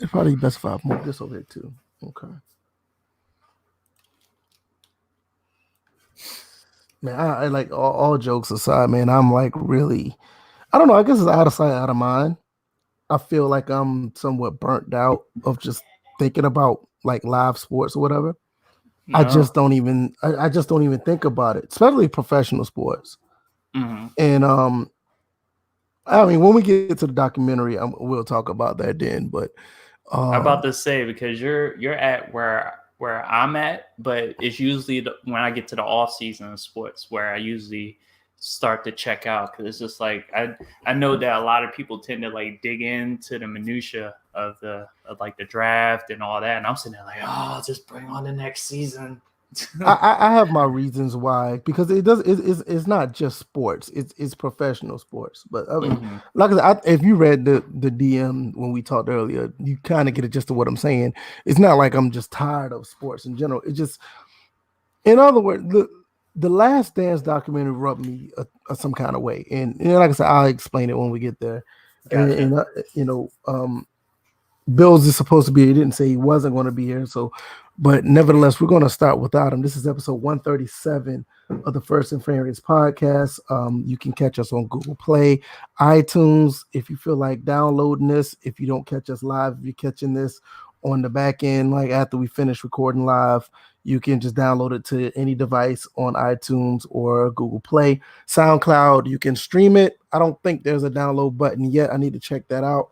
It's probably best if I move this over here too. Okay. Man, I like all jokes aside, man. I'm like really, I don't know. I guess it's out of sight, out of mind. I feel like I'm somewhat burnt out of just thinking about like live sports or whatever. No. I just don't even think about it, especially professional sports. Hmm. And I mean, when we get to the documentary, we'll talk about that then. But I'm um, about to say because you're at where I'm at, but it's usually when I get to the off season of sports where I usually start to check out because it's just like I know that a lot of people tend to like dig into the minutia of like the draft and all that, and I'm sitting there like, oh, just bring on the next season. I have my reasons why because it's not just sports, it's professional sports. But I mean, Hmm. like I said, if you read the DM when we talked earlier, you kind of get a gist of what I'm saying. It's not like I'm just tired of sports in general. It just, in other words, the Last Dance documentary rubbed me some kind of way, and like I said, I'll explain it when we get there. And, Gotcha. and you know, Bills is supposed to be. He didn't say he wasn't going to be here. So, but nevertheless, we're going to start without him. This is episode 137 of the First and Framerates podcast. You can catch us on Google Play, iTunes. If you feel like downloading this, if you don't catch us live, if you're catching this on the back end, like after we finish recording live, you can just download it to any device on iTunes or Google Play. SoundCloud, you can stream it. I don't think there's a download button yet. I need to check that out.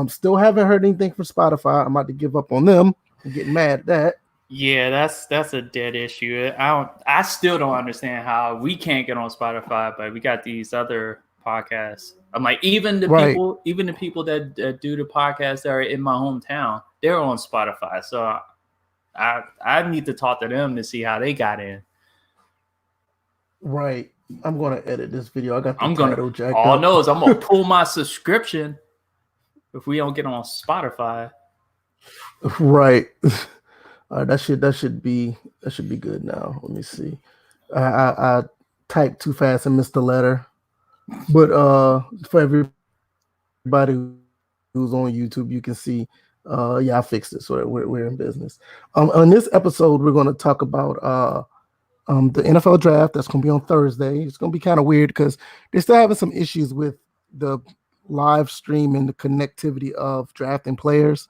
Still haven't heard anything from Spotify. I'm about to give up on them. I'm getting mad at that. Yeah, that's a dead issue. I still don't understand how we can't get on Spotify, but we got these other podcasts. I'm like Right, even the people that do the podcasts that are in my hometown, they're on Spotify. So I need to talk to them to see how they got in. right. I'm gonna edit this video. I got the I'm gonna title jacked all up. knows I'm gonna pull my subscription if we don't get on Spotify. Right. That should be good now. Let me see. I typed too fast and missed the letter. But for everybody who's on YouTube, you can see. Yeah, I fixed it. So we're in business. On this episode, we're going to talk about the NFL draft that's going to be on Thursday. It's going to be kind of weird because they're still having some issues with the live stream and the connectivity of drafting players.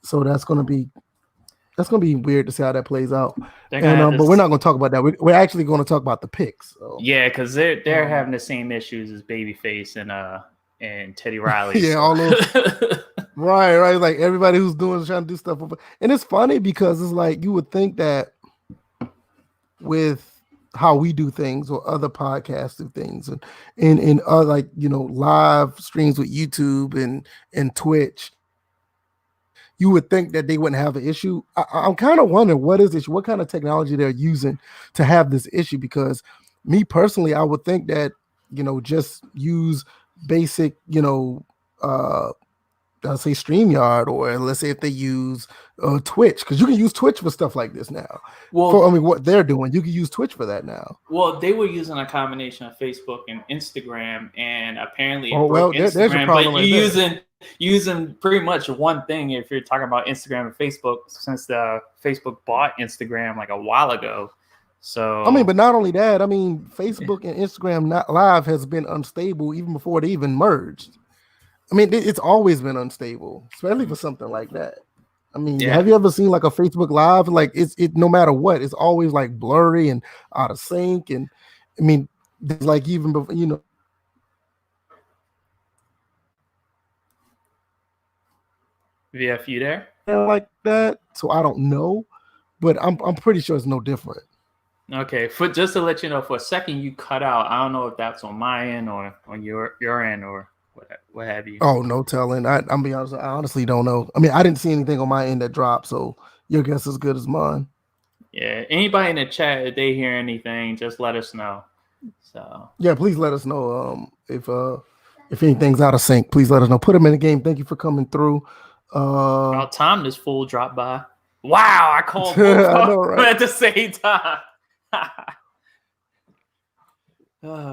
So that's going to be weird to see how that plays out. They're gonna And have but we're this. not going to talk about that. We're actually going to talk about the picks. So Yeah, because they're um, having the same issues as Babyface and Teddy Riley. yeah, So all those right. Like everybody who's doing trying to do stuff, and it's funny because it's like you would think that with how we do things or other podcasts do things and other like live streams with YouTube and Twitch, you would think that they wouldn't have an issue. I'm kind of wondering what is this, what kind of technology they're using to have this issue because me personally, I would think that just use basic uh let's say StreamYard, or let's say if they use Twitch, because you can use Twitch for stuff like this now. For I well, mean, what they're doing, you can use Twitch for that now. they were using a combination of Facebook and Instagram, and apparently Oh it broke well, there's your Instagram. But problem you're right there. using pretty much one thing if you're talking about Instagram and Facebook, since the Facebook bought Instagram like a while ago. I mean, So but not only that, I mean, Facebook and Instagram not live has been unstable even before they even merged. I mean, it's always been unstable, especially for something like that. I mean, yeah, have you ever seen like a Facebook Live? Like it no matter what, it's always like blurry and out of sync. And I mean, there's like even before, VF, you there? like that. So I don't know, but I'm pretty sure it's no different. Okay, for just to let you know, for a second you cut out. I don't know if that's on my end or on your end or what have you. Oh, no telling. I'm be honest, I honestly don't know. I mean, I didn't see anything on my end that dropped, so your guess is good as mine. Yeah, anybody in the chat, if they hear anything, just let us know. So Yeah, please let us know if anything's out of sync. Please let us know. Put them in the game. Thank you for coming through. about time this fool dropped by. Wow, I called both I of know, them right? at the same time.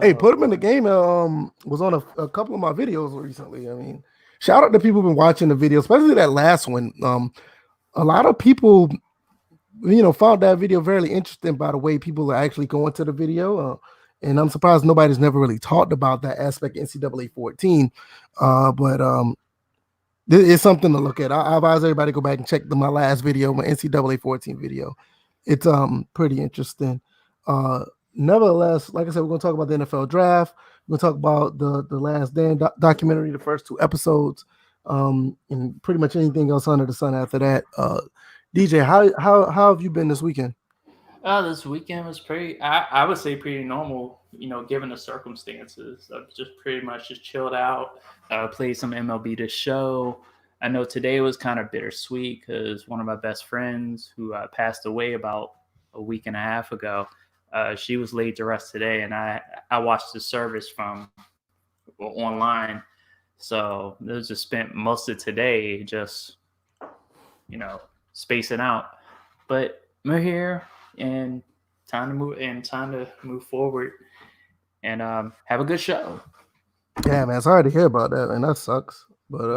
Hey, Oh put them in boy. the game. Was on a couple of my videos recently. I mean, shout out to people who've been watching the video, especially that last one. A lot of people, found that video very interesting by the way people are actually going to the video. And I'm surprised nobody's never really talked about that aspect of NCAA 14. But it's something to look at. I advise everybody to go back and check my last video, my NCAA 14 video. It's pretty interesting. Nevertheless, like I said, we're going to talk about the NFL draft. We're going to talk about the Last Dance documentary, the first 2 episodes, and pretty much anything else under the sun after that. DJ, how have you been this weekend? This weekend was I would say pretty normal, given the circumstances. I've just pretty much just chilled out, played some MLB The Show. I know today was kind of bittersweet because one of my best friends who passed away about a week and a half ago, she was laid to rest today, and I watched the service from online. So it was just spent most of today just, spacing out. But we're here and time to move forward and have a good show. Yeah, man, sorry to hear about that, man. That sucks. But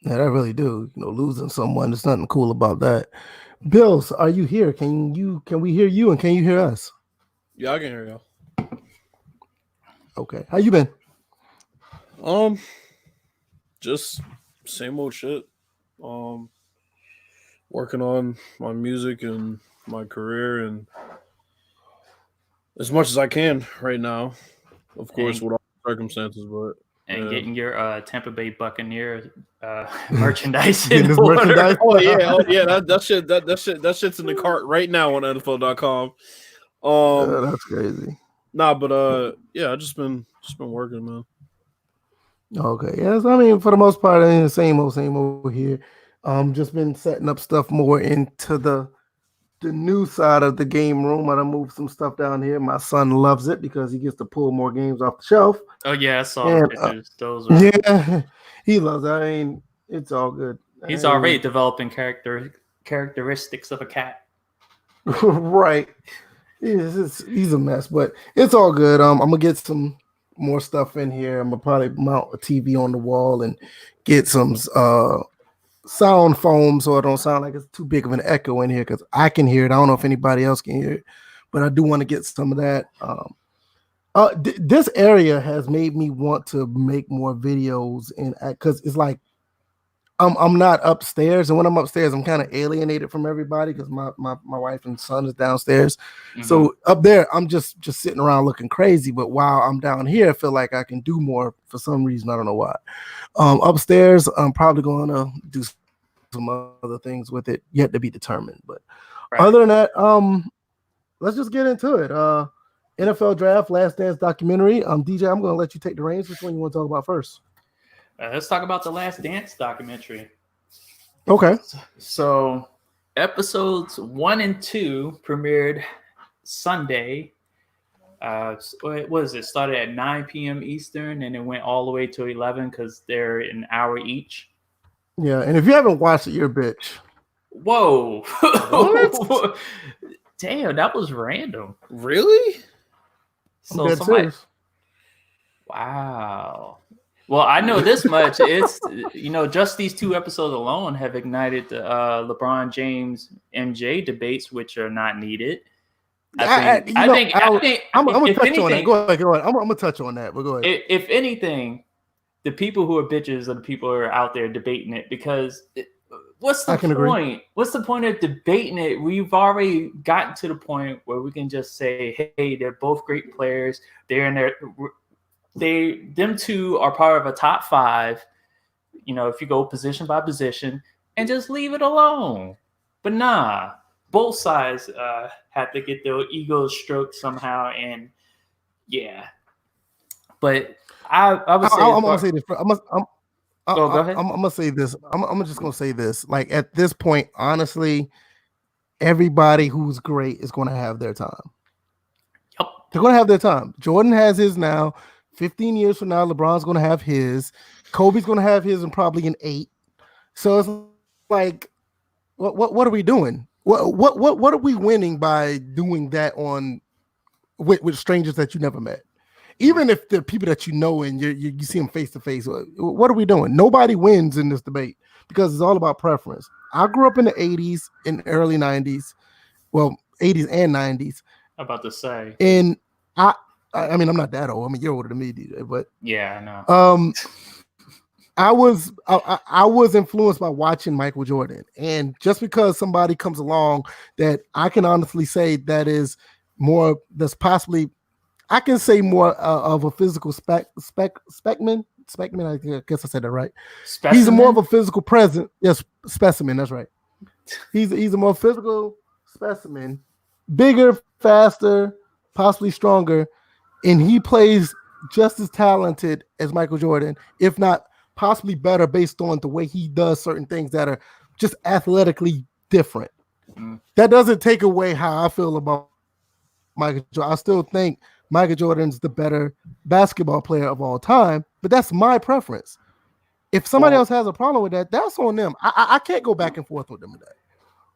yeah, that really do. Losing someone, there's nothing cool about that. Bills, are you here? Can we hear you and can you hear us? Yeah, I can hear you. Okay. How you been? Just same old shit. Working on my music and my career and as much as I can right now. Of course, with all the circumstances, but getting your Tampa Bay Buccaneer merchandise in order. Merchandise? Oh yeah, that shit's in the cart right now on NFL.com. That's crazy. Nah, but yeah, I just been working, man. Okay, yes. I mean, for the most part, the same old here. Just been setting up stuff more into the new side of the game room. I done moved some stuff down here. My son loves it because he gets to pull more games off the shelf. Oh yeah, I saw the pictures. Those are... Yeah, he loves it. I mean, it's all good. He's already developing characteristics of a cat. Right. He's a mess, but it's all good. I'm gonna get some more stuff in here. I'm gonna probably mount a TV on the wall and get some sound foam so it don't sound like it's too big of an echo in here because I can hear it. I don't know if anybody else can hear it, but I do want to get some of that. This area has made me want to make more videos and because it's like I'm not upstairs, and when I'm upstairs, I'm kind of alienated from everybody because my wife and son is downstairs. Mm-hmm. So up there, I'm just sitting around looking crazy. But while I'm down here, I feel like I can do more for some reason. I don't know why. Upstairs, I'm probably going to do some other things with it, yet to be determined. But other than that, let's just get into it. NFL draft, Last Dance documentary. DJ, I'm going to let you take the reins. Which one you want to talk about first? Let's talk about the Last Dance documentary. Okay. So episodes 1 and 2 premiered Sunday. What was it? Started at 9 p.m. Eastern and it went all the way to 11 because they're an hour each. Yeah, and if you haven't watched it, you're a bitch. Whoa. What? Damn, that was random. Really? So wow. Well, I know this much. It's just these 2 episodes alone have ignited the LeBron James MJ debates, which are not needed. I think I'm gonna touch on that. Go ahead. I'm gonna touch on that. But go ahead. If anything, the people who are bitches are the people who are out there debating it because what's the point? Agree. What's the point of debating it? We've already gotten to the point where we can just say, hey, they're both great players. They're in their them 2 are part of a top 5, if you go position by position and just leave it alone. But nah, both sides have to get their egos stroked somehow. And yeah, but I would say I'm gonna say this. Go ahead. I'm gonna say this. I'm just gonna say this. Like at this point, honestly, everybody who's great is gonna have their time. Yep. They're gonna have their time. Jordan has his now. 15 years from now, LeBron's going to have his. Kobe's going to have his in probably an 8. So it's like, what are we doing? What are we winning by doing that with strangers that you never met? Even if the people that you know and you see them face to face, what are we doing? Nobody wins in this debate because it's all about preference. I grew up in the 80s and early 90s, well, 80s and 90s. I'm about to say. And I mean, I'm not that old. I mean, you're older than me, DJ, but yeah, I know. I was influenced by watching Michael Jordan, and just because somebody comes along that I can honestly say that is more, that's possibly, I can say more of a physical specimen. I guess I said that right. Specimen? He's more of a physical presence. Yes, specimen. That's right. He's a more physical specimen, bigger, faster, possibly stronger, and he plays just as talented as Michael Jordan, if not possibly better, based on the way he does certain things that are just athletically different. That doesn't take away how I feel about Michael Jordan. I still think Michael Jordan's the better basketball player of all time, but that's my preference. If somebody else has a problem with that, that's on them. I can't go back and forth with them with that.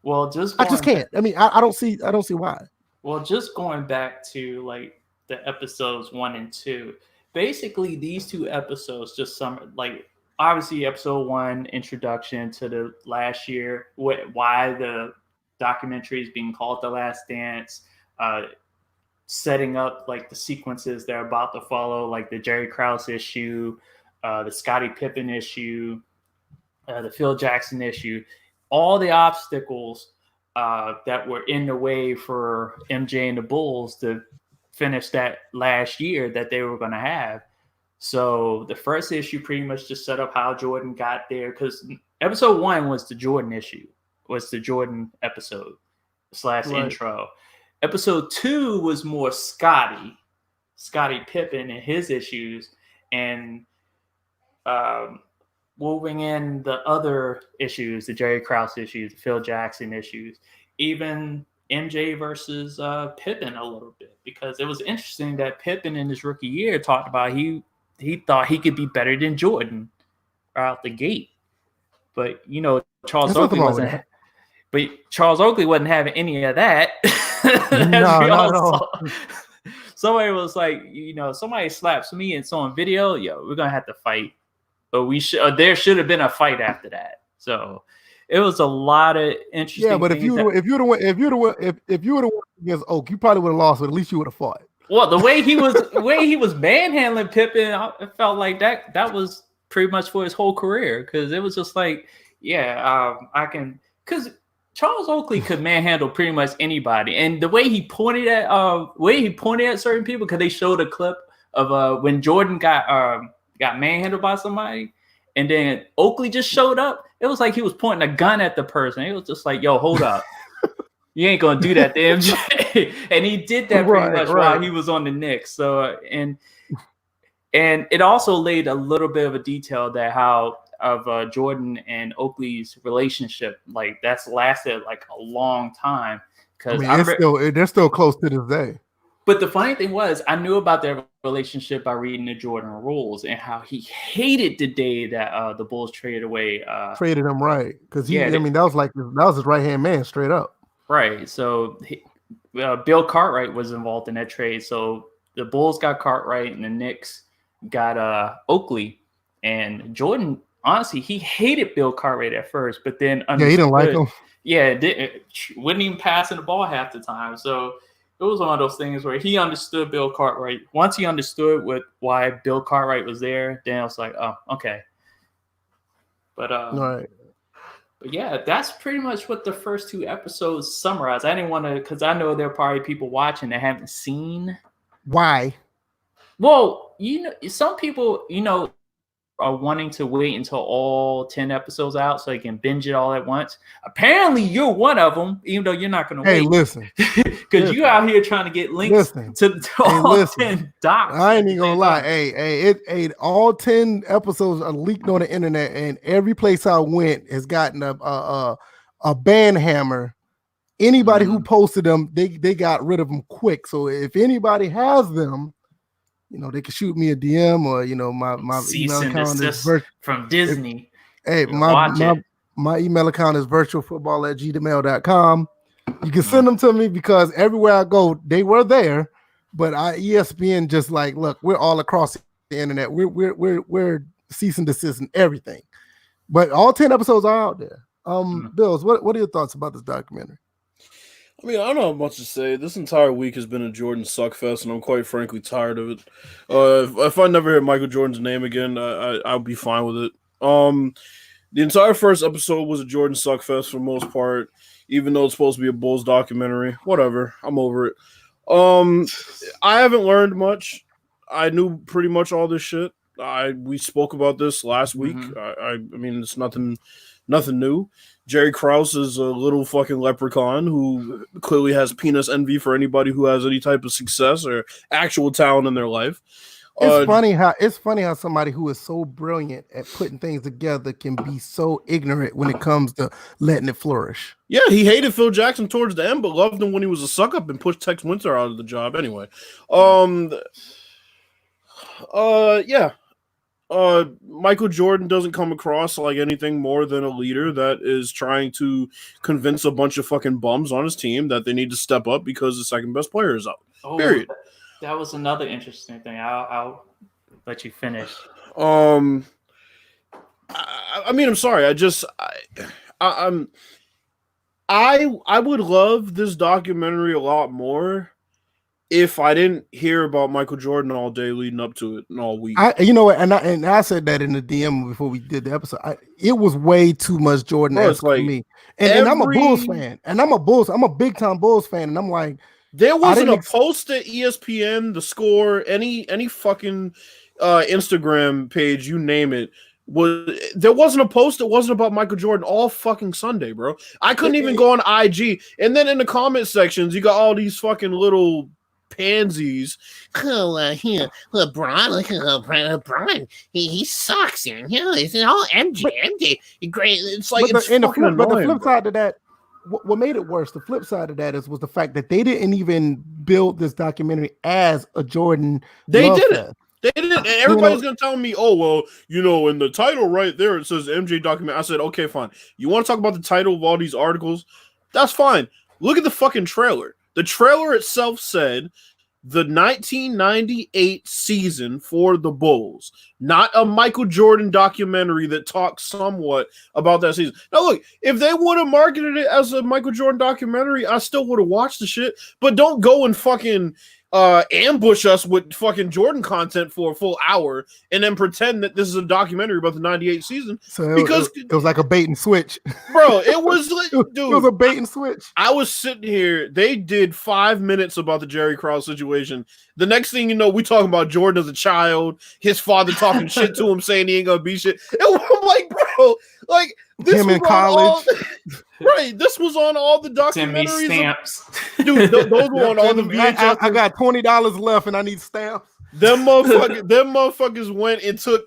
Well, I just can't. I mean, I don't see why. Well, just going back to like the episodes 1 and 2, basically these 2 episodes just like obviously episode 1, introduction to the last year, why the documentary is being called The Last Dance, setting up like the sequences they're about to follow, like the Jerry Krause issue, the Scottie Pippen issue, the Phil Jackson issue, all the obstacles that were in the way for MJ and the Bulls to finish that last year that they were going to have. So the first issue pretty much just set up how Jordan got there, because episode 1 was the Jordan issue, was the Jordan episode / intro. Episode 2 was more Scottie Pippen and his issues, and moving in the other issues, the Jerry Krause issues, the Phil Jackson issues, even MJ versus Pippen a little bit, because it was interesting that Pippen in his rookie year talked about he thought he could be better than Jordan out the gate. But Charles Oakley wasn't. But Charles Oakley wasn't having any of that. No, not at all. Somebody was like, somebody slaps me and it's on video, we're gonna have to fight. But there should have been a fight after that. So it was a lot of interesting. Yeah, but if you would have won against Oak, you probably would have lost, but at least you would have fought. Well, the way he was manhandling Pippen, it felt like that was pretty much for his whole career, because it was just like, I can, because Charles Oakley could manhandle pretty much anybody, and the way he pointed at certain people, because they showed a clip of when Jordan got manhandled by somebody, and then Oakley just showed up. It was like he was pointing a gun at the person. It was just like, yo, hold up. You ain't gonna do that to MJ. And he did that pretty much while he was on the Knicks. So and it also laid a little bit of a detail that how of Jordan and Oakley's relationship, like that's lasted like a long time. Because they're still close to this day. But the funny thing was, I knew about their relationship by reading the Jordan rules and how he hated the day that the Bulls traded him, right? Because that was his right hand man, straight up. Right. So Bill Cartwright was involved in that trade. So the Bulls got Cartwright and the Knicks got Oakley. And Jordan, honestly, he hated Bill Cartwright at first, but then he didn't like him. Yeah, wasn't even passing the ball half the time. So it was one of those things where he understood Bill Cartwright. Once he understood why Bill Cartwright was there, then I was like, oh, okay. But right. But yeah, that's pretty much what the first 2 episodes summarize. I didn't want to, because I know there are probably people watching that haven't seen. Why? Well, some people, are wanting to wait until all 10 episodes out so they can binge it all at once. Apparently, you're one of them, even though you're not going to wait. Hey, listen. Because you out here trying to get links to all 10 docs. I ain't even going to lie. Hey, all 10 episodes are leaked on the internet, and every place I went has gotten a ban hammer. Anybody who posted them, they got rid of them quick. So if anybody has them, they can shoot me a DM, or my email account is from Disney. My email account is virtualfootball@gmail.com. You can send them to me, because everywhere I go, they were there, But ESPN just like, look, we're all across the internet. We're cease and desist and everything. But all 10 episodes are out there. Bills, what are your thoughts about this documentary? I mean, I don't have much to say. This entire week has been a Jordan suckfest, and I'm quite frankly tired of it. If I never hear Michael Jordan's name again, I'll be fine with it. The entire first episode was a Jordan suckfest for the most part, even though it's supposed to be a Bulls documentary. Whatever, I'm over it. I haven't learned much. I knew pretty much all this shit. We spoke about this last week. I mean, it's nothing new. Jerry Krause is a little fucking leprechaun who clearly has penis envy for anybody who has any type of success or actual talent in their life. It's funny how somebody who is so brilliant at putting things together can be so ignorant when it comes to letting it flourish. Yeah, he hated Phil Jackson towards the end, but loved him when he was a suck up and pushed Tex Winter out of the job anyway. Michael Jordan doesn't come across like anything more than a leader that is trying to convince a bunch of fucking bums on his team that they need to step up because the second best player is out. Period. That was another interesting thing. I'll let you finish. I mean, I'm sorry. I would love this documentary a lot more if I didn't hear about Michael Jordan all day leading up to it and all week. You know what? And I said that in the DM before we did the episode. It was way too much Jordan Like for me. And I'm a Bulls fan. And I'm a big time Bulls fan. And I'm like, there wasn't a post at ESPN, the Score, any fucking Instagram page, you name it. There wasn't a post that wasn't about Michael Jordan all fucking Sunday, bro. I couldn't even go on IG. And then in the comment sections, you got all these fucking little pansies. Here, LeBron, he sucks. It's all MJ, great. It's like but the flip side to that, what made it worse, the flip side of that was the fact that they didn't even build this documentary as a Jordan. They didn't. They didn't. And everybody's going to tell me, oh, well, in the title right there, it says MJ documentary. I said, okay, fine. You want to talk about the title of all these articles? That's fine. Look at the fucking trailer. The trailer itself said the 1998 season for the Bulls, not a Michael Jordan documentary that talks somewhat about that season. Now, look, if they would have marketed it as a Michael Jordan documentary, I still would have watched the shit, but don't go and fucking ambush us with fucking Jordan content for a full hour and then pretend that this is a documentary about the 98 season. So it was like a bait and switch. Bro, it was like, dude. It was a bait and switch. I was sitting here. They did 5 minutes about the Jerry Krause situation. The next thing you know, we talking about Jordan as a child, his father talking shit to him, saying he ain't gonna be shit. And I'm like, bro, like this him in college. Right, this was on all the documentaries. Send me stamps. Dude, those were on all the VHS. I got $20 left and I need stamps. Them motherfuckers went and took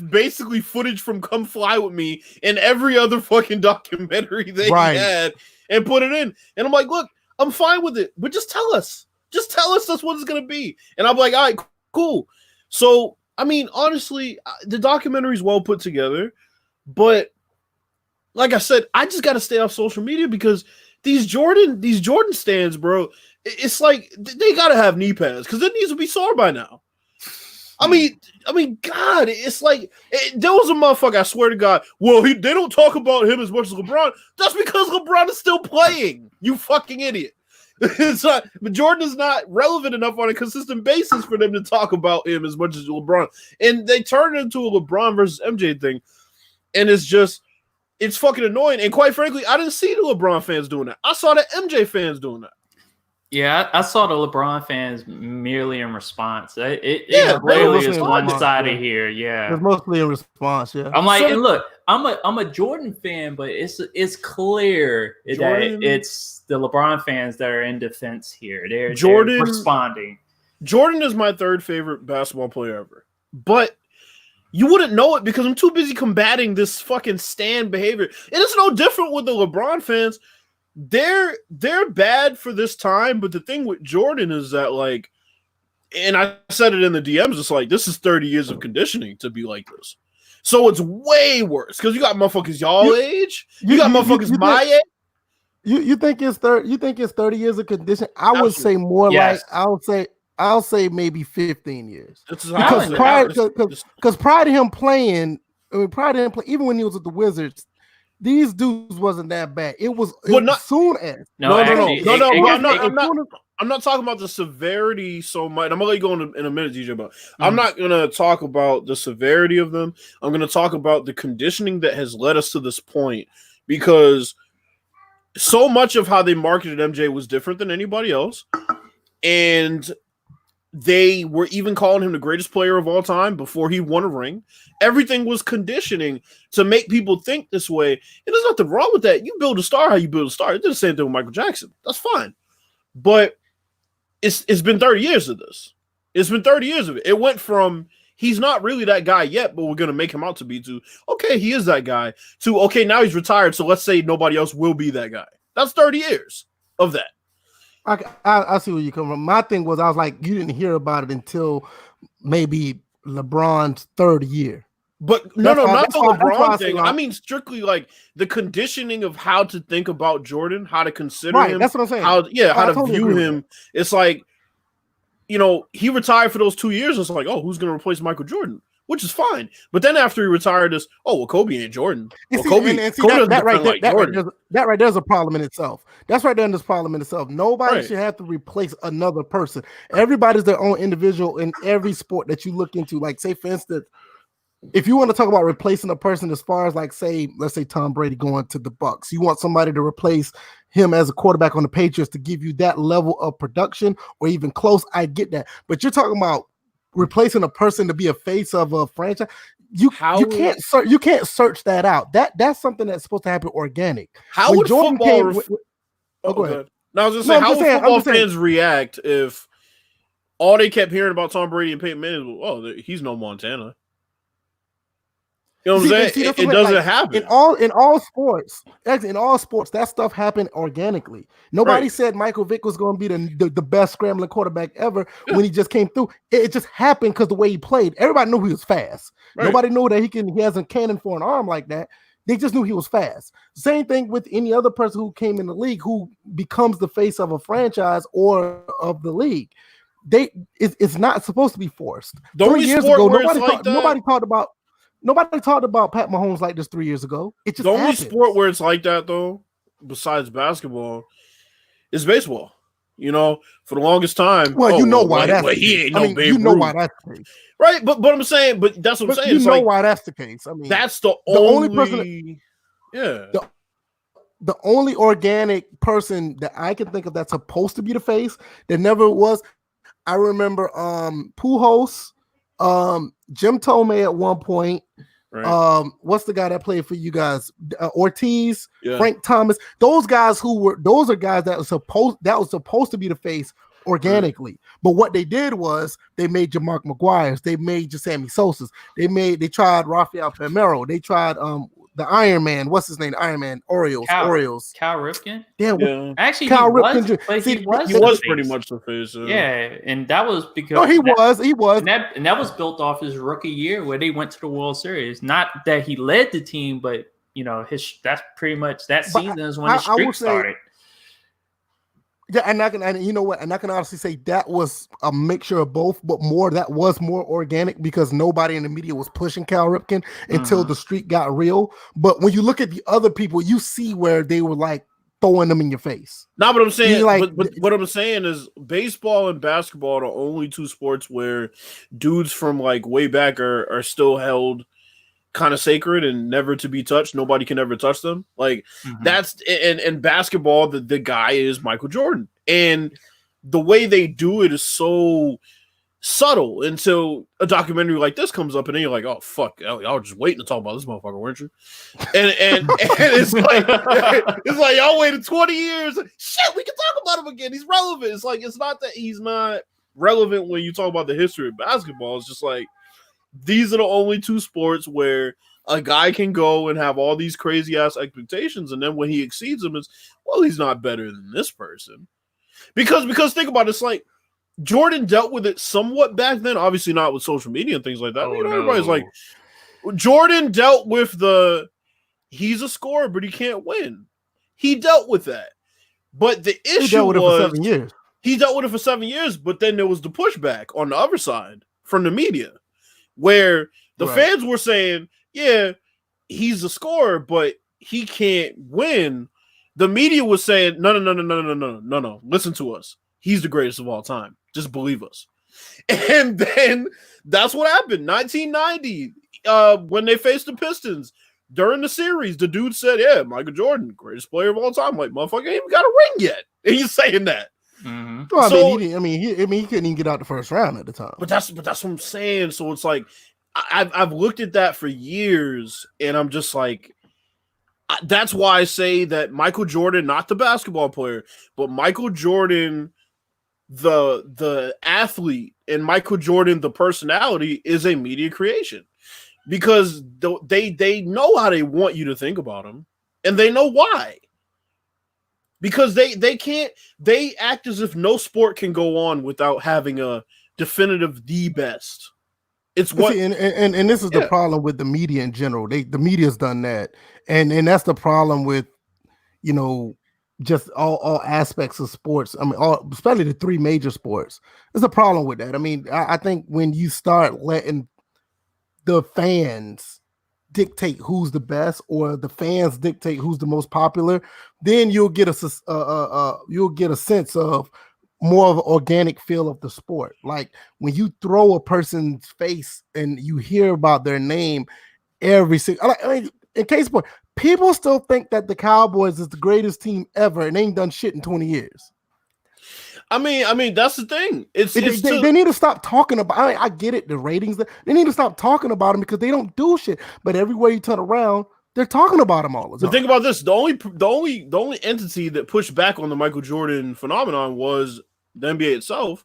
basically footage from Come Fly With Me and every other fucking documentary they had and put it in. And I'm like, look, I'm fine with it, but just tell us. Just tell us that's what it's going to be. And I'm like, all right, cool. So, I mean, honestly, the documentary is well put together, but like I said, I just got to stay off social media because these Jordan stands, bro, it's like they got to have knee pads because it needs to be sore by now. I mean, God, it's like there was a motherfucker. I swear to God. Well, they don't talk about him as much as LeBron. That's because LeBron is still playing. You fucking idiot. It's not, but Jordan is not relevant enough on a consistent basis for them to talk about him as much as LeBron. And they turned it into a LeBron versus MJ thing, and it's fucking annoying. And quite frankly, I didn't see the LeBron fans doing that. I saw the MJ fans doing that. Yeah, I saw the LeBron fans merely in response. It really is one-sided here. Yeah, it's mostly in response. Yeah, I'm like, and look, I'm a Jordan fan, but it's clear that it's the LeBron fans that are in defense here. They're responding. Jordan is my third favorite basketball player ever, but you wouldn't know it because I'm too busy combating this fucking stan behavior. And it's no different with the LeBron fans. They're bad for this time, but the thing with Jordan is that, like, and I said it in the DMs, it's like this is 30 years of conditioning to be like this. So it's way worse because you got motherfuckers y'all age, you got motherfuckers my age. You think it's 30? You think it's 30 years of conditioning? I would say more like I would say I'll say maybe 15 years. This is Because No, prior to him playing, even when he was with the Wizards, these dudes wasn't that bad. It was soon as no. I'm not talking about the severity so much. I'm gonna let you go in a minute, DJ. But I'm not gonna talk about the severity of them. I'm gonna talk about the conditioning that has led us to this point, because so much of how they marketed MJ was different than anybody else, and they were even calling him the greatest player of all time before he won a ring. Everything was conditioning to make people think this way. And there's nothing wrong with that. You build a star how you build a star. It did the same thing with Michael Jackson. That's fine. But it's been 30 years of this. It's been 30 years of it. It went from he's not really that guy yet, but we're going to make him out to be, to, okay, he is that guy, to, okay, now he's retired, so let's say nobody else will be that guy. That's 30 years of that. I see where you come from. My thing was, I was like, you didn't hear about it until maybe LeBron's third year. But not the LeBron thing. I mean, strictly like the conditioning of how to think about Jordan, how to consider him. That's what I'm saying. How to view him. It's like, he retired for those 2 years. It's like, oh, who's going to replace Michael Jordan? Which is fine. But then after he retired, Kobe ain't Jordan. Kobe that right there's a problem in itself. That's right there in this problem in itself. Nobody should have to replace another person. Everybody's their own individual in every sport that you look into. Like, say, for instance, if you want to talk about replacing a person, as far as let's say Tom Brady going to the Bucks, you want somebody to replace him as a quarterback on the Patriots to give you that level of production or even close. I get that, but you're talking about replacing a person to be a face of a franchise. You can't search that out. That's something that's supposed to happen organic. How when would Jordan football? go ahead. No, I was just saying, how would football fans react if all they kept hearing about Tom Brady and Peyton Manning was, he's no Montana? You know what I'm saying? It doesn't happen. In all sports, that stuff happened organically. Nobody said Michael Vick was going to be the best scrambling quarterback ever when he just came through. It just happened because the way he played. Everybody knew he was fast. Right. Nobody knew that he has a cannon for an arm like that. They just knew he was fast. Same thing with any other person who came in the league who becomes the face of a franchise or of the league. It's not supposed to be forced. 3 years ago, nobody talked about Pat Mahomes like this 3 years ago. It just only sport where it's like that, though, besides basketball, is baseball. For the longest time. Well, why that's the case. He ain't no Babe Ruth. Why that's the case. Right, but I'm saying, that's what I'm saying. You know why that's the case. I mean, that's the only person. The only organic person that I can think of that's supposed to be the face that never was. I remember Pujols, Jim Tomei at one point. Right. What's the guy that played for you guys? Ortiz, Frank Thomas. Those are guys that was supposed to be the face organically. But what they did was they made Jamarc McGuire's, they made Sammy Sosa's, they tried Rafael Palmeiro, they tried the Iron Man. What's his name? Iron Man. Orioles. Cal Ripken. Yeah. Actually, Cal Ripken. He was pretty much the face. Yeah, and that was because he was, and that was built off his rookie year where they went to the World Series. Not that he led the team, but that's pretty much that season is when the streak started. Yeah, and I can honestly say that was a mixture of both, but that was more organic because nobody in the media was pushing Cal Ripken until the streak got real. But when you look at the other people, you see where they were like throwing them in your face. No, but I'm saying, but what I'm saying is baseball and basketball are the only two sports where dudes from like way back are still held kind of sacred and never to be touched. Nobody can ever touch them. Like that's in basketball, the guy is Michael Jordan, and the way they do it is so subtle until a documentary like this comes up, and then you're like, oh fuck, I was just waiting to talk about this motherfucker, weren't you? And it's like y'all waited 20 years. Shit, we can talk about him again. He's relevant. It's like it's not that he's not relevant when you talk about the history of basketball. It's just like these are the only two sports where a guy can go and have all these crazy ass expectations, and then when he exceeds them, he's not better than this person. Because think about it, it's like Jordan dealt with it somewhat back then, obviously not with social media and things like that. Everybody's like, Jordan dealt with he's a scorer, but he can't win. He dealt with that. But the issue was for 7 years. He dealt with it for 7 years, but then there was the pushback on the other side from the media, where the fans were saying, yeah, he's a scorer, but he can't win. The media was saying, no. Listen to us. He's the greatest of all time. Just believe us. And then that's what happened. 1990, when they faced the Pistons during the series, the dude said, yeah, Michael Jordan, greatest player of all time. Like, motherfucker ain't even got a ring yet. And he's saying that. Mm-hmm. Well, So, he couldn't even get out the first round at the time. But that's what I'm saying. So it's like I've looked at that for years, and I'm just like, that's why I say that Michael Jordan, not the basketball player, but Michael Jordan, the athlete, and Michael Jordan, the personality, is a media creation, because they know how they want you to think about him, and they know why. Because they act as if no sport can go on without having a definitive the best. It's what, and this is the problem with the media in general. The media's done that, and that's the problem with, just all aspects of sports. I mean, especially the three major sports. There's a problem with that. I mean, I think when you start letting the fans dictate who's the best, or the fans dictate who's the most popular, then you'll get a sense of more of an organic feel of the sport. Like when you throw a person's face and you hear about their name every single, in case point, people still think that the Cowboys is the greatest team ever and they ain't done shit in 20 years. I mean, that's the thing. They need to stop talking about. I get it, the ratings. They need to stop talking about them because they don't do shit. But everywhere you turn around, they're talking about them all the time. But think about this: the only entity that pushed back on the Michael Jordan phenomenon was the NBA itself,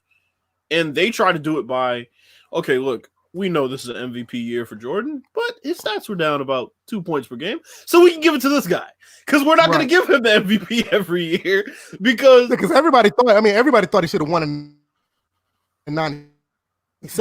and they tried to do it by, okay, look, we know this is an MVP year for Jordan, but his stats were down about 2 points per game, so we can give it to this guy because we're not going to give him the MVP every year because everybody thought he should have won in 97.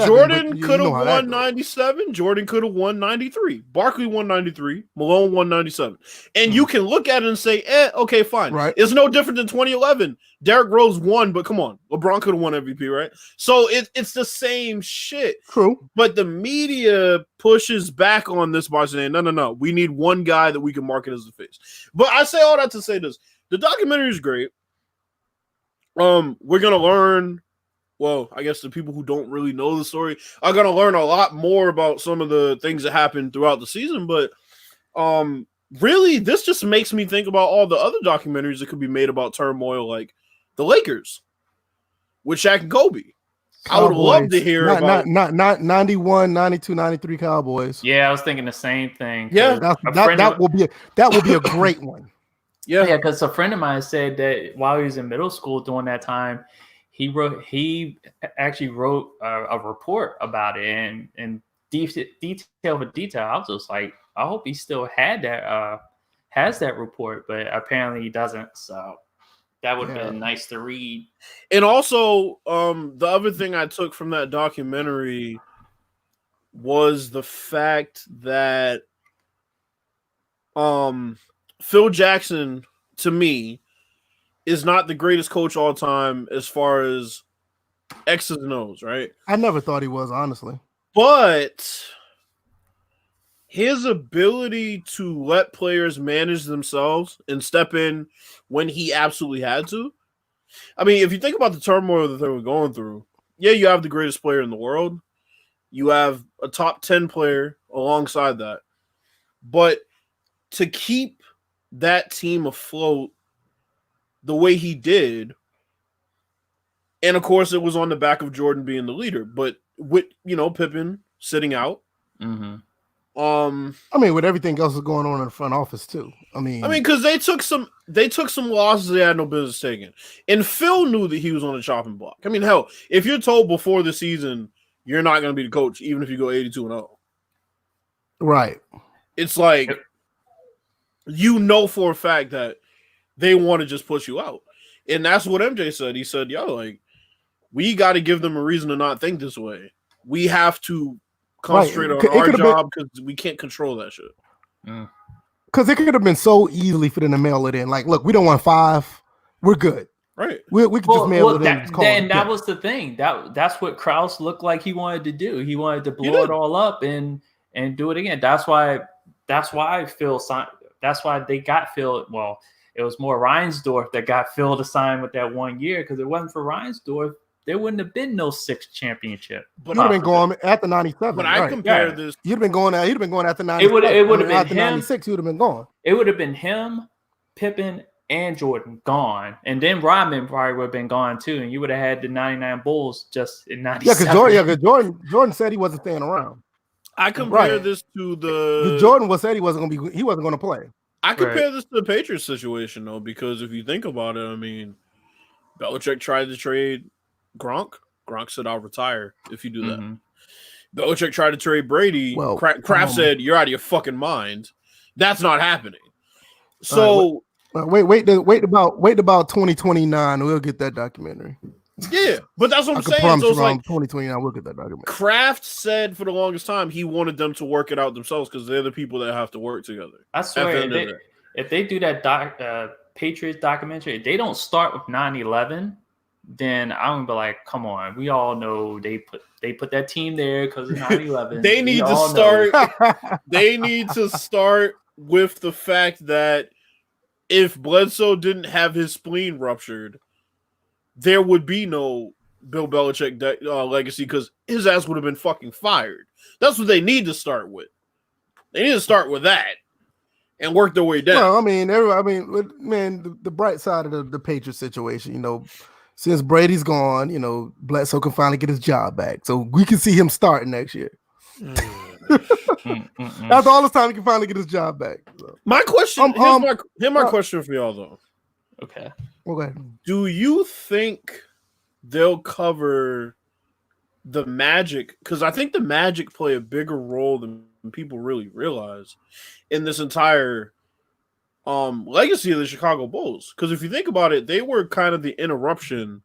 Jordan could have won 97. Jordan could have won 93. Barkley won 93. Malone won 97. And you can look at it and say, okay, fine. Right. It's no different than 2011. Derrick Rose won, but come on. LeBron could have won MVP, right? So it's the same shit. True. But the media pushes back on this by saying, no. We need one guy that we can market as the face. But I say all that to say this. The documentary is great. We're going to learn. Well, I guess the people who don't really know the story are going to learn a lot more about some of the things that happened throughout the season. But really, this just makes me think about all the other documentaries that could be made about turmoil, like the Lakers with Shaq and Kobe. Cowboys. I would love to hear about not 91, 92, 93 Cowboys. Yeah, I was thinking the same thing. Yeah, that will be a great one. Yeah, because a friend of mine said that while he was in middle school during that time, he actually wrote a report about it and detail for detail. I was just like, I hope he still has that report, but apparently he doesn't. So that would have been nice to read. And also, the other thing I took from that documentary was the fact that Phil Jackson, to me, is not the greatest coach all time as far as X's and O's, right? I never thought he was, honestly. But his ability to let players manage themselves and step in when he absolutely had to. I mean, if you think about the turmoil that they were going through, you have the greatest player in the world. You have a top 10 player alongside that. But to keep that team afloat the way he did, and of course it was on the back of Jordan being the leader, but with Pippen sitting out. Mm-hmm. I mean, with everything else that's going on in the front office too. I mean, because they took some losses they had no business taking, and Phil knew that he was on the chopping block. I mean, hell, if you're told before the season you're not going to be the coach, even if you go 82-0, right? It's like for a fact that they want to just push you out. And that's what MJ said. He said, we got to give them a reason to not think this way. We have to concentrate on our job because we can't control that shit. Because it could have been so easily for them to mail it in. Like, look, we don't want 5. We're good. Right. We could just mail it in. That was the thing. That's what Krause looked like he wanted to do. He wanted to blow it all up and do it again. That's why Phil signed. That's why they got Phil. Well, it was more Reinsdorf that got Phil to sign with that 1 year, because it wasn't for Reinsdorf, there wouldn't have been no 6th championship. But you'd have been going at the 97. When I compare this, you'd have been going after 97. It would have been after him. 96. You'd have been gone. It would have been him, Pippen, and Jordan gone, and then Rodman probably would have been gone too, and you would have had the 99 Bulls just in 97. Because Jordan said he wasn't staying around. I compare this to the Jordan said he wasn't going to play. I compare this to the Patriots situation though, because if you think about it, I mean, Belichick tried to trade Gronk. Gronk said, "I'll retire if you do that." Mm-hmm. Belichick tried to trade Brady. Well, Kraft said, "You're out of your fucking mind." That's not happening. So wait about 2029. We'll get that documentary. Yeah, but that's what I'm saying. So it's like 2029, we'll get that documentary. Kraft said for the longest time he wanted them to work it out themselves because they're the people that have to work together. I swear, if they do that Patriots documentary, if they don't start with 9/11, then I'm gonna be like, come on, we all know they put that team there because of 9/11. They need to start. They need to start with the fact that if Bledsoe didn't have his spleen ruptured, there would be no Bill Belichick legacy because his ass would have been fucking fired. That's what they need to start with. They need to start with that and work their way down. Well, the bright side of the Patriots situation, since Brady's gone, Bledsoe can finally get his job back. So we can see him starting next year. After all this time, he can finally get his job back. So. My question, here's my question for y'all though. Okay. Okay. Do you think they'll cover the Magic? Because I think the Magic play a bigger role than people really realize in this entire legacy of the Chicago Bulls. Because if you think about it, they were kind of the interruption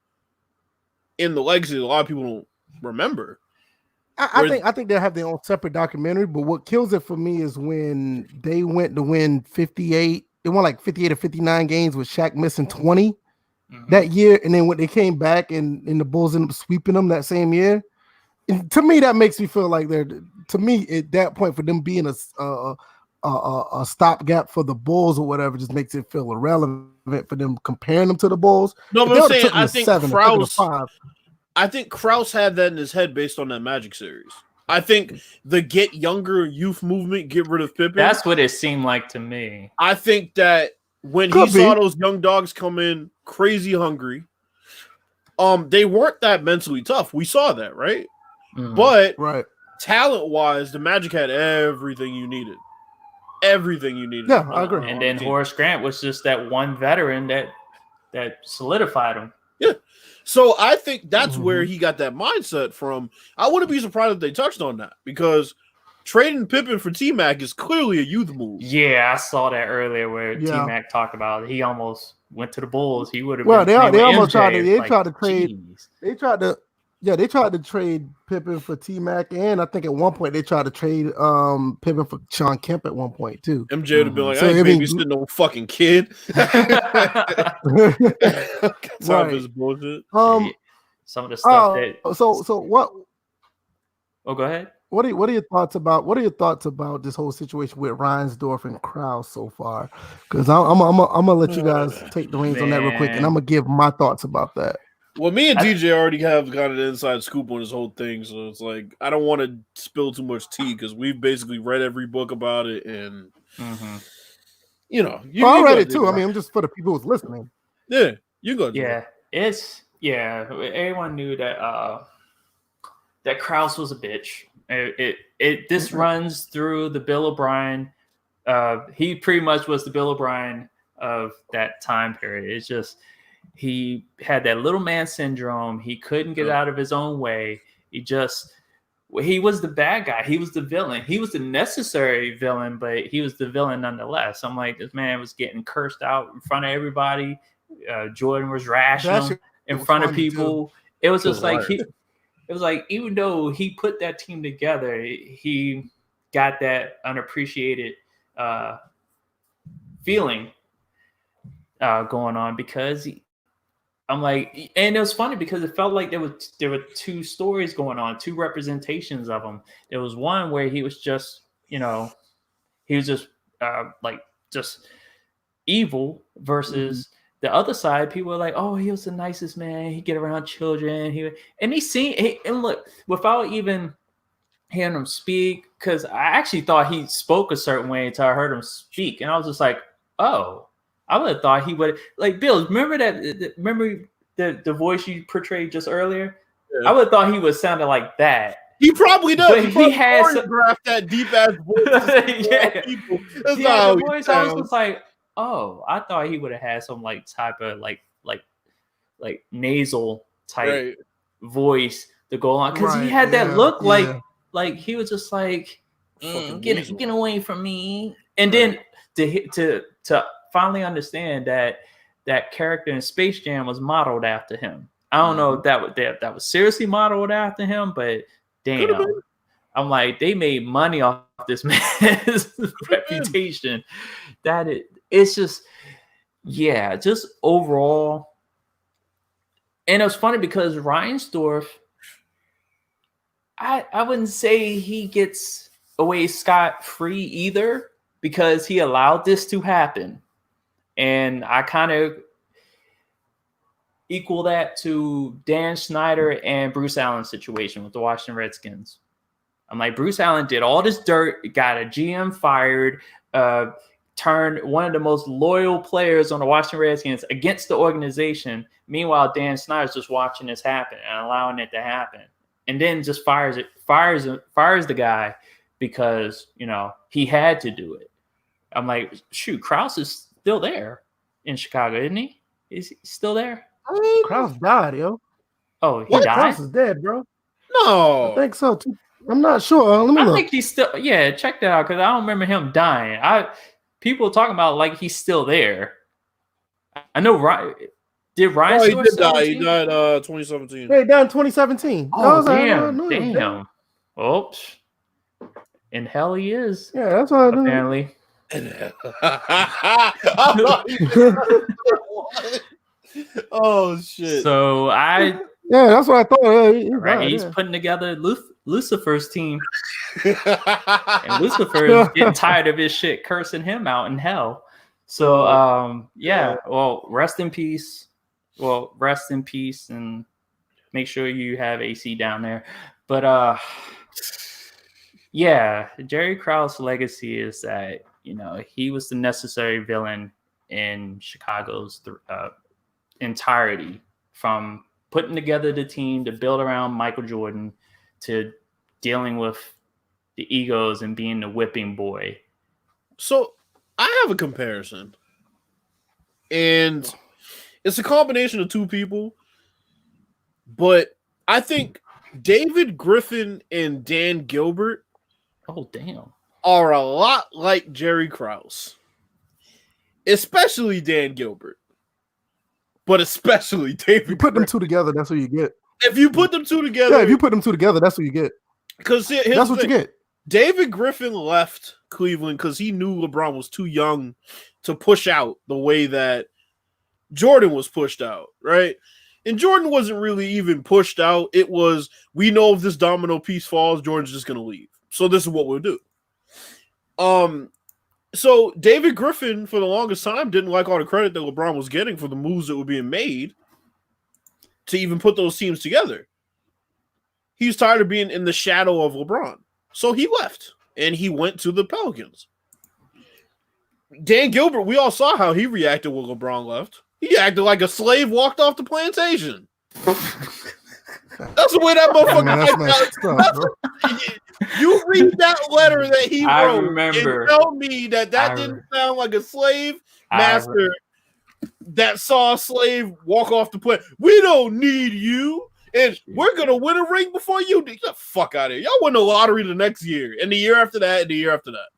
in the legacy that a lot of people don't remember. I think they'll have their own separate documentary, but what kills it for me is when they went to win 58. They won like 58 or 59 games with Shaq missing 20 that year, and then when they came back and the Bulls ended up sweeping them that same year. And to me, that makes me feel like at that point, for them being a stopgap for the Bulls or whatever, just makes it feel irrelevant for them comparing them to the Bulls. No, but I'm saying I think Krause had that in his head based on that Magic series. I think the get younger youth movement, get rid of Pippen. That's what it seemed like to me. I think that when he saw those young dogs come in crazy hungry, they weren't that mentally tough. We saw that, right? Mm-hmm. But talent-wise, the Magic had everything you needed. Everything you needed. Yeah, I agree. And then Horace Grant was just that one veteran that solidified him. Yeah. So I think that's where he got that mindset from. I wouldn't be surprised if they touched on that because trading Pippen for T-Mac is clearly a youth move. Yeah, I saw that earlier where T-Mac talked about it. He almost went to the Bulls. He would have. Well, they almost tried to. They tried to trade. They tried to. Yeah, they tried to trade Pippen for T-Mac, and I think at one point they tried to trade Pippen for Sean Kemp at one point too. MJ would have been like, "I ain't babysitting no fucking kid." Right. Bullshit. Some of the stuff So what? Oh, go ahead. What are your thoughts about this whole situation with Reinsdorf and Krause so far? Because I'm gonna let you guys take the reins on that real quick, and I'm gonna give my thoughts about that. Well, me and DJ already have got an inside scoop on this whole thing, so it's like I don't want to spill too much tea because we've basically read every book about it, and I read it too. I mean, I'm just for the people who's listening. Yeah, you go. Yeah, everyone knew that that Krause was a bitch. This runs through the Bill O'Brien. He pretty much was the Bill O'Brien of that time period. It's just. He had that little man syndrome. He couldn't get out of his own way. He was the bad guy. He was the villain. He was the necessary villain, but he was the villain nonetheless. I'm like, this man was getting cursed out in front of everybody. Jordan was rashing in front of people. Too. It was just like even though he put that team together, he got that unappreciated feeling going on because I'm like, and it was funny because it felt like there were two stories going on, two representations of him. There was one where he was just, he was just like just evil versus the other side. People were like, oh, he was the nicest man. He get around children. And look, without even hearing him speak, because I actually thought he spoke a certain way until I heard him speak, and I was just like, oh. I would have thought he would like Bill. Remember the voice you portrayed just earlier? Yeah. I would have thought he would sounded like that. He probably does. But he has that deep ass voice. That's not the voice. I was just like, oh, I thought he would have had some like type of like nasal type voice to go on because he had that look like he was just like get away from me, and then to finally understand that character in Space Jam was modeled after him. I don't know if that was seriously modeled after him, but damn, I'm like, they made money off this man's reputation. It's just overall. And it was funny because Reinsdorf, I wouldn't say he gets away scot-free either because he allowed this to happen. And I kind of equal that to Dan Snyder and Bruce Allen's situation with the Washington Redskins. I'm like, Bruce Allen did all this dirt, got a GM fired, turned one of the most loyal players on the Washington Redskins against the organization. Meanwhile, Dan Snyder's just watching this happen and allowing it to happen. And then just fires the guy because, he had to do it. I'm like, shoot, Krause is still there in Chicago, isn't he? Is he still there? Krause died, yo. Oh, he died? Krause is dead, bro. No. I think so, too. I'm not sure. Let me look. I think he's still, check that out, because I don't remember him dying. People talking about like he's still there. I know, did Ryan he did die. He died 2017. Yeah, he died in 2017. Oh, damn. Oops. In hell he is. Yeah, that's what I do. Apparently. Oh shit! So that's what I thought. He's putting together Lucifer's team, and Lucifer is getting tired of his shit cursing him out in hell. So well, rest in peace. Well, rest in peace, and make sure you have AC down there. But Jerry Krause's legacy is that. He was the necessary villain in Chicago's entirety, from putting together the team to build around Michael Jordan to dealing with the egos and being the whipping boy. So I have a comparison, and it's a combination of two people, but I think David Griffin and Dan Gilbert. Oh, damn. Are a lot like Jerry Krause, especially Dan Gilbert, but especially David. You put them two together, that's what you get. If you put them two together, if you put them two together, that's what you get. Because that's what you get. David Griffin left Cleveland because he knew LeBron was too young to push out the way that Jordan was pushed out, right? And Jordan wasn't really even pushed out. It was, we know if this domino piece falls, Jordan's just going to leave. So this is what we'll do. So David Griffin, for the longest time, didn't like all the credit that LeBron was getting for the moves that were being made to even put those teams together. He was tired of being in the shadow of LeBron. So he left, and he went to the Pelicans. Dan Gilbert, we all saw how he reacted when LeBron left. He acted like a slave walked off the plantation. That's the way that motherfucker. You read that letter that he wrote and tell me that didn't sound like a slave master that saw a slave walk off the planet. We don't need you, and we're gonna win a ring before you. Get the fuck out of here! Y'all win the lottery the next year, and the year after that, and the year after that.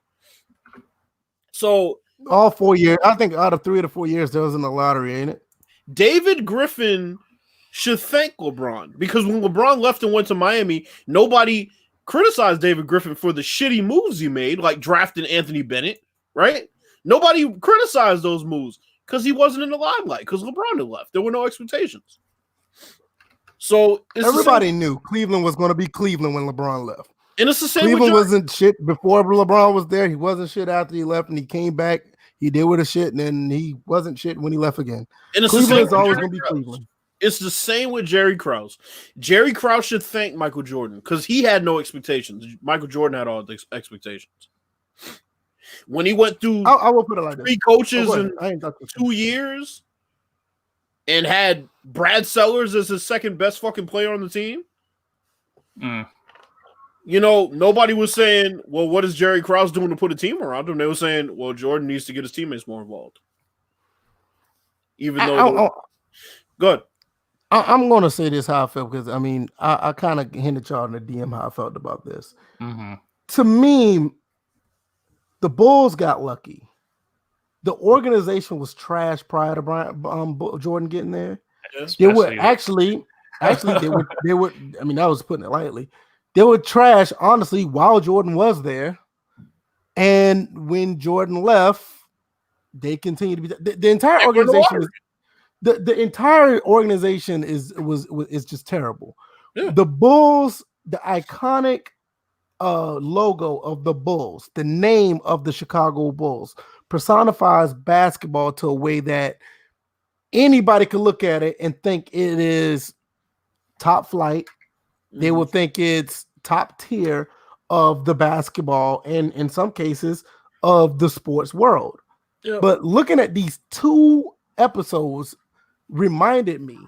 So all 4 years, I think out of 3 to 4 years, there was in the lottery, ain't it? David Griffin should thank LeBron, because when LeBron left and went to Miami, nobody criticized David Griffin for the shitty moves he made, like drafting Anthony Bennett, right? Nobody criticized those moves. Because he wasn't in the limelight. Because LeBron had left. There were no expectations. So everybody knew Cleveland was going to be Cleveland when LeBron left. And it's the same. Cleveland wasn't shit before LeBron was there. He wasn't shit after he left, and he came back. He did with a shit, and then he wasn't shit when he left again. And Cleveland's always going to be Cleveland. It's the same with Jerry Krause. Jerry Krause should thank Michael Jordan because he had no expectations. Michael Jordan had all the expectations. When he went through I will put it like 3 coaches in 2 years and had Brad Sellers as his second best fucking player on the team, you know, nobody was saying, well, what is Jerry Krause doing to put a team around him? They were saying, well, Jordan needs to get his teammates more involved. Even though good. I'm going to say this how I felt because, I mean, I kind of hinted y'all in the DM how I felt about this. Mm-hmm. To me, the Bulls got lucky. The organization was trash prior to Jordan getting there. They were actually they were. I mean, I was putting it lightly. They were trash, honestly, while Jordan was there, and when Jordan left, they continued to be the entire organization. The entire organization is just terrible. Yeah. The Bulls, the iconic logo of the Bulls, the name of the Chicago Bulls personifies basketball to a way that anybody can look at it and think it is top flight. They will think it's top tier of the basketball and in some cases of the sports world. Yeah. But looking at these 2 episodes reminded me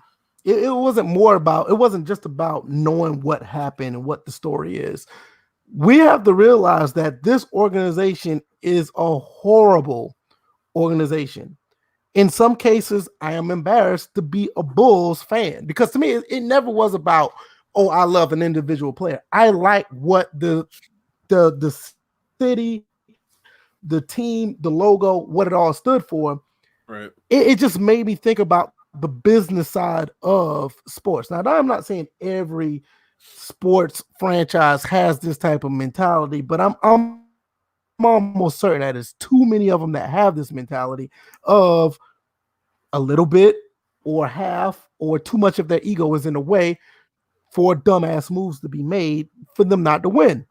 it wasn't just about knowing what happened and what the story is. We have to realize that this organization is a horrible organization. In some cases, I am embarrassed to be a Bulls fan because to me, it never was about, oh, I love an individual player. I like what the city, the team, the logo, what it all stood for. Right. It just made me think about the business side of sports. Now, I'm not saying every sports franchise has this type of mentality, but I'm almost certain that there's too many of them that have this mentality of a little bit or half or too much of their ego is in the way for dumbass moves to be made for them not to win.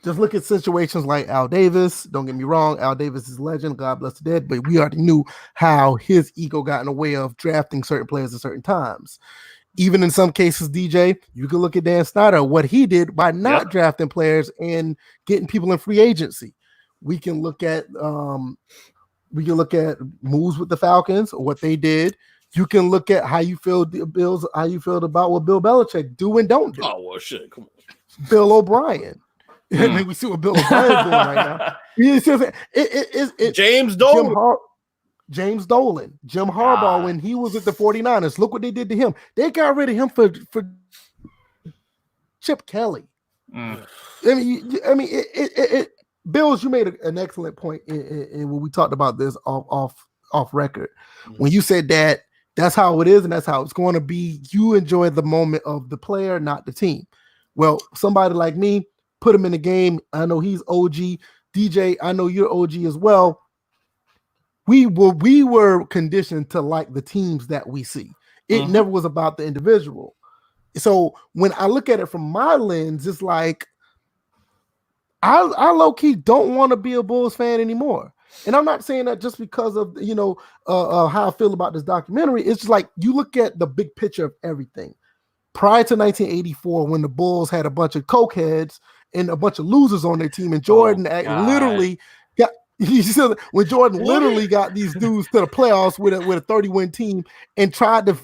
Just look at situations like Al Davis. Don't get me wrong, Al Davis is a legend, God bless the dead, but we already knew how his ego got in the way of drafting certain players at certain times. Even in some cases, DJ, you can look at Dan Snyder, what he did by not drafting players and getting people in free agency. We can look at moves with the Falcons or what they did. You can look at how you feel about what Bill Belichick do and don't do. Oh well, shit, come on, Bill O'Brien. I mean, we see what Bill O'Brien's doing right now. James Dolan. James Dolan, Jim Harbaugh, when he was at the 49ers, look what they did to him. They got rid of him for Chip Kelly. I mean, Bills, you made an excellent point in when we talked about this off record. When you said that that's how it is and that's how it's going to be. You enjoy the moment of the player, not the team. Well, somebody like me, put him in the game. I know he's OG. DJ, I know you're OG as well. We were conditioned to like the teams that we see. It never was about the individual. So when I look at it from my lens, it's like I low-key don't want to be a Bulls fan anymore. And I'm not saying that just because of how I feel about this documentary. It's just like you look at the big picture of everything. Prior to 1984, when the Bulls had a bunch of cokeheads and a bunch of losers on their team, and Jordan literally got when Jordan literally got these dudes to the playoffs with a 30-win team and tried his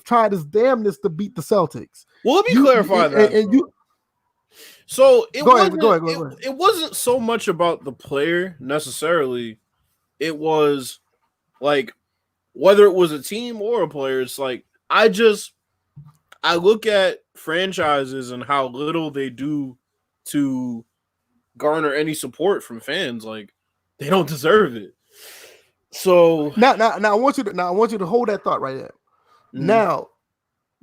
damnness to beat the Celtics. Well, let me clarify that. So it wasn't so much about the player necessarily. It was like whether it was a team or a player. It's like I look at franchises and how little they do to garner any support from fans. Like they don't deserve it. So now I want you to hold that thought right there. Now,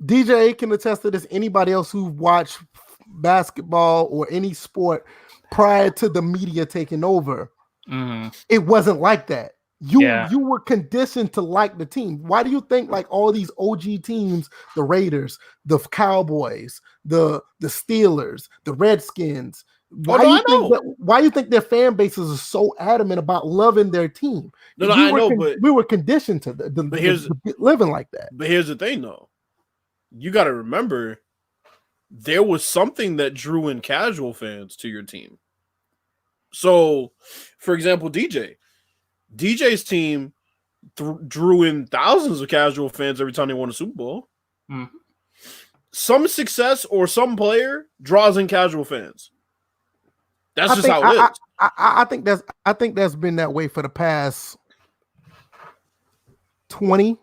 DJ can attest to this. Anybody else who watched basketball or any sport prior to the media taking over, it wasn't like that. You were conditioned to like the team. Why do you think like all these OG teams, the Raiders, the Cowboys, the Steelers, the Redskins, why you think their fan bases are so adamant about loving their team? We were conditioned to living like that. But here's the thing, though. You got to remember, there was something that drew in casual fans to your team. So, for example, DJ's team drew in thousands of casual fans every time they won a Super Bowl. Mm-hmm. Some success or some player draws in casual fans. That's just how it is. I think that's been that way for the past 20,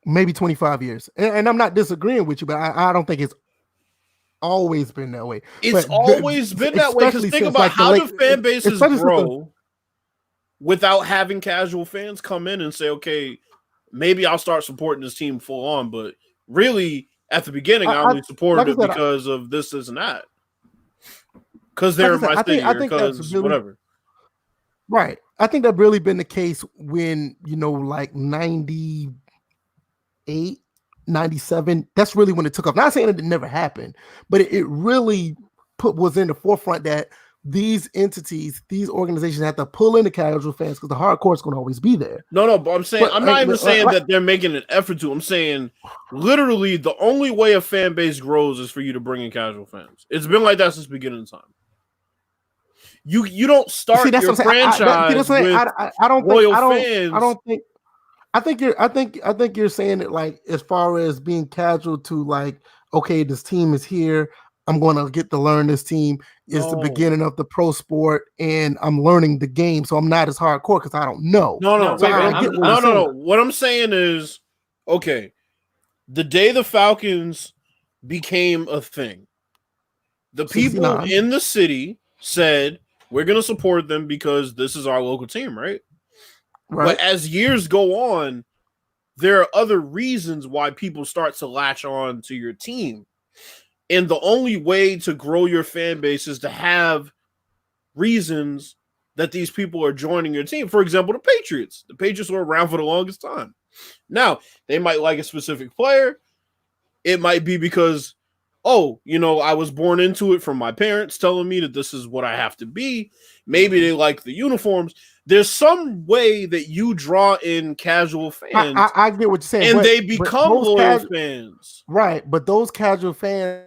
maybe 25 years. And I'm not disagreeing with you, but I don't think it's always been that way. It's always been that way, because think about how the fan bases grow without having casual fans come in and say, okay, maybe I'll start supporting this team full on. But really, at the beginning, I only supported it because of this and that. Because they're in my city, or because whatever. Right. I think that's really been the case when, like 98, 97. That's really when it took off. Not saying it never happened, but it really was in the forefront that these entities, these organizations have to pull in the casual fans because the hardcore is going to always be there. No, but I'm saying, I'm not even saying that they're making an effort to. I'm saying literally the only way a fan base grows is for you to bring in casual fans. It's been like that since the beginning of time. You don't start your franchise with loyal fans. I think you're saying it like as far as being casual to like, okay, this team is here. I'm going to get to learn this team. It's the beginning of the pro sport, and I'm learning the game, so I'm not as hardcore because I don't know. No. What I'm saying is, okay, the day the Falcons became a thing, the people 69. In the city said, we're going to support them because this is our local team, right? But as years go on, there are other reasons why people start to latch on to your team. And the only way to grow your fan base is to have reasons that these people are joining your team. For example, the Patriots. The Patriots were around for the longest time. Now, they might like a specific player. It might be because, I was born into it from my parents telling me that this is what I have to be. Maybe they like the uniforms. There's some way that you draw in casual fans. I get what you're saying. And they become loyal fans. Right, but those casual fans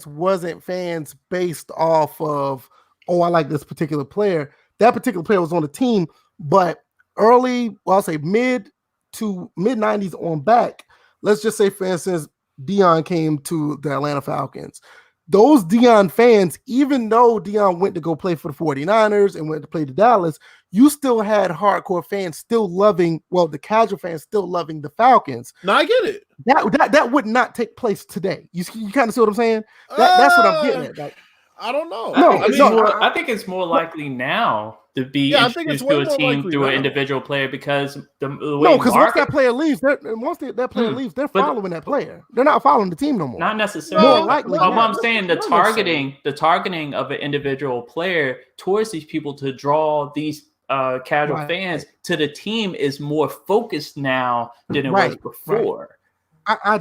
wasn't fans based off of, I like this particular player. That particular player was on the team, but I'll say mid 90s on back. Let's just say, for instance, Deion came to the Atlanta Falcons. Those Deion fans, even though Deion went to go play for the 49ers and went to play to Dallas, you still had hardcore fans still loving, the casual fans still loving the Falcons. No, I get it. That would not take place today. You kind of see what I'm saying? That's what I'm getting at. Like, I don't know. I think it's more likely now to be introduced to a team through an individual player because because once that player leaves, they're following that player. They're not following the team no more. Not necessarily. More likely. But I'm saying the targeting of an individual player towards these people to draw these casual fans to the team is more focused now than it was before. I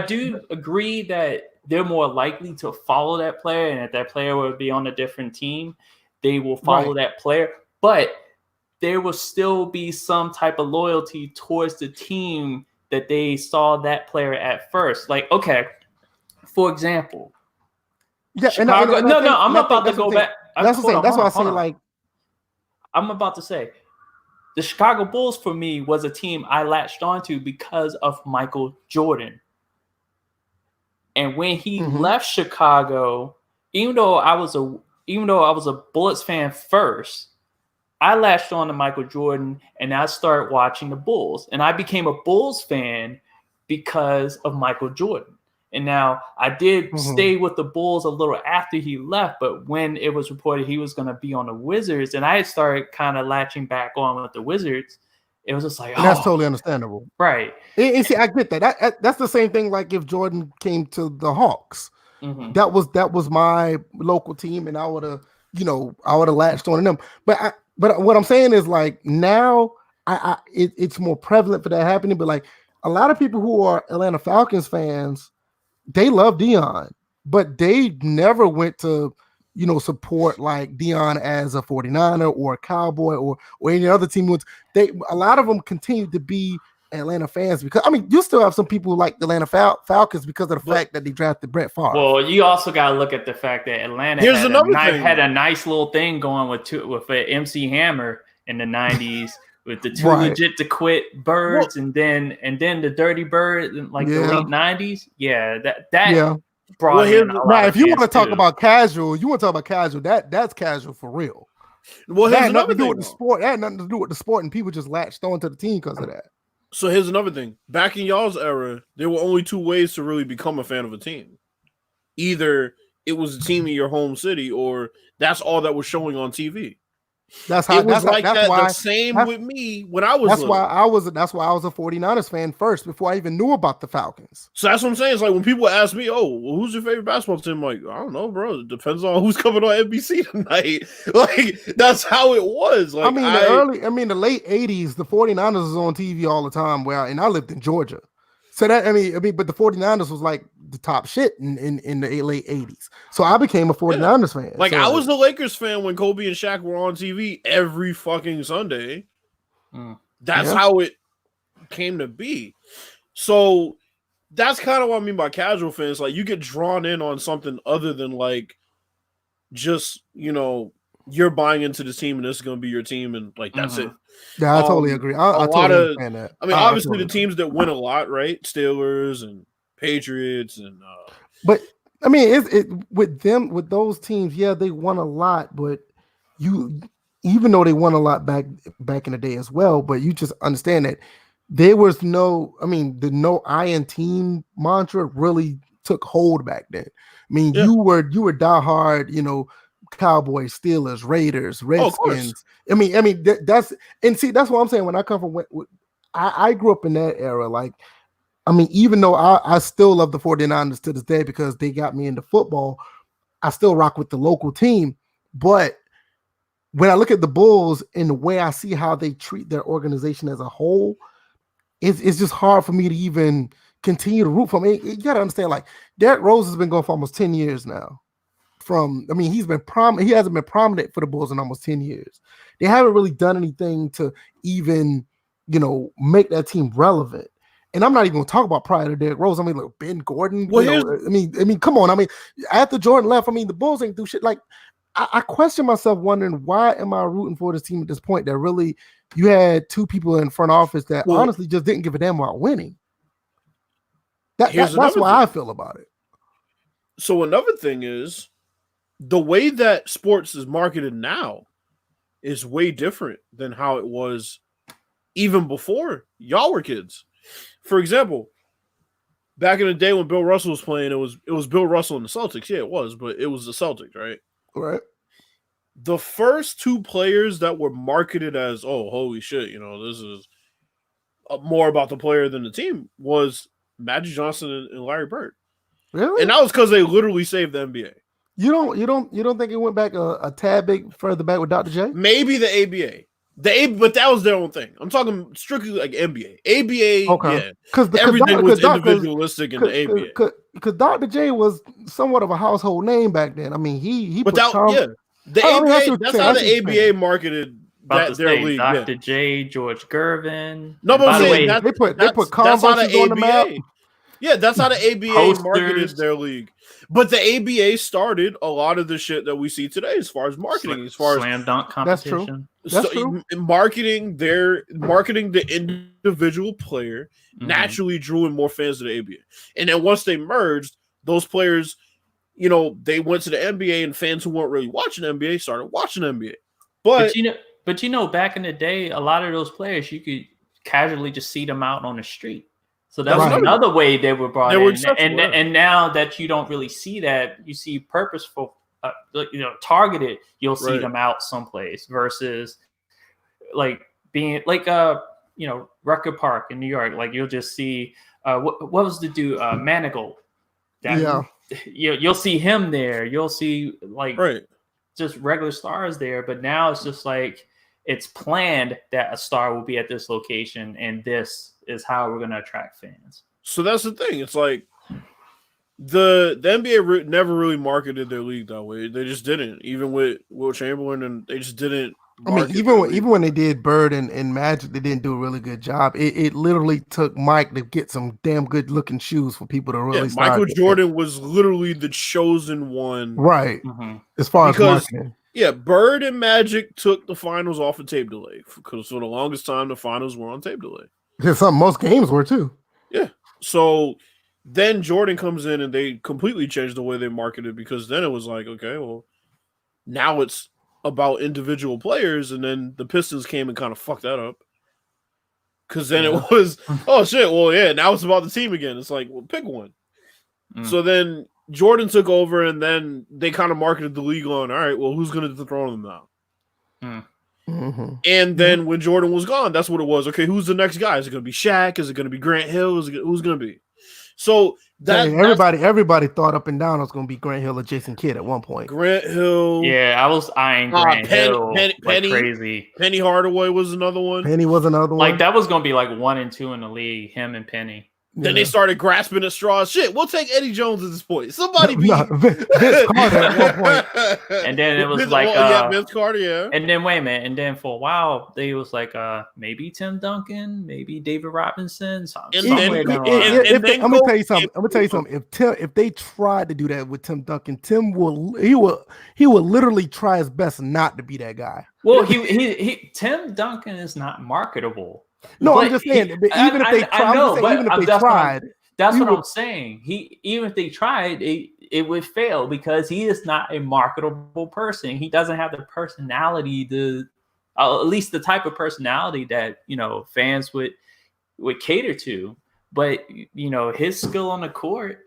do agree that they're more likely to follow that player, and if that player would be on a different team, they will follow that player. But there will still be some type of loyalty towards the team that they saw that player at first. Like, okay, for example, Chicago. I'm about to go back. That's what I'm saying. That's why I say like. I'm about to say, the Chicago Bulls for me was a team I latched onto because of Michael Jordan. And when he left Chicago, even though I was a Bullets fan first, I latched on to Michael Jordan and I started watching the Bulls. And I became a Bulls fan because of Michael Jordan. And now I did stay with the Bulls a little after he left, but when it was reported he was going to be on the Wizards, and I started kind of latching back on with the Wizards, it was just like, that's totally understandable. Right. And see, I get that. That's the same thing like if Jordan came to the Hawks. That was my local team, and I would have latched on to them. But But what I'm saying is like now, it's more prevalent for that happening. But like a lot of people who are Atlanta Falcons fans, they love Dion, but they never went to, support like Dion as a 49er or a Cowboy or any other team. A lot of them continue to be Atlanta fans because you still have some people who like the Atlanta Falcons because of the fact that they drafted Brett Favre. Well, you also got to look at the fact that Atlanta had a nice little thing going with MC Hammer in the 90s with the Too Legit to Quit Birds, and then the Dirty Bird in like the late 90s. Yeah, that brought in a lot now, of if you want to talk too. about casual, that's casual for real. Well, that had nothing to do with the sport. That had nothing to do with the sport, and people just latched onto the team because of that. So here's another thing. Back in y'all's era, there were only two ways to really become a fan of a team. Either it was a team in your home city, or that's all that was showing on TV. That's how it was that's why, the same with me when I was. That's why I was a 49ers fan first before I even knew about the Falcons. So that's what I'm saying. It's like when people ask me, "Oh, well, who's your favorite basketball team?" I'm like, I don't know, bro. It depends on who's coming on NBC tonight. Like that's how it was. Like the late 80s, the 49ers was on TV all the time. And I lived in Georgia. So that but the 49ers was like the top shit in the late 80s. So I became a 49ers fan. Like I was a Lakers fan when Kobe and Shaq were on TV every fucking Sunday. That's how it came to be. So that's kind of what I mean by casual fans. Like you get drawn in on something other than like just, you're buying into the team and this is going to be your team and like that's it. Yeah, I totally agree. I totally understand that. Obviously the teams that win a lot, right? Steelers and Patriots and but it with those teams, yeah, they won a lot, but even though they won a lot back in the day as well, but you just understand that there was the no iron team mantra really took hold back then. You were diehard, Cowboys, Steelers, Raiders, Redskins. That's what I'm saying. When I come from, I grew up in that era. Like, even though I still love the 49ers to this day because they got me into football, I still rock with the local team. But when I look at the Bulls and the way I see how they treat their organization as a whole, it's just hard for me to even continue to root for them. You got to understand, like, Derrick Rose has been going for almost 10 years now. He hasn't been prominent for the Bulls in almost 10 years. They haven't really done anything to even, make that team relevant. And I'm not even going to talk about prior to Derrick Rose. Like Ben Gordon. Come on. After Jordan left, the Bulls ain't do shit. Like, I question myself wondering, why am I rooting for this team at this point that really you had two people in front office that honestly just didn't give a damn about winning. That's why I feel about it. So another thing is, the way that sports is marketed now is way different than how it was even before y'all were kids. For example, back in the day when Bill Russell was playing, it was Bill Russell and the Celtics. Yeah, it was, but it was the Celtics, right? Right. The first two players that were marketed as, oh, holy shit, this is more about the player than the team was Magic Johnson and Larry Bird. Really? And that was because they literally saved the NBA. You don't think it went back a tad bit further back with Dr. J? Maybe the ABA. But that was their own thing. I'm talking strictly like NBA. ABA, okay. Because everything was individualistic in the ABA. Because Dr. J was somewhat of a household name back then. The ABA. That's how the ABA marketed their league. Dr. J, George Gervin. No, but by the way, they put Converse on the map. Yeah, that's how the ABA marketed their league. But the ABA started a lot of the shit that we see today as far as marketing, as far as slam dunk competition. That's true. Marketing the individual player naturally drew in more fans to the ABA. And then once they merged, those players, they went to the NBA, and fans who weren't really watching NBA started watching NBA. But back in the day, a lot of those players you could casually just see them out on the street. So that was another way they were brought in. And now that you don't really see that, you see purposeful, targeted, you'll see them out someplace versus like being like, Rucker Park in New York. Like you'll just see, what was the dude, Manigault? You'll see him there. You'll see just regular stars there. But now it's just like, it's planned that a star will be at this location, and this is how we're going to attract fans. So that's the thing. It's like the NBA never really marketed their league that way. They just didn't. Even with Will Chamberlain, and they just didn't. I mean, even when they did Bird and Magic, they didn't do a really good job. It literally took Mike to get some damn good looking shoes for people to really. Yeah, Michael Jordan was literally the chosen one, right? As far as marketing. Yeah, Bird and Magic took the finals off of tape delay because for the longest time the finals were on tape delay. Because most games were too. Yeah. So then Jordan comes in and they completely changed the way they marketed because then it was like, okay, well, now it's about individual players, and then the Pistons came and kind of fucked that up. Because then it was, oh shit, well, yeah, now it's about the team again. It's like, well, pick one. So then Jordan took over, and then they kind of marketed the league on, all right, well, who's going to dethrone them now? And then when Jordan was gone, that's what it was. Okay, who's the next guy? Is it going to be Shaq? Is it going to be Grant Hill? Who's going to be? So everybody thought up and down it was going to be Grant Hill or Jason Kidd at one point. Grant Hill. Yeah, I was eyeing Grant Hill like crazy. Penny Hardaway was another one. Penny was another one. Like that was going to be like 1 and 2 in the league, him and Penny. Then they started grasping at straws. Shit, we'll take Eddie Jones at this point. Somebody beat Vince Carter at one point. And then it was Vince Carter, yeah. And then wait a minute. And then for a while, they was like maybe Tim Duncan, maybe David Robinson. I'm gonna tell you something. If they tried to do that with Tim Duncan, Tim will literally try his best not to be that guy. Well, Tim Duncan is not marketable. No, I'm just saying. Even if they tried, that's what I'm saying. Even if they tried, it would fail because he is not a marketable person. He doesn't have the personality at least the type of personality that fans would cater to. But his skill on the court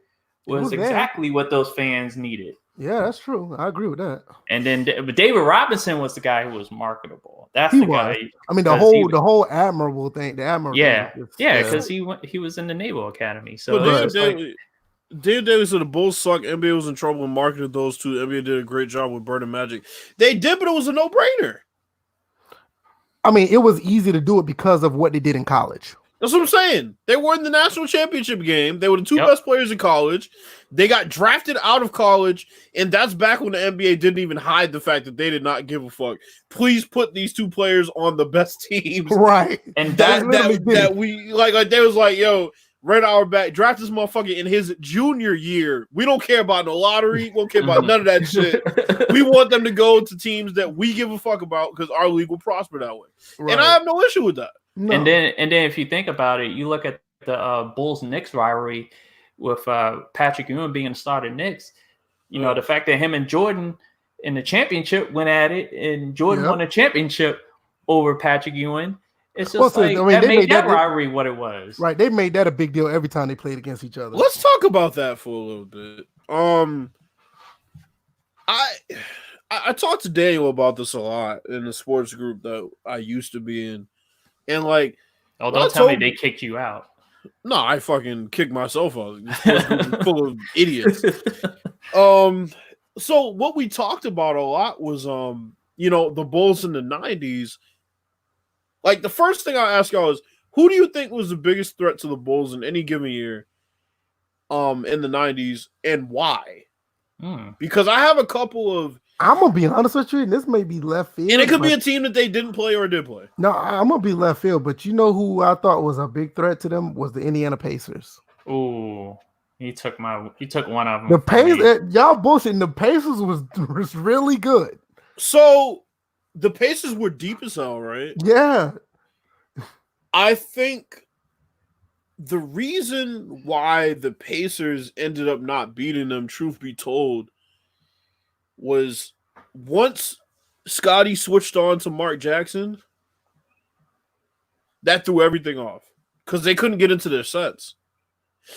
was exactly what those fans needed. Yeah, that's true. I agree with that. And then David Robinson was the guy who was marketable. That's the guy. I mean, the whole admirable thing. The admirable. Yeah, because he was in the Naval Academy. So David Davis said the Bulls suck. NBA was in trouble and marketed those two. NBA did a great job with Bird and Magic. They did, but it was a no-brainer. I mean, it was easy to do it because of what they did in college. That's what I'm saying. They were in the national championship game. They were the two best players in college. They got drafted out of college, and that's back when the NBA didn't even hide the fact that they did not give a fuck. Please put these two players on the best teams, right? And that we like they was like, yo, right our back, draft this motherfucker in his junior year. We don't care about no lottery. We don't care about none of that shit. We want them to go to teams that we give a fuck about because our league will prosper that way. Right. And I have no issue with that. No. And then if you think about it, you look at the Bulls-Knicks rivalry with Patrick Ewing being the starter Knicks. The fact that him and Jordan in the championship went at it, and Jordan won the championship over Patrick Ewing. It's just that made that rivalry what it was. Right. They made that a big deal every time they played against each other. Let's talk about that for a little bit. I talked to Daniel about this a lot in the sports group that I used to be in. And don't tell me they kicked you out. No, I fucking kicked myself out. Full of idiots. So what we talked about a lot was the Bulls in the 90s. Like the first thing I ask y'all is, who do you think was the biggest threat to the Bulls in any given year in the 90s, and why? Because I have a couple of. I'm gonna be honest with you, and this may be left field. And it could be a team that they didn't play or did play. No, I'm gonna be left field, but you know who I thought was a big threat to them was the Indiana Pacers. Ooh, he took one of them. The Pacers, y'all bullshitting. The Pacers was really good. So the Pacers were deep as hell, right? Yeah. I think the reason why the Pacers ended up not beating them, truth be told, was once Scotty switched on to Mark Jackson, that threw everything off because they couldn't get into their sets.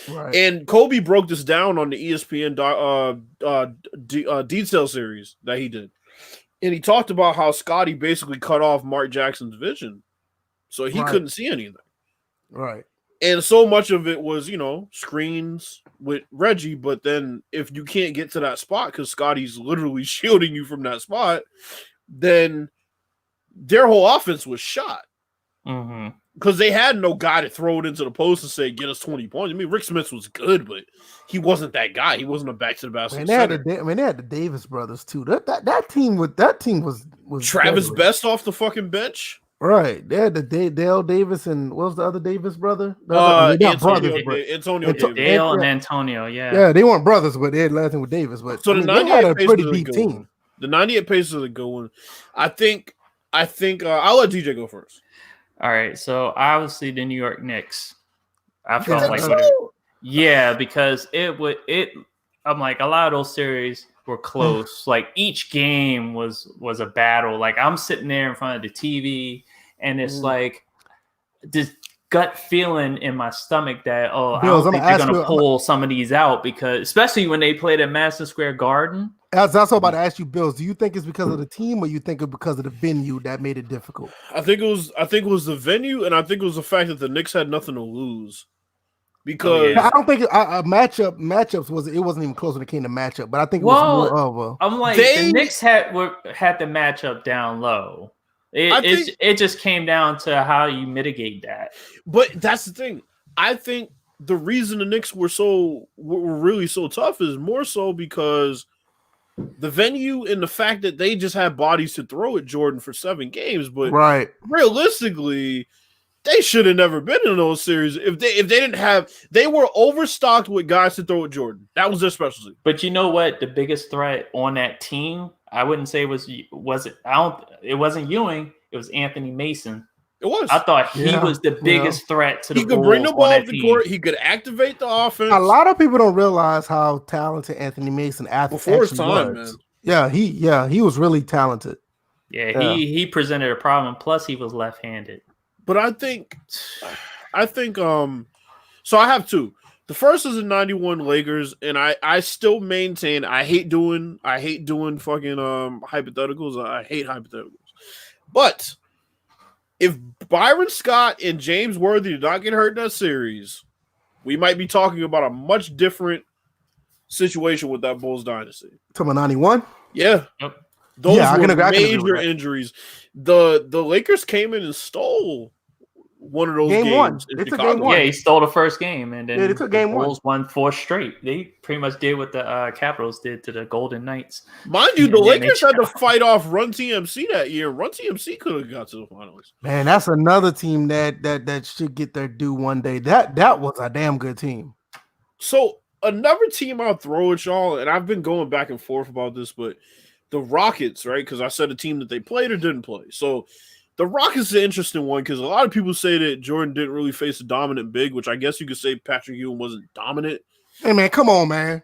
Right. And Kobe broke this down on the ESPN detail series that he did. And he talked about how Scotty basically cut off Mark Jackson's vision. So he couldn't see anything. Right. And so much of it was, screens with Reggie. But then if you can't get to that spot because Scotty's literally shielding you from that spot, then their whole offense was shot. Mm-hmm. Because they had no guy to throw it into the post and say, get us 20 points. I mean, Rick Smith was good, but he wasn't that guy. He wasn't a back-to-the-basket center. They had the Davis brothers, too. That team was Travis deadly. Best off the fucking bench. Right. They had the Dale Davis and what was the other Davis brother? Antonio Dale and Antonio, yeah. Yeah, they weren't brothers, but they had last name with Davis. But so they had a pretty deep team. One. The 98 Pacers are a good one. I think I'll let DJ go first. All right, so obviously the New York Knicks. I felt like because I'm like a lot of those series were close. Like each game was a battle. Like I'm sitting there in front of the TV and it's like this gut feeling in my stomach that I don't think they're gonna pull some of these out, because especially when they played at Madison Square Garden. That's what I'm about to ask you, Bills. Do you think it's because of the team, or you think it's because of the venue that made it difficult? I think it was the venue, and I think it was the fact that the Knicks had nothing to lose. Because I don't think matchups wasn't even close when it came to matchup, but I think it was more of a. I'm like the Knicks had the matchup down low. It just came down to how you mitigate that. But that's the thing. I think the reason the Knicks were really so tough is more so because the venue and the fact that they just had bodies to throw at Jordan for 7 games. But realistically, they should have never been in those series if they didn't have. They were overstocked with guys to throw at Jordan. That was their specialty. But you know what? The biggest threat on that team, I wouldn't say it wasn't Ewing. It was Anthony Mason. It was. I thought he was the biggest threat to the Bulls. He could bring the ball up the court. He could activate the offense. A lot of people don't realize how talented Anthony Mason before his time, man. Yeah, he was really talented. Yeah, he presented a problem. Plus, he was left-handed. But I think. So I have 2. The first is the 91 Lakers, and I still maintain I hate doing fucking hypotheticals. I hate hypotheticals. But if Byron Scott and James Worthy did not get hurt in that series, we might be talking about a much different situation with that Bulls dynasty. To my 91? Yeah. Yep. Those were major injuries. The Lakers came in and stole one of those games in Chicago. Yeah, he stole the first game, and then they took game the Bulls won 4 straight. They pretty much did what the Capitals did to the Golden Knights. Mind you, the Lakers had to fight off Run TMC that year. Run TMC could have got to the finals. Man, that's another team that should get their due one day. That was a damn good team. So another team I'll throw at y'all, and I've been going back and forth about this, but the Rockets, right? Because I said a team that they played or didn't play. So the Rockets is an interesting one because a lot of people say that Jordan didn't really face a dominant big, which I guess you could say Patrick Ewing wasn't dominant. Hey, man, come on, man.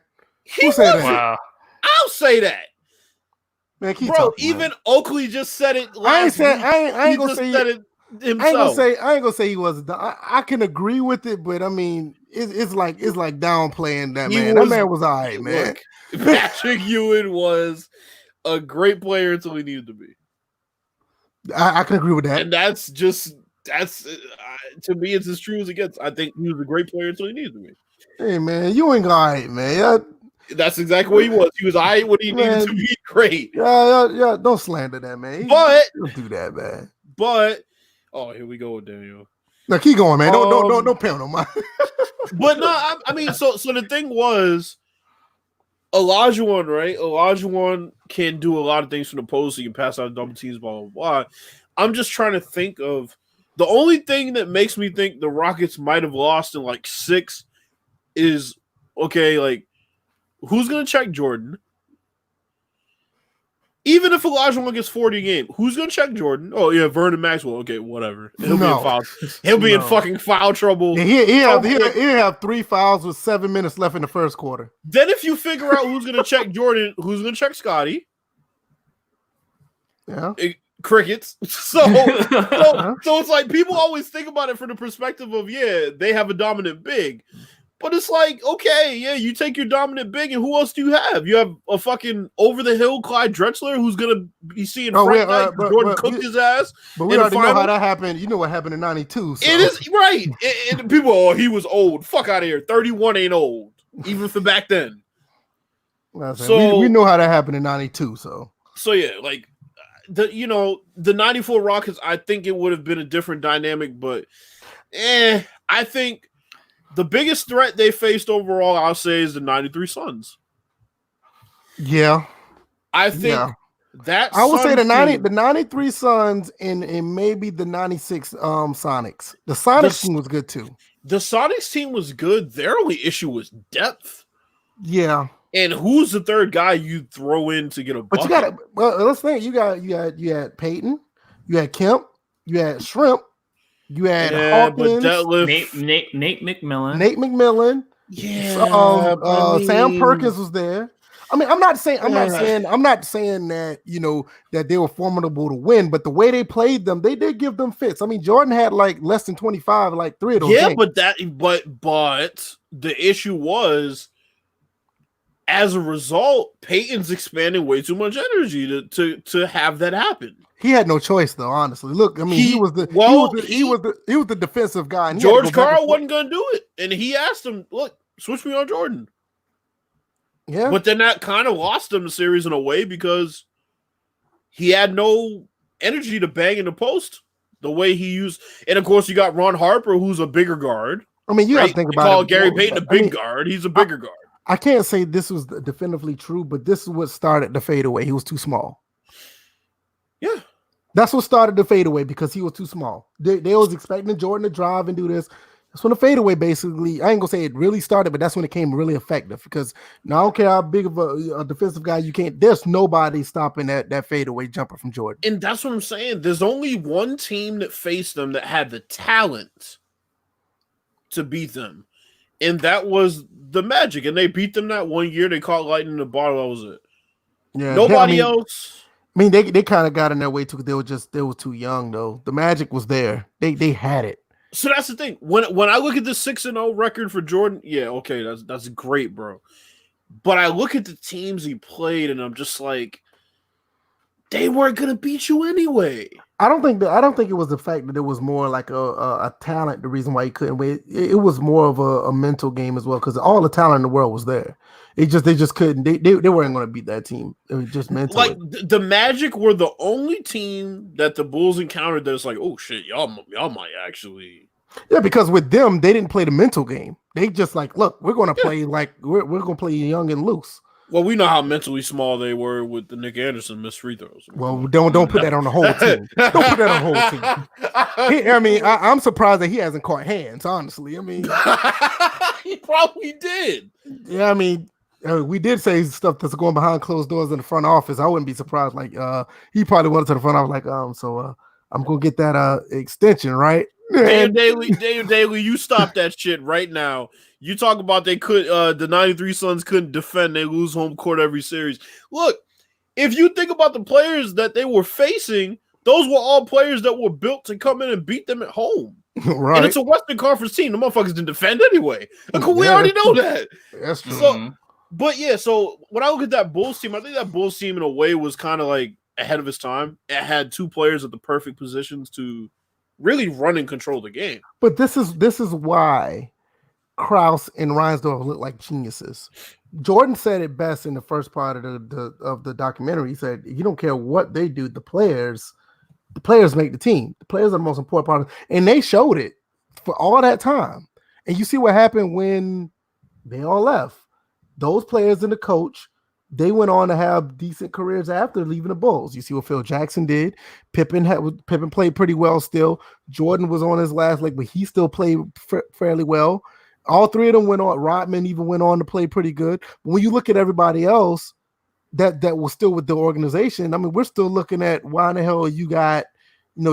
Who said that? Wow. I'll say that. Man, keep bro, talking, even man. Oakley just said it last week. I ain't gonna say it himself. I ain't gonna say he wasn't. I can agree with it, but I mean, it's like downplaying that man. That man was all right, man. Look, Patrick Ewing was a great player until he needed to be. I can agree with that. And that's to me, it's as true as it gets. I think he was a great player until he needed to be. Hey, man, you ain't all right, man. That's exactly what he was. He was all right when he needed to be great. Yeah. Don't slander that, man. Don't do that, man. But here we go with Daniel. Now keep going, man. Don't pay no mind. But no, I mean, so the thing was, Olajuwon, right? Olajuwon can do a lot of things from the post. He can pass out double teams, blah, blah, blah. I'm just trying to think of the only thing that makes me think the Rockets might have lost in like 6 is, okay, like, who's going to check Jordan? Even if Olajuwon gets 40 a game, who's going to check Jordan? Oh, yeah, Vernon Maxwell. Okay, whatever. He'll be in fucking foul trouble. Yeah, he'll have 3 fouls with 7 minutes left in the first quarter. Then if you figure out who's going to check Jordan, who's going to check Scotty? Yeah. Crickets. So it's like people always think about it from the perspective of, yeah, they have a dominant big. But it's like, okay, yeah, you take your dominant big, and who else do you have? You have a fucking over-the-hill Clyde Drexler who's going to be seeing Jordan cooked his ass. But we already know how that happened. You know what happened in 92. So. It is, right. And people, he was old. Fuck out of here. 31 ain't old, even for back then. So we know how that happened in 92. So yeah, like, the 94 Rockets, I think it would have been a different dynamic, but I think the biggest threat they faced overall, I'll say, is the 93 Suns. Yeah. I think that I would say the 93 Suns and maybe the 96 Sonics. The Sonics team was good too. The Sonics team was good. Their only issue was depth. Yeah. And who's the third guy you throw in to get a bucket? But you got let's think. You had Peyton, you had Kemp, you had Shrimp, you had Hawkins, Nate McMillan. Nate McMillan. Yeah. Sam Perkins was there. I mean, I'm not saying that, that they were formidable to win, but the way they played them, they did give them fits. I mean, Jordan had like less than 25, like 3 of those. Yeah, games. but the issue was, as a result, Peyton's expanding way too much energy to have that happen. He had no choice, though. Honestly, look, I mean, he was the defensive guy. And George Karl wasn't going to do it, and he asked him, "Look, switch me on Jordan." Yeah, but then that kind of lost him the series in a way because he had no energy to bang in the post the way he used. And of course, you got Ron Harper, who's a bigger guard. I mean, you got to think about it. Call Gary Payton a big guard. He's a bigger guard. I can't say this was definitively true, but this is what started the fadeaway. He was too small. Yeah. That's what started the fadeaway because he was too small. They was expecting Jordan to drive and do this. That's when the fadeaway basically, I ain't gonna say it really started, but that's when it came really effective because now I don't care how big of a defensive guy you can't, there's nobody stopping that fadeaway jumper from Jordan. And that's what I'm saying. There's only one team that faced them that had the talent to beat them. And that was the Magic. And they beat them that one year. They caught lightning in the bottle. That was it. Yeah. Nobody else. I mean, they kind of got in their way too. They were too young though. The Magic was there. They had it. So that's the thing. When I look at the 6-0 record for Jordan, yeah, okay, that's great, bro. But I look at the teams he played, and I'm just like, they weren't gonna beat you anyway. I don't think it was the fact that it was more like a talent. The reason why he couldn't win, it was more of a mental game as well because all the talent in the world was there. They just couldn't. They weren't going to beat that team. It was just mentally. Like the Magic were the only team that the Bulls encountered that's like, oh shit, y'all might actually. Yeah, because with them, they didn't play the mental game. They just like, look, we're going to play like we're going to play young and loose. Well, we know how mentally small they were with the Nick Anderson missed free throws. Well, don't put that on the whole team. Don't put that on the whole team. I'm surprised that he hasn't caught hands. Honestly, I mean, he probably did. Yeah, I mean. We did say stuff that's going behind closed doors in the front office. I wouldn't be surprised. Like, he probably went to the front office like, so I'm gonna get that extension, right? Dave Daly, you stop that shit right now. You talk about the 93 Suns couldn't defend, they lose home court every series. Look, if you think about the players that they were facing, those were all players that were built to come in and beat them at home. Right. And it's a Western Conference team. The motherfuckers didn't defend anyway. We already know that. That's true. So, but yeah, so when I look at that Bulls team, I think that Bulls team in a way was kind of like ahead of its time. It had two players at the perfect positions to really run and control the game. But this is why Krause and Reinsdorf look like geniuses. Jordan said it best in the first part of the documentary. He said, "You don't care what they do, the players make the team. The players are the most important part, and they showed it for all that time. And you see what happened when they all left. Those players and the coach, they went on to have decent careers after leaving the Bulls. You see what Phil Jackson did. Pippen played pretty well still. Jordan was on his last leg, but he still played fairly well. All three of them went on. Rodman even went on to play pretty good. But when you look at everybody else that was still with the organization, I mean, we're still looking at why in the hell you got,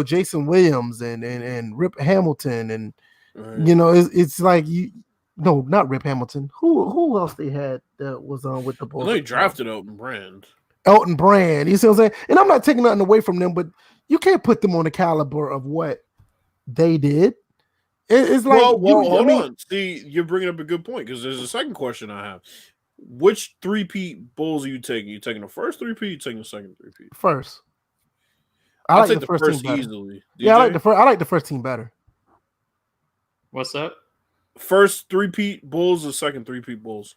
Jason Williams and Rip Hamilton and it's like you. No, not Rip Hamilton. Who else they had that was on with the Bulls? They drafted Elton Brand. You see what I'm saying? And I'm not taking nothing away from them, but you can't put them on the caliber of what they did. It's like, hold on. See, you're bringing up a good point because there's a second question I have. Which three-peat Bulls are you taking? You taking the first three-peat? You taking the second three-peat? First. I'll take the first easily. DJ? Yeah, I like the first team better. What's up? First three-peat Bulls or second three-peat Bulls?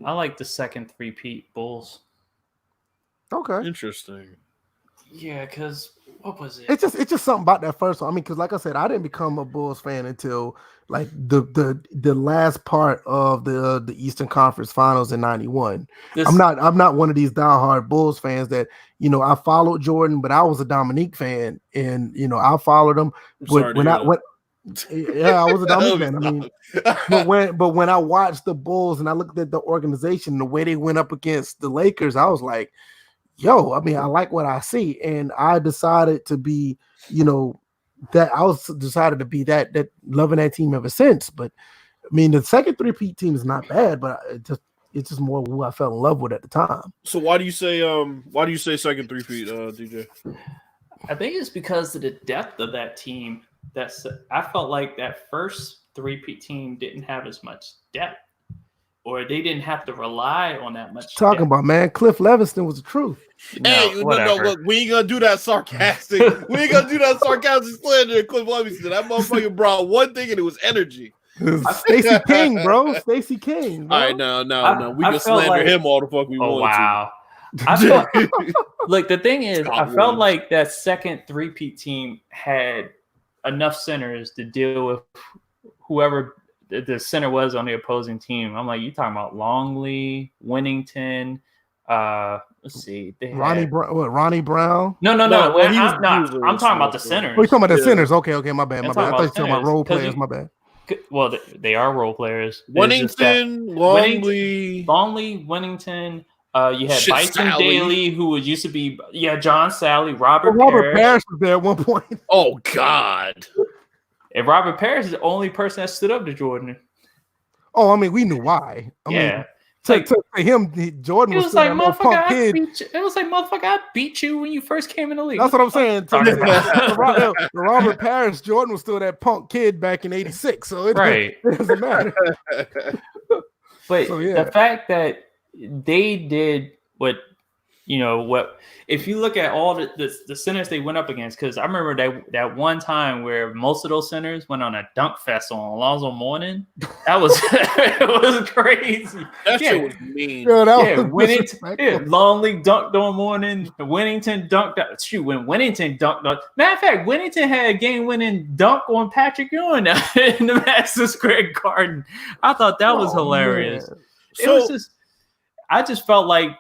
I like the second three-peat Bulls. Okay. Interesting. Yeah, because what was it? It's just something about that first one. I mean, because like I said, I didn't become a Bulls fan until like the last part of the Eastern Conference Finals in '91. I'm not one of these diehard Bulls fans that I followed Jordan, but I was a Dominique fan, and I followed him. But I was a Dominique fan. I mean, but when I watched the Bulls and I looked at the organization, the way they went up against the Lakers, I was like, yo, I mean, I like what I see, and I decided to be, that loving that team ever since. But I mean, the second three-peat team is not bad, but it's just more who I fell in love with at the time. So why do you say second three-peat, DJ? I think it's because of the depth of that team. I felt like that first three-peat team didn't have as much depth, or they didn't have to rely on that much. Talking about, man, Cliff Levingston was the truth. No, look, we ain't gonna do that sarcastic. We ain't gonna do that sarcastic slander. Cliff Levingston, that motherfucker brought one thing, and it was energy. Stacey King, bro. Stacey King. Bro. All right, no. We can slander him all the fuck we want. Wow. Look, the thing is, I felt like that second three-peat team had enough centers to deal with whoever the center was on the opposing team. I'm like, you talking about Longley, Winnington, let's see. Ronnie Brown? No. I'm talking about the centers. Oh, you're talking about the centers. Okay, my bad. I thought you were talking about role players. My bad. Well, they are role players. Winnington, Longley, Winnington. You had Bison Daly, who used to be John Sally, Robert Parrish was there at one point. Oh God. And Robert Parrish is the only person that stood up to Jordan. Oh, I mean, we knew why. I mean, to him, Jordan was like, motherfucker, I beat you. It was like, motherfucker, I beat you when you first came in the league. That's what I'm saying. To Robert Parrish, Jordan was still that punk kid back in '86, so it doesn't matter. But the fact that they did what if you look at all the centers they went up against, because I remember that one time where most of those centers went on a dunk fest on Alonzo Mourning. That was it was crazy. That shit was mean. Longley dunked on Mourning. Winnington dunked. Shoot, when Winnington dunked on. Matter of fact, Winnington had a game-winning dunk on Patrick Ewing in the Madison Square Garden. I thought that was hilarious. Man. I just felt like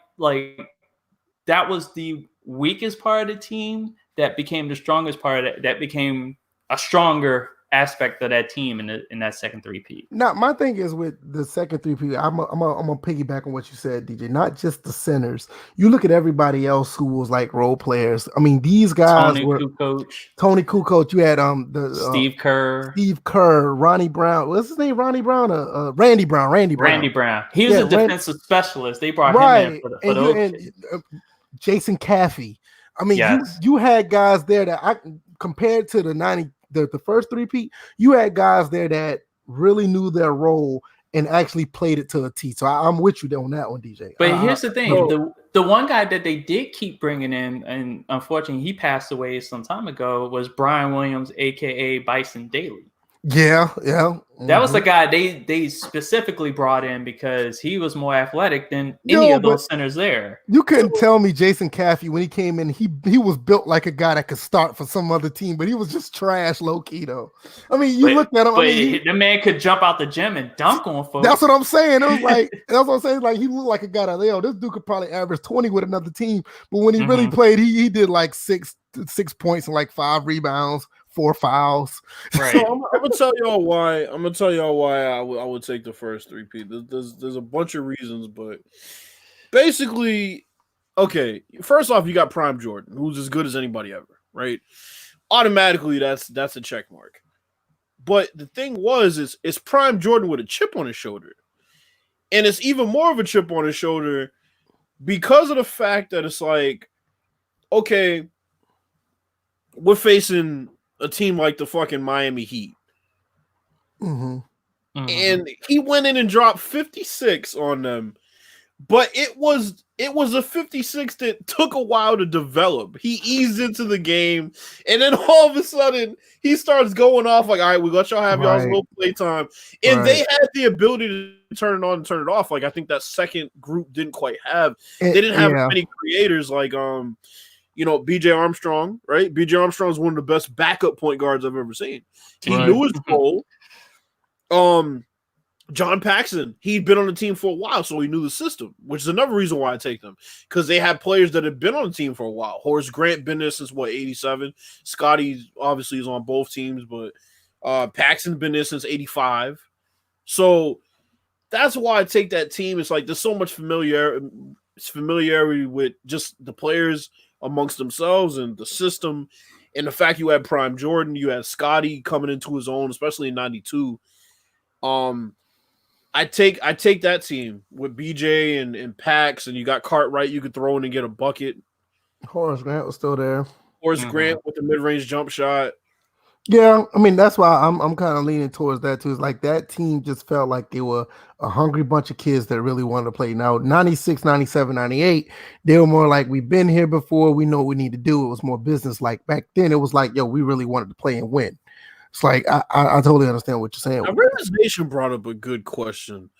that was the weakest part of the team that became the strongest part of that became a stronger aspect of that team in that second three-peat. Now, my thing is with the second three-peat, I'm gonna piggyback on what you said, DJ. Not just the centers. You look at everybody else who was like role players. I mean, these guys Tony Kukoc. You had Steve Kerr, Ronnie Brown. What's his name? Randy Brown. Randy Brown. He was a defensive specialist. They brought him in for those. Jason Caffey. I mean, you had guys there that compared to the first three-peat, you had guys there that really knew their role and actually played it to a T. So I'm with you on that one, DJ. But here's the thing: the one guy that they did keep bringing in, and unfortunately he passed away some time ago, was Brian Williams, aka Bison Daly. Yeah. Mm-hmm. That was the guy they specifically brought in because he was more athletic than any of those centers there. You couldn't tell me Jason Caffey when he came in, he was built like a guy that could start for some other team, but he was just trash low key though. I mean, looked at him. But the man could jump out the gym and dunk on folks. That's what I'm saying. It was like like he looked like a guy that this dude could probably average 20 with another team, but when he really played, he did like 6 points and like 5 rebounds. 4 fouls. Right. So I'm gonna tell y'all why. I would take the first three-peat. There's a bunch of reasons, but basically, okay. First off, you got Prime Jordan, who's as good as anybody ever, right? Automatically, that's a check mark. But the thing is it's Prime Jordan with a chip on his shoulder, and it's even more of a chip on his shoulder because of the fact that it's like, okay, we're facing a team like the fucking Miami Heat. Mm-hmm. And he went in and dropped 56 on them. But it was a 56 that took a while to develop. He eased into the game, and then all of a sudden he starts going off like, all right, we let y'all have y'all's little play time. And they had the ability to turn it on and turn it off. Like I think that second group didn't quite have. They didn't have many creators like BJ Armstrong, right? BJ Armstrong is one of the best backup point guards I've ever seen. He knew his role. John Paxson, he'd been on the team for a while, so he knew the system, which is another reason why I take them, because they had players that had been on the team for a while. Horace Grant been there since 87. Scotty obviously is on both teams, but Paxson's been there since 85. So that's why I take that team. It's like there's so much familiarity with just the players amongst themselves and the system, and the fact you had Prime Jordan, you had Scotty coming into his own, especially in 92. I take that team with BJ and Pax, and you got Cartwright you could throw in and get a bucket. Horace Grant was still there. Horace Grant with the mid-range jump shot. Yeah, I mean that's why I'm kind of leaning towards that too. It's like that team just felt like they were a hungry bunch of kids that really wanted to play. Now 96, 97, 98, they were more like we've been here before, we know what we need to do. It was more business. Like back then, it was like, yo, we really wanted to play and win. It's like I totally understand what you're saying. Now, Rivers Nation brought up a good question.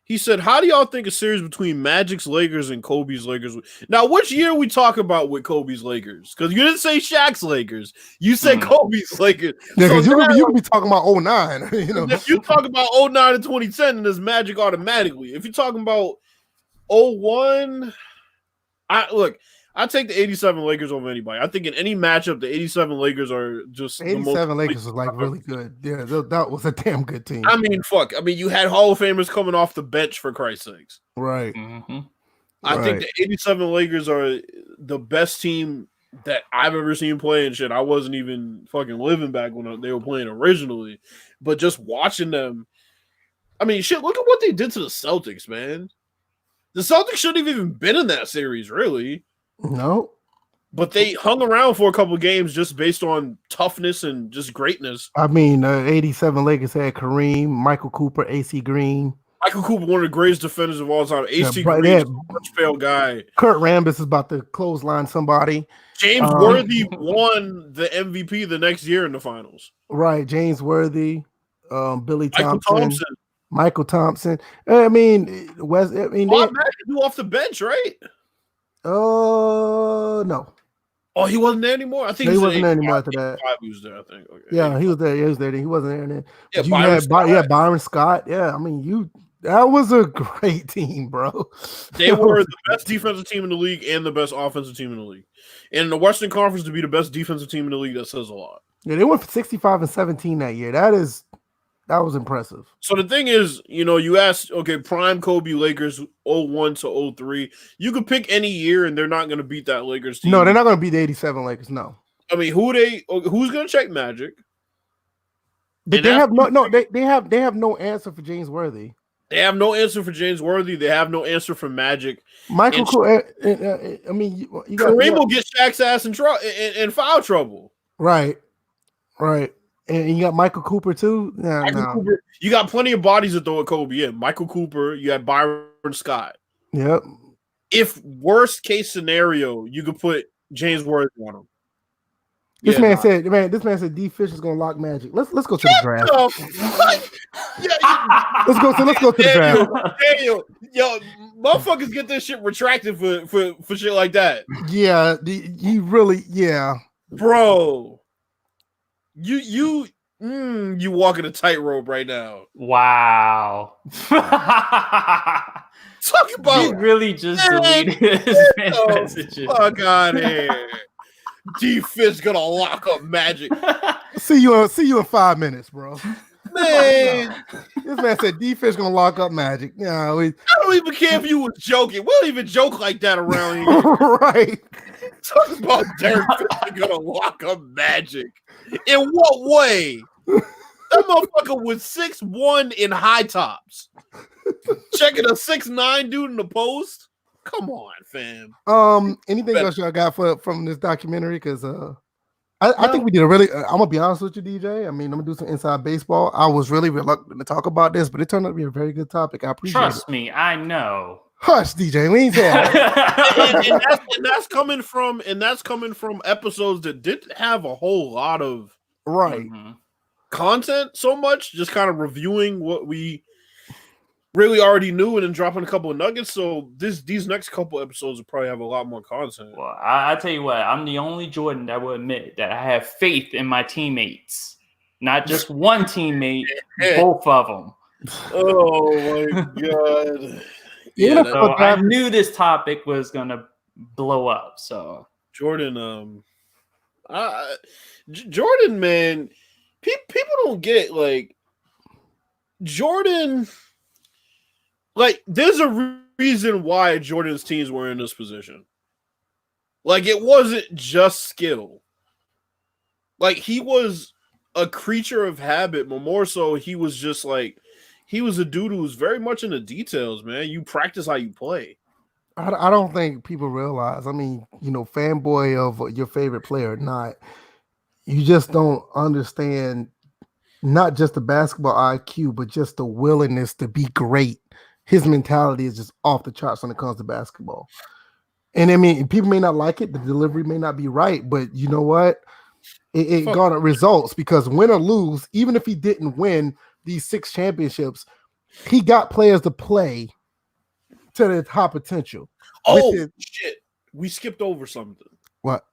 He said, "How do y'all think a series between Magic's Lakers and Kobe's Lakers?" Now, which year are we talking about with Kobe's Lakers? Because you didn't say Shaq's Lakers, you said Kobe's Lakers. Yeah, because you could be talking about 09. If you talk about 09 and 2010, then there's Magic automatically. If you're talking about 01, I take the 87 Lakers over anybody. I think in any matchup, the 87 Lakers are just 87 Lakers was like really good. Yeah, that was a damn good team. I mean, you had Hall of Famers coming off the bench, for Christ's sakes. Right. I think the 87 Lakers are the best team that I've ever seen play and shit. I wasn't even fucking living back when they were playing originally. But just watching them, I mean, shit, look at what they did to the Celtics, man. The Celtics shouldn't have even been in that series, really. No, but they hung around for a couple of games just based on toughness and just greatness. I mean, 87 Lakers had Kareem, Michael Cooper, AC Green. Michael Cooper, one of the greatest defenders of all time. AC Green, much failed guy. Kurt Rambis is about to clothesline somebody. James Worthy won the MVP the next year in the finals. Right, James Worthy, Billy Thompson. Michael Thompson. I mean, Bob McAdoo off the bench, right? No. Oh, he wasn't there anymore. I think he wasn't there anymore after that. He was there, I think. Okay. Yeah, he was there. He was there. He wasn't there. Yeah, Byron Scott. Yeah, I mean, that was a great team, bro. They were the best defensive team in the league and the best offensive team in the league. And in the Western Conference, to be the best defensive team in the league, that says a lot. Yeah, they went for 65-17 that year. That was impressive. So the thing is, you asked, okay, prime Kobe Lakers 01 to 03. You could pick any year and they're not going to beat that Lakers team. No, they're not going to beat the 87 Lakers, no. I mean, who's going to check Magic? They have no answer for James Worthy. They have no answer for James Worthy. They have no answer for Magic. Michael I mean, you got Kareem will get Shaq's ass in foul trouble. Right. And you got Michael Cooper too. Cooper, you got plenty of bodies to throw at Kobe in. Michael Cooper, you had Byron Scott. Yep. If worst case scenario, you could put James Worthy on him. This man said D Fish is gonna lock Magic. Let's go to the draft. Let's go to the draft. Daniel, yo, motherfuckers get this shit retracted for shit like that. Yeah, he really, bro. You walking a tightrope right now. Wow. Talk about you really just deleted his messages. Fuck out of here. D-Fish gonna lock up Magic. See you in 5 minutes, bro. Man, this man said D-Fish gonna lock up Magic. Yeah, I don't even care if you was joking. We don't even joke like that around here. Right. Talk about Derek Fisher gonna lock up Magic. In what way? That motherfucker was 6'1" in high tops. Checking a 6'9" dude in the post. Come on, fam. Anything else y'all got from this documentary? Because I think we did a really. I'm gonna be honest with you, DJ. I mean, I'm gonna do some inside baseball. I was really reluctant to talk about this, but it turned out to be a very good topic. I appreciate it. Trust me, I know. Hush, DJ. We ain't saying and that's coming from episodes that didn't have a whole lot of right content so much. Just kind of reviewing what we really already knew and then dropping a couple of nuggets. So these next couple episodes will probably have a lot more content. Well, I tell you what, I'm the only Jordan that will admit that I have faith in my teammates. Not just one teammate, both of them. Oh my god! Yeah, so I knew this topic was gonna blow up. So Jordan, Jordan, man, people don't get like Jordan. Like, there's a reason why Jordan's teams were in this position. Like, it wasn't just skill. Like, he was a creature of habit, but more so, he was just like, he was a dude who was very much in the details, man. You practice how you play. I don't think people realize. I mean, fanboy of your favorite player or not, you just don't understand not just the basketball IQ, but just the willingness to be great. His mentality is just off the charts when it comes to basketball. And I mean, people may not like it. The delivery may not be right, but you know what? It garnered results because win or lose, even if he didn't win these 6 championships, he got players to play to their top potential. Oh, shit. We skipped over something. What?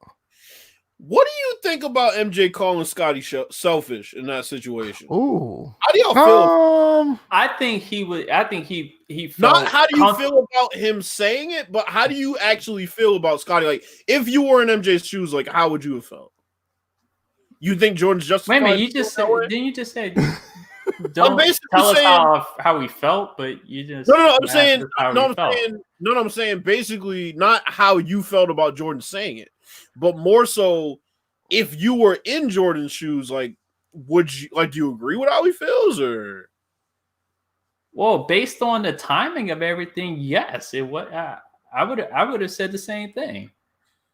What do you think about MJ calling Scotty selfish in that situation? Ooh. How do y'all feel? I think he would. I think he felt not how do you feel about him saying it, but how do you actually feel about Scotty? Like, if you were in MJ's shoes, like, how would you have felt? You think Jordan's justified? Wait a minute, you just said, didn't you just say don't tell us how he felt, but you just I'm saying basically not how you felt about Jordan saying it, but more so if you were in Jordan's shoes, like, would you do you agree with how he feels, or? Well, based on the timing of everything, yes, it would. I would have said the same thing.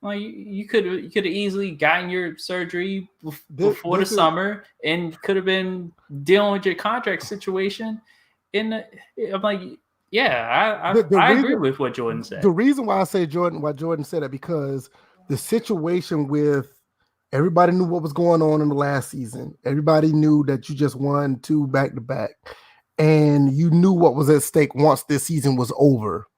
Well, you could have easily gotten your surgery before the summer and could have been dealing with your contract situation. I'm like, yeah, I agree with what Jordan said. The reason why I say why Jordan said it, because the situation with everybody knew what was going on in the last season. Everybody knew that you just won 2 back-to-back, and you knew what was at stake once this season was over.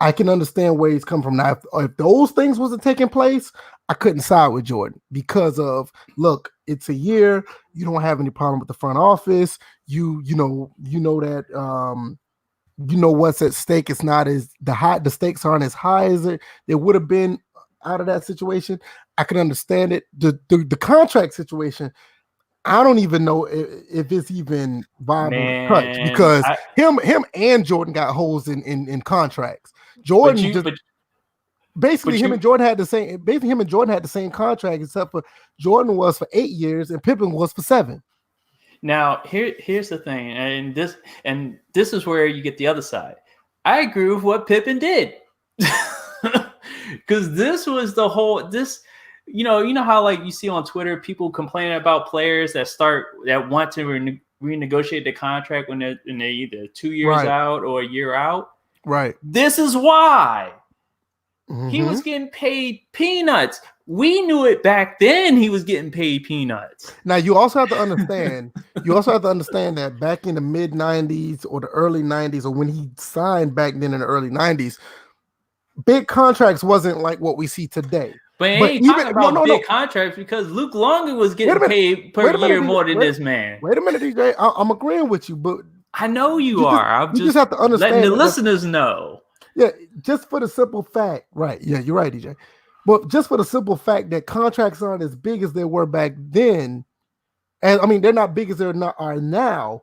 I can understand where he's come from. Now, if those things wasn't taking place, I couldn't side with Jordan because of, look, it's a year. You don't have any problem with the front office. You know that what's at stake. It's not as the stakes aren't as high as it would have been out of that situation. I can understand it. The contract situation, I don't even know if it's even viable to touch, because him and Jordan got holes in contracts. Jordan him and Jordan had the same contract, except for Jordan was for 8 years and Pippen was for 7. Now here's the thing, and this is where you get the other side. I agree with what Pippen did, because this was the whole you know how, like, you see on Twitter people complaining about players that want to renegotiate the contract when they're either 2 years out or a year out. Right. This is why he was getting paid peanuts. We knew it back then. He was getting paid peanuts. Now you also have to understand. That back in the mid 90s or the early 90s, or when he signed back then in the early 90s, big contracts wasn't like what we see today. But ain't talking about big contracts, because Luke Longley was getting paid per year more than this man. Wait a minute, DJ. I'm agreeing with you, but I know you are. You just have to understand. Letting the listeners know. Yeah, just for the simple fact, right? Yeah, you're right, DJ. But just for the simple fact that contracts aren't as big as they were back then, and I mean they're not big as they are now.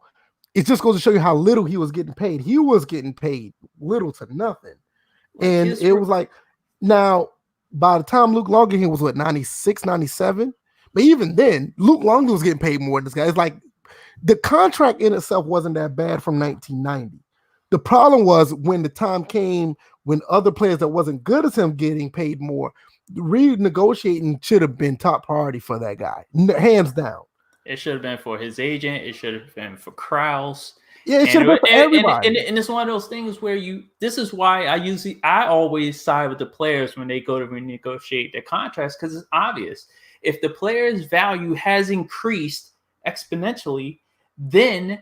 It just goes to show you how little he was getting paid. He was getting paid little to nothing, and it was like, now by the time Luke Longley was 96, 97, but even then, Luke Longley was getting paid more than this guy. It's like the contract in itself wasn't that bad from 1990. The problem was when the time came when other players that wasn't good as him getting paid more, renegotiating should have been top priority for that guy, hands down. It should have been for his agent. It should have been for Krause. Yeah, it should have been for everybody. And it's one of those things where this is why I always side with the players when they go to renegotiate their contracts, because it's obvious. If the player's value has increased exponentially, then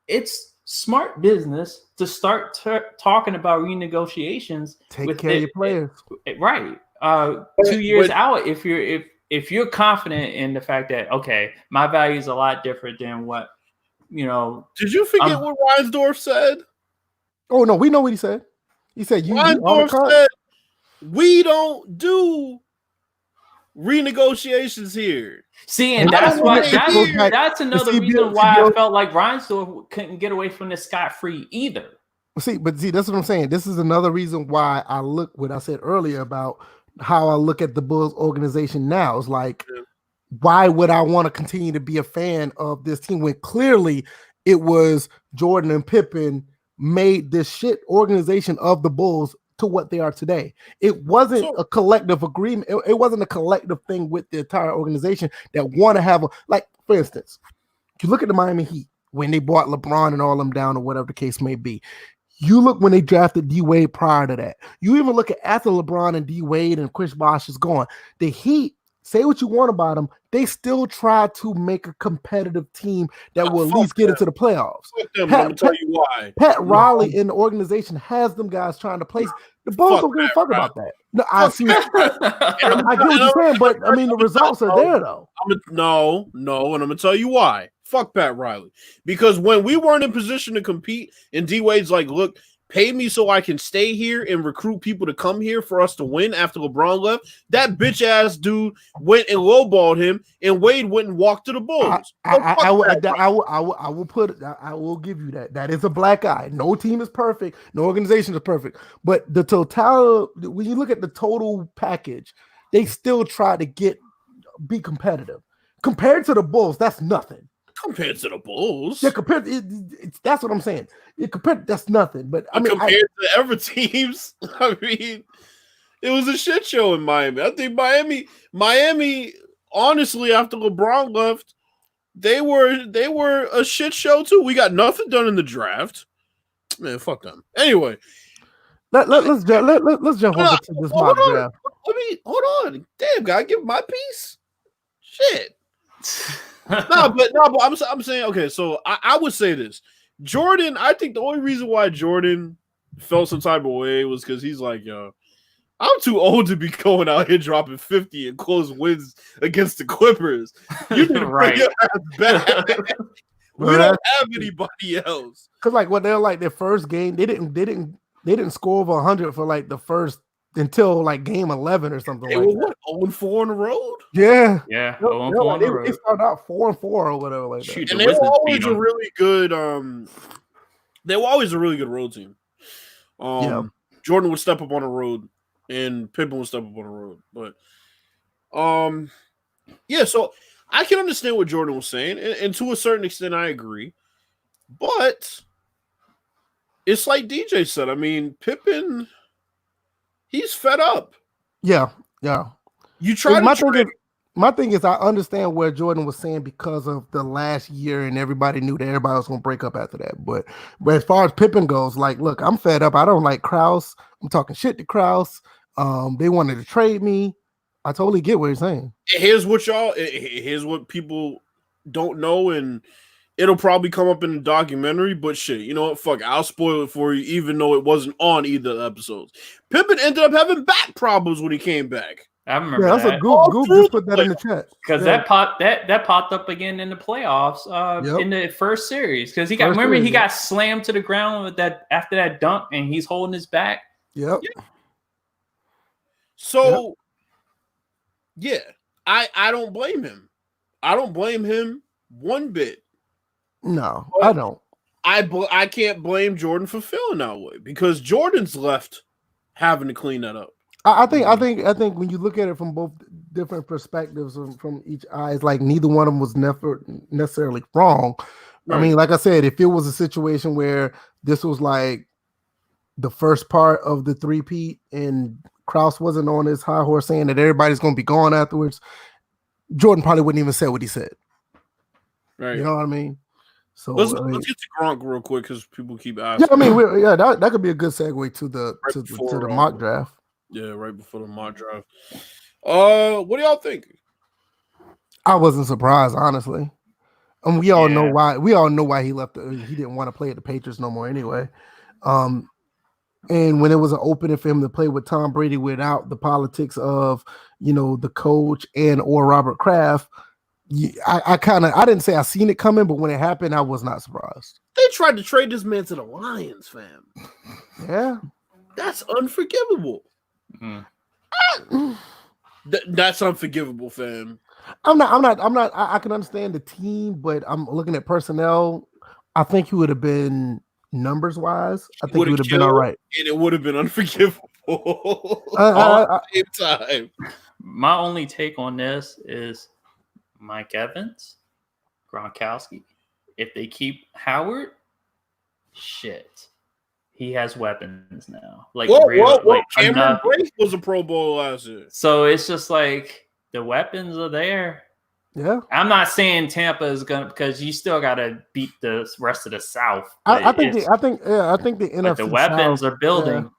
it's smart business to start talking about renegotiations. Take care of your players. Right. 2 years out, if you're confident in the fact that, okay, my value is a lot different than what, Did you forget what Reinsdorf said? Oh no, we know what he said. He said Reinsdorf said we don't do renegotiations here. See, and that's another reason why I felt like Reinsdorf couldn't get away from this scot-free either. See, that's what I'm saying. This is another reason why I look what I said earlier about how I look at the Bulls organization now. It's like, why would I want to continue to be a fan of this team when clearly it was Jordan and Pippen made this shit organization of the Bulls to what they are today. It wasn't a collective agreement. It wasn't a collective thing with the entire organization that want to have for instance, if you look at the Miami Heat when they brought LeBron and all them down or whatever the case may be. You look when they drafted D Wade prior to that. You even look at after LeBron and D Wade and Chris Bosh is gone. The Heat, say what you want about them, they still try to make a competitive team that will at least get into the playoffs. Let me tell you why. Pat Riley in the organization has them guys trying to place. The Bulls don't give a fuck about that. No, I see. I get what you're saying, but I mean the results are there though. No, and I'm gonna tell you why. Fuck Pat Riley. Because when we weren't in position to compete, and D Wade's like, look, pay me so I can stay here and recruit people to come here for us to win after LeBron left, that bitch ass dude went and lowballed him, and Wade went and walked to the Bulls. I will give you that. That is a black eye. No team is perfect. No organization is perfect. But the total, when you look at the total package, they still try to be competitive. Compared to the Bulls, that's nothing. Compared to the Bulls, yeah. That's what I'm saying. That's nothing. But I mean, compared to ever teams, I mean, it was a shit show in Miami. I think Miami, honestly, after LeBron left, they were a shit show too. We got nothing done in the draft. Man, fuck them. Anyway, let's jump over to this mock draft. Hold on. Damn, gotta give my piece. Shit. No, but I'm saying, okay, so I would say this. Jordan, I think the only reason why Jordan felt some type of way was because he's like, yo, I'm too old to be going out here dropping 50 and close wins against the Clippers. You need to bring your ass back. We don't have anybody else. Because they're like their first game, they didn't score over 100 for like the first until like game 11 or something like that. What, 0-4 on the road? Yeah. 0-4 on the road. They started out 4-4 or whatever like that. And they were always a really good road team. Jordan would step up on the road and Pippen would step up on the road. But so I can understand what Jordan was saying, and to a certain extent I agree. But it's like DJ said, I mean, Pippen, he's fed up. Yeah. You try my thing is I understand where Jordan was saying because of the last year and everybody knew that everybody was going to break up after that. But as far as Pippen goes, like, look, I'm fed up. I don't like Krause. I'm talking shit to Krause. They wanted to trade me. I totally get what you're saying. Here's what people don't know, and it'll probably come up in the documentary, but shit, you know what? Fuck, I'll spoil it for you, even though it wasn't on either of the episodes. Pippen ended up having back problems when he came back. I remember that's a Google just put that in the chat. Because that popped up again in the playoffs in the first series. Because he got slammed to the ground with that after that dunk, and he's holding his back. Yep. So, I don't blame him. I don't blame him one bit. No, I don't. I can't blame Jordan for feeling that way because Jordan's left having to clean that up. I think when you look at it from both different perspectives from each eye, it's like neither one of them was never necessarily wrong. Right. I mean, like I said, if it was a situation where this was like the first part of the three-peat and Krause wasn't on his high horse saying that everybody's going to be gone afterwards, Jordan probably wouldn't even say what he said. Right. You know what I mean? So let's get to Gronk real quick because people keep asking. Yeah, I mean, that could be a good segue to the mock draft. Yeah, right before the mock draft. What do y'all think? I wasn't surprised, honestly. And we all know why. We all know why he left. He didn't want to play at the Patriots no more anyway. And when it was an opening for him to play with Tom Brady without the politics of, the coach and or Robert Kraft, I didn't say I seen it coming, but when it happened, I was not surprised. They tried to trade this man to the Lions, fam. Yeah, that's unforgivable. That's unforgivable, fam. I'm not. I can understand the team, but I'm looking at personnel. I think he would have been numbers wise. I think he would have been all right, and it would have been unforgivable. At the same time, my only take on this is Mike Evans, Gronkowski. If they keep Howard, shit, he has weapons now. Like, Cameron Brate was a Pro Bowl last year, so it's just like the weapons are there. Yeah, I'm not saying Tampa is gonna, because you still got to beat the rest of the South. I think the NFC the weapons South, are building.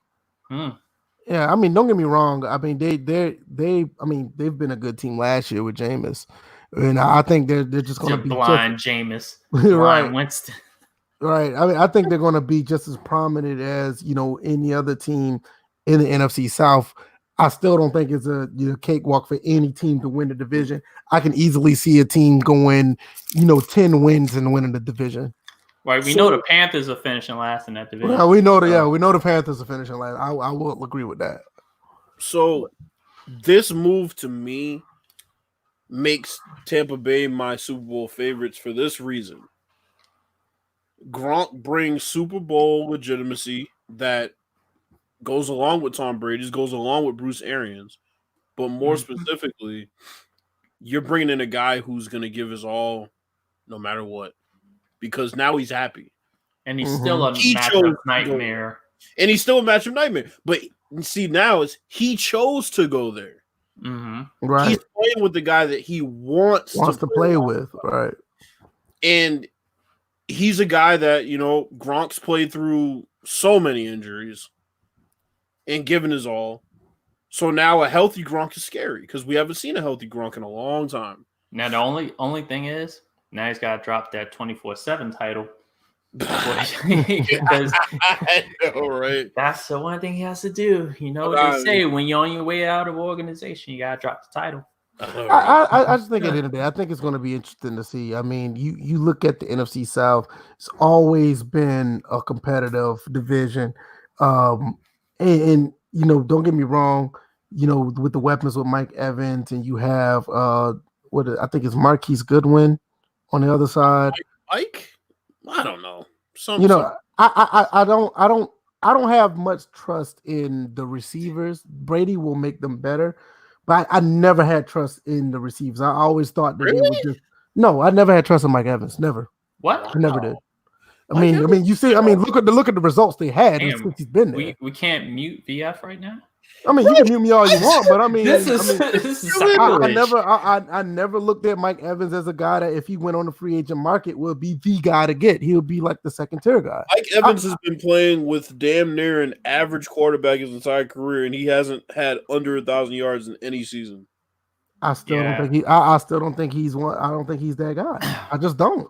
Yeah, I mean, don't get me wrong. I mean, they've been a good team last year with Jameis, and I think they're just going to be blind Jameis, right? Winston, right. I mean, I think they're going to be just as prominent as any other team in the NFC South. I still don't think it's a cakewalk for any team to win the division. I can easily see a team going 10 wins and winning the division. Right, we know the Panthers are finishing last in that division. Yeah, we know the Panthers are finishing last. I will agree with that. So this move to me makes Tampa Bay my Super Bowl favorites for this reason. Gronk brings Super Bowl legitimacy that goes along with Tom Brady's, goes along with Bruce Arians, but more specifically, you're bringing in a guy who's going to give his all no matter what, because now he's happy. And he's still a matchup nightmare. And he's still a matchup nightmare. But see, now he chose to go there. Right. He's playing with the guy that he wants to play with. Right. And he's a guy that, Gronk's played through so many injuries and given his all. So now a healthy Gronk is scary because we haven't seen a healthy Gronk in a long time. Now the only thing is, now he's got to drop that 24/7 title. Because I know, right? That's the one thing he has to do. You know what they say, when you're on your way out of organization, you gotta drop the title. I just think at the end of the day, I think it's going to be interesting to see. I mean, you look at the NFC South; it's always been a competitive division, and don't get me wrong. With the weapons with Mike Evans, and you have what I think is Marquise Goodwin on the other side. Mike, I don't know. I don't have much trust in the receivers. Brady will make them better, but I never had trust in the receivers. I always thought that they would just I never had trust in Mike Evans. Never. What? I never did. I mean, you see, look at the results they had since he's been there. We can't mute VF right now. I mean, you can mute me all you want, but I mean, this is I never looked at Mike Evans as a guy that if he went on the free agent market would be the guy to get. He'll be like the second tier guy. Mike Evans has been playing with damn near an average quarterback his entire career, and he hasn't had under 1,000 yards in any season. I still don't think he's one. I don't think he's that guy. I just don't.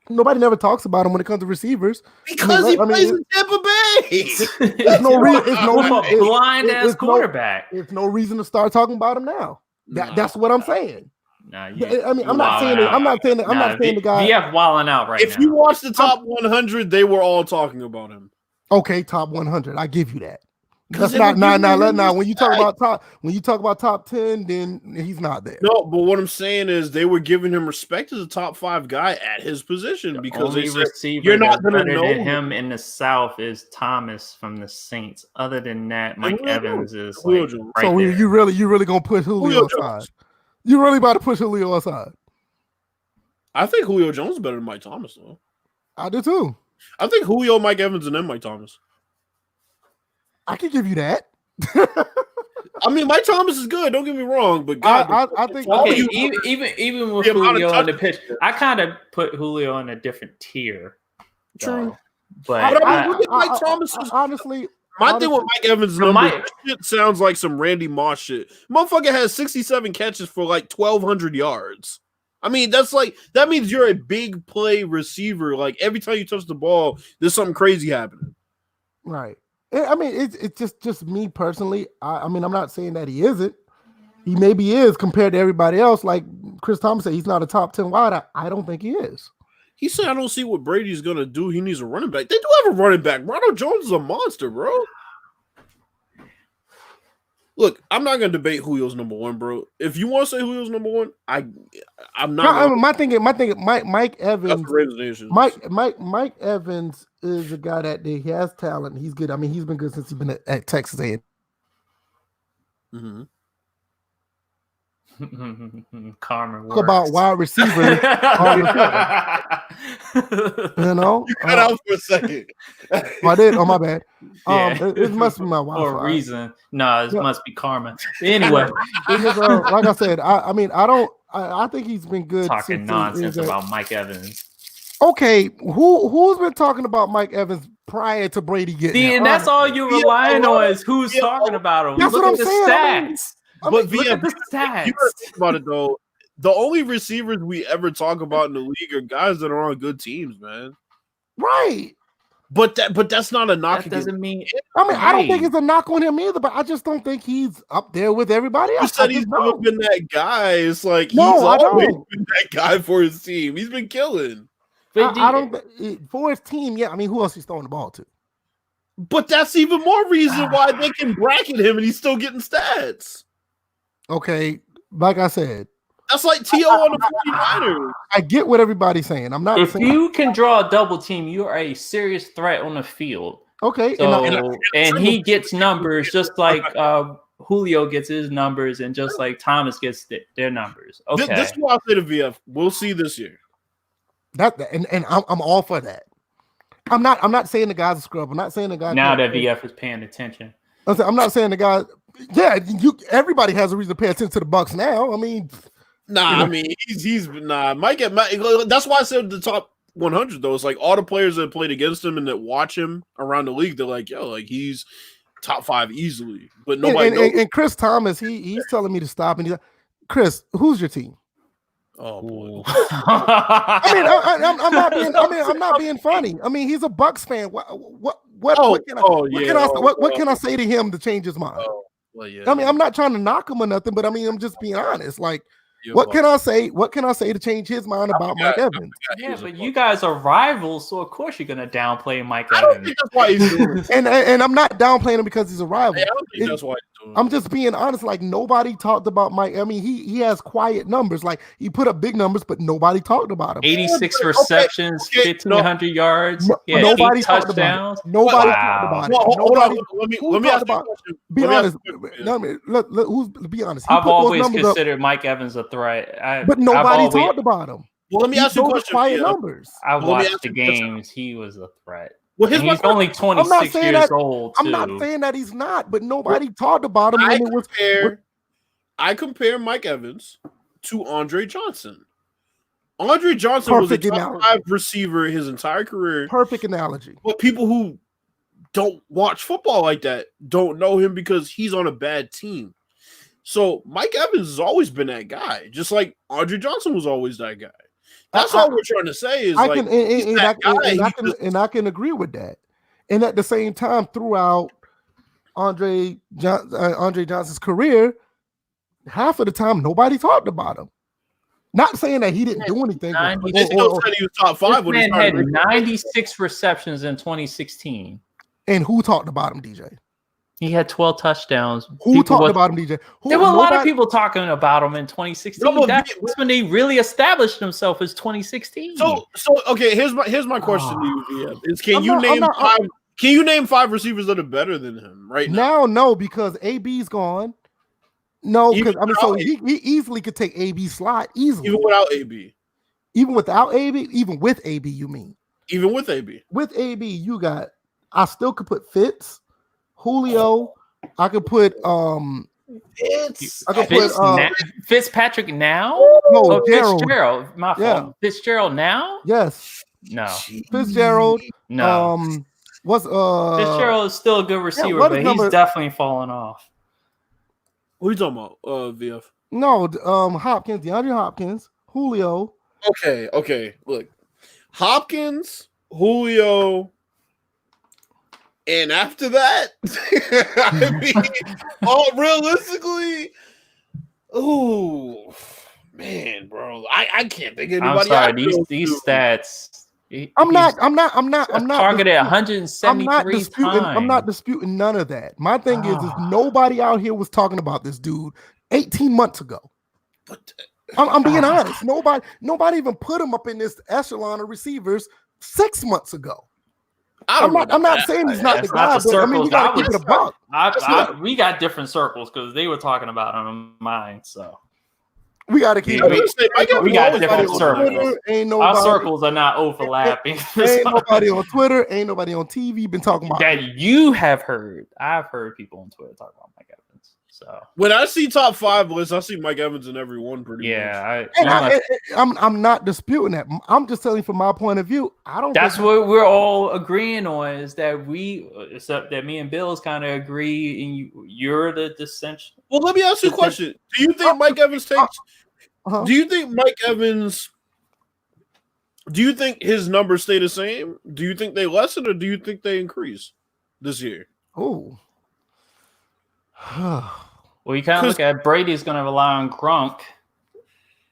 Nobody never talks about him when it comes to receivers because he plays in Tampa Bay. It's no reason. Blind ass quarterback. It's no reason to start talking about him now. That's what I'm saying. I'm not saying the guy. VF wilding out right now. If you watch the top 100, they were all talking about him. Okay, top 100. I give you that. That's not when you talk about top 10, then he's not there. No, but what I'm saying is they were giving him respect as a top 5 guy at his position because they said, you're not going to know him in the South is Thomas from the Saints. Other than that, Mike Evans is like right so there. you really gonna put Julio aside? You really about to push Julio aside? I think Julio Jones is better than Mike Thomas, though. I do too. I think Julio, Mike Evans, and then Mike Thomas. I can give you that. I mean, Mike Thomas is good. Don't get me wrong, but God, I think even with Julio on the pitch, I kind of put Julio in a different tier. True, but look at Mike Thomas. Honestly, my thing with Mike Evans' numbers, shit sounds like some Randy Moss shit. Motherfucker has 67 catches for like 1,200 yards. I mean, that means you're a big play receiver. Like every time you touch the ball, there's something crazy happening. Right. I mean, it's just me personally. I mean, I'm not saying that he isn't. He maybe is compared to everybody else. Like Chris Thomas said, he's not a top 10 wide. I don't think he is. He said, I don't see what Brady's going to do. He needs a running back. They do have a running back. Ronald Jones is a monster, bro. Look, I'm not going to debate Julio's number one, bro. If you want to say Julio's number one, I'm not. No, my thing, Mike Evans. Mike Evans is a guy that he has talent. He's good. I mean, he's been good since he's been at Texas A&M. Mm-hmm. Karma Talk about wide receivers. You know, you cut out for a second. I did. Oh, my bad. Yeah. It must be my Wi-Fi. For a reason. No, it must be karma. Anyway, just, like I said, I think he's been good. Talking nonsense about Mike Evans. Okay, who's been talking about Mike Evans prior to Brady getting there? And that's all you're relying on is who's talking about him. That's Look what at I'm the saying. stats. But Look at the stats. You gotta think about it though. The only receivers we ever talk about in the league are guys that are on good teams, man. Right. But that's not a knock. That doesn't mean. I don't think it's a knock on him either, but I just don't think he's up there with everybody else. You said he's never been that guy. It's like No, he's I always don't. been that guy for his team. He's been killing. I don't for his team. Yeah, I mean, who else he's throwing the ball to? But that's even more reason why they can bracket him and he's still getting stats. Okay, like I said, that's like T.O. on the 49ers. I get what everybody's saying. I'm not If saying you can draw a double team, you are a serious threat on the field. okay, So, and he gets numbers just like Julio gets his numbers, and just like Thomas gets their numbers. Okay, This is what I'll say to VF. We'll see this year. And I'm all for that. I'm not saying the guy's a scrub. I'm not saying the guy. Now that VF is paying attention. I'm not saying the guy. Yeah, everybody has a reason to pay attention to the Bucks now. I mean, I mean he's Mike. That's why I said the top 100 though. It's like all the players that played against him and that watch him around the league. They're like, yo, like he's top 5 easily. But nobody knows. And Chris Thomas, he's telling me to stop. And he's like, Chris, who's your team? Oh boy. I mean, I'm not being funny. I mean, he's a Bucks fan. What can I say to him to change his mind? Well, yeah. I mean, I'm not trying to knock him or nothing, but I mean, I'm just being honest. Like, what can I say? What can I say to change his mind about Mike Evans? Yeah, but you guys are rivals, so of course you're gonna downplay Mike I don't Evans. think that's why he's doing it. And I'm not downplaying him because he's a rival. I don't think that's why he's doing it. I'm just being honest. Like, nobody talked about Mike. I mean, he has quiet numbers. Like, he put up big numbers, but nobody talked about him. 86 receptions, 1,500 yards. Yeah, nobody 8 talked touchdowns. about it. Nobody Wow. talked about it. Let me ask you a question. Be honest. Be honest. He I've put those always numbers up, considered Mike Evans a threat. but nobody talked about him. Well, let me ask you a question. Quiet numbers. I Let me watched ask the you a question. games. He was a threat. Well, And he's only 26 saying years that- old, too. I'm not saying that he's not, but nobody talked about him. I compare Mike Evans to Andre Johnson. Andre Johnson was a Perfect top analogy. 5 receiver his entire career. Perfect analogy. But people who don't watch football like that don't know him because he's on a bad team. So Mike Evans has always been that guy, just like Andre Johnson was always that guy. That's all we're trying to say is I can agree with that. And at the same time, throughout Andre Johnson's career, half of the time nobody talked about him. Not saying that he didn't do anything. They still said he was top 5 when This he man had started. 96 receptions in 2016. And who talked about him, DJ? He had 12 touchdowns. Who talked about him, DJ? There were a lot of people talking about him in 2016. No, but That's when he really established himself as 2016. So okay, here's my question to you, VM. Is can you name 5 receivers that are better than him right now? No, because AB's gone. No, because Even so he easily could take AB slot easily. Even without AB. Even without AB, even with AB, you mean? Even with AB. With AB, you got. I still could put Fitz, Julio. I could put Fitzpatrick now? No, Gerald. Fitzgerald. My fault. Yeah. Fitzgerald now? Yes. No. Fitzgerald. No. What's Fitzgerald is still a good receiver, what but number- he's definitely falling off. What are you talking about, VF? No, Hopkins, DeAndre Hopkins, Julio. Okay. Look, Hopkins, Julio, and after that, I mean, realistically, oh man, bro, I can't think of I'm anybody. sorry. These stats. I'm not targeted 173 times. I'm not disputing none of that. My thing is nobody out here was talking about this dude 18 months ago. But I'm being honest. Nobody even put him up in this echelon of receivers 6 months ago. I'm not saying he's not the guy, but I mean, we got to keep it a buck. We got different circles because they were talking about him in mine. So we got to keep it. We got different circles. Our Our circles are not overlapping. Ain't nobody on Twitter. Ain't nobody on TV been talking about that. You have heard. I've heard people on Twitter talk about Mike Evans. So when I see top 5 lists, I see Mike Evans in every one pretty much. I'm not disputing that. I'm just telling you from my point of view. I don't. That's what we're all agreeing on is that except that me and Bill's kind of agree, and you're the dissension. Well, let me ask you a question. Do you think Mike Evans takes? Do you think Mike Evans? Do you think his numbers stay the same? Do you think they lessen, or do you think they increase this year? Oh. Well, you kind of look at Brady's going to rely on Gronk.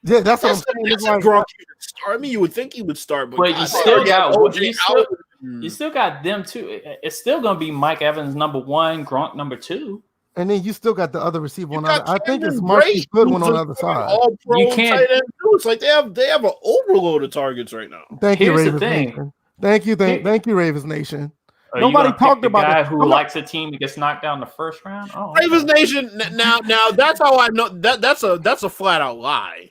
Yeah, that's what I'm saying. That's like Gronk start. I mean, you would think he would start, but you still got them too. It's still going to be Mike Evans number 1, Gronk number 2, and then you still got the other receiver on. I think it's Marquise Goodwin on the other side. You can't. It's like they have an overload of targets right now. Thank you, Ravens Nation. Thank you, Ravens Nation. Nobody talked about the guy it. who likes a team that gets knocked down in the first round. Oh, Ravens Nation. Now that's how I know that's a flat out lie.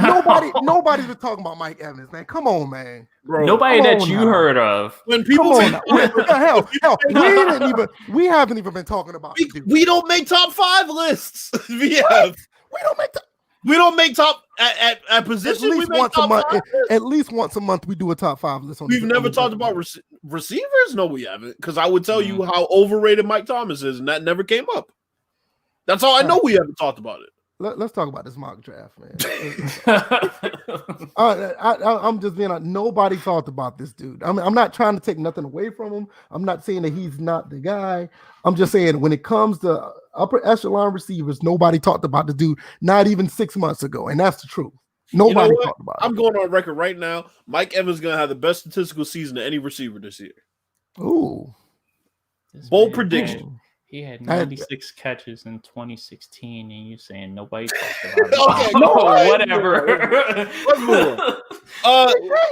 Nobody's been talking about Mike Evans, man. Come on, man. Bro, nobody that you heard of. When people hell, we haven't even been talking about it. We don't make top 5 lists. We don't make top at position. At least once a month we do a top 5 list. We've never talked about receivers. No, we haven't. Because I would tell you how overrated Mike Thomas is, and that never came up. That's all I know. We haven't talked about it. Let's talk about this mock draft, man. I'm just being honest. Nobody talked about this dude. I'm not trying to take nothing away from him. I'm not saying that he's not the guy. I'm just saying when it comes to upper echelon receivers, nobody talked about the dude, not even 6 months ago. And that's the truth. Nobody talked about it. I'm going on record right now. Mike Evans is going to have the best statistical season of any receiver this year. Ooh. Bold prediction. He had 96 catches in 2016, and you saying nobody talked about it. Whatever.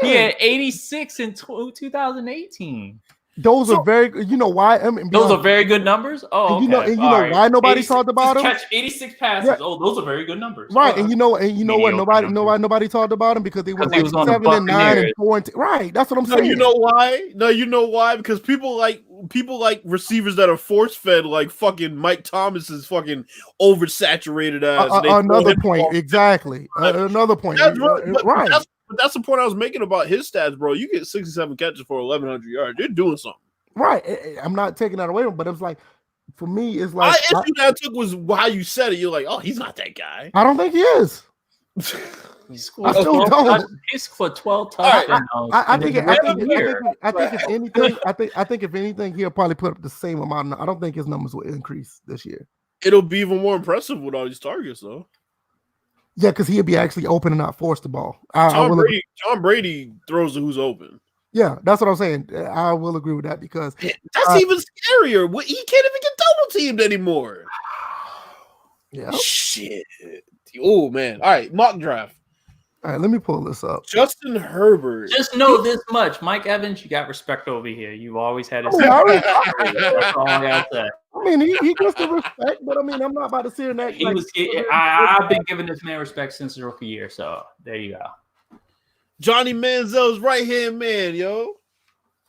He had 86 in 2018. Those are very good. You know why? Those are very good numbers. Oh, okay. You know why nobody talked about him? Catch 86 passes. Yeah. Oh, those are very good numbers. Right, and you know what? Nobody talked about him because they were like 7 and 9 and 4. Right, that's what I'm saying. You know why? No, you know why? Because people like receivers that are force fed, like fucking Mike Thomas is fucking oversaturated as. Another point, exactly. Another point, right. But that's the point I was making about his stats, bro. You get 67 catches for 1,100 yards. You're doing something. Right. I'm not taking that away from him, but it's like, for me, it's like. My issue that I took was how you said it. You're like, oh, he's not that guy. I don't think he is. He scored 12 touchdowns. I think if anything, he'll probably put up the same amount. I don't think his numbers will increase this year. It'll be even more impressive with all these targets, though. Yeah, because he'll be actually open and not force the ball. Tom Brady throws to who's open. Yeah, that's what I'm saying. I will agree with that because that's even scarier. He can't even get double teamed anymore. Yeah. Shit. Oh man. All right, mock draft. All right, let me pull this up. Justin Herbert. Just know this much. Mike Evans, you got respect over here. You've always had his that's all I gotta say. I mean, he gets the respect, but I mean, I'm not about to sit in that. I've been giving this man respect since his rookie year, so there you go. Johnny Manziel's right-hand man, yo.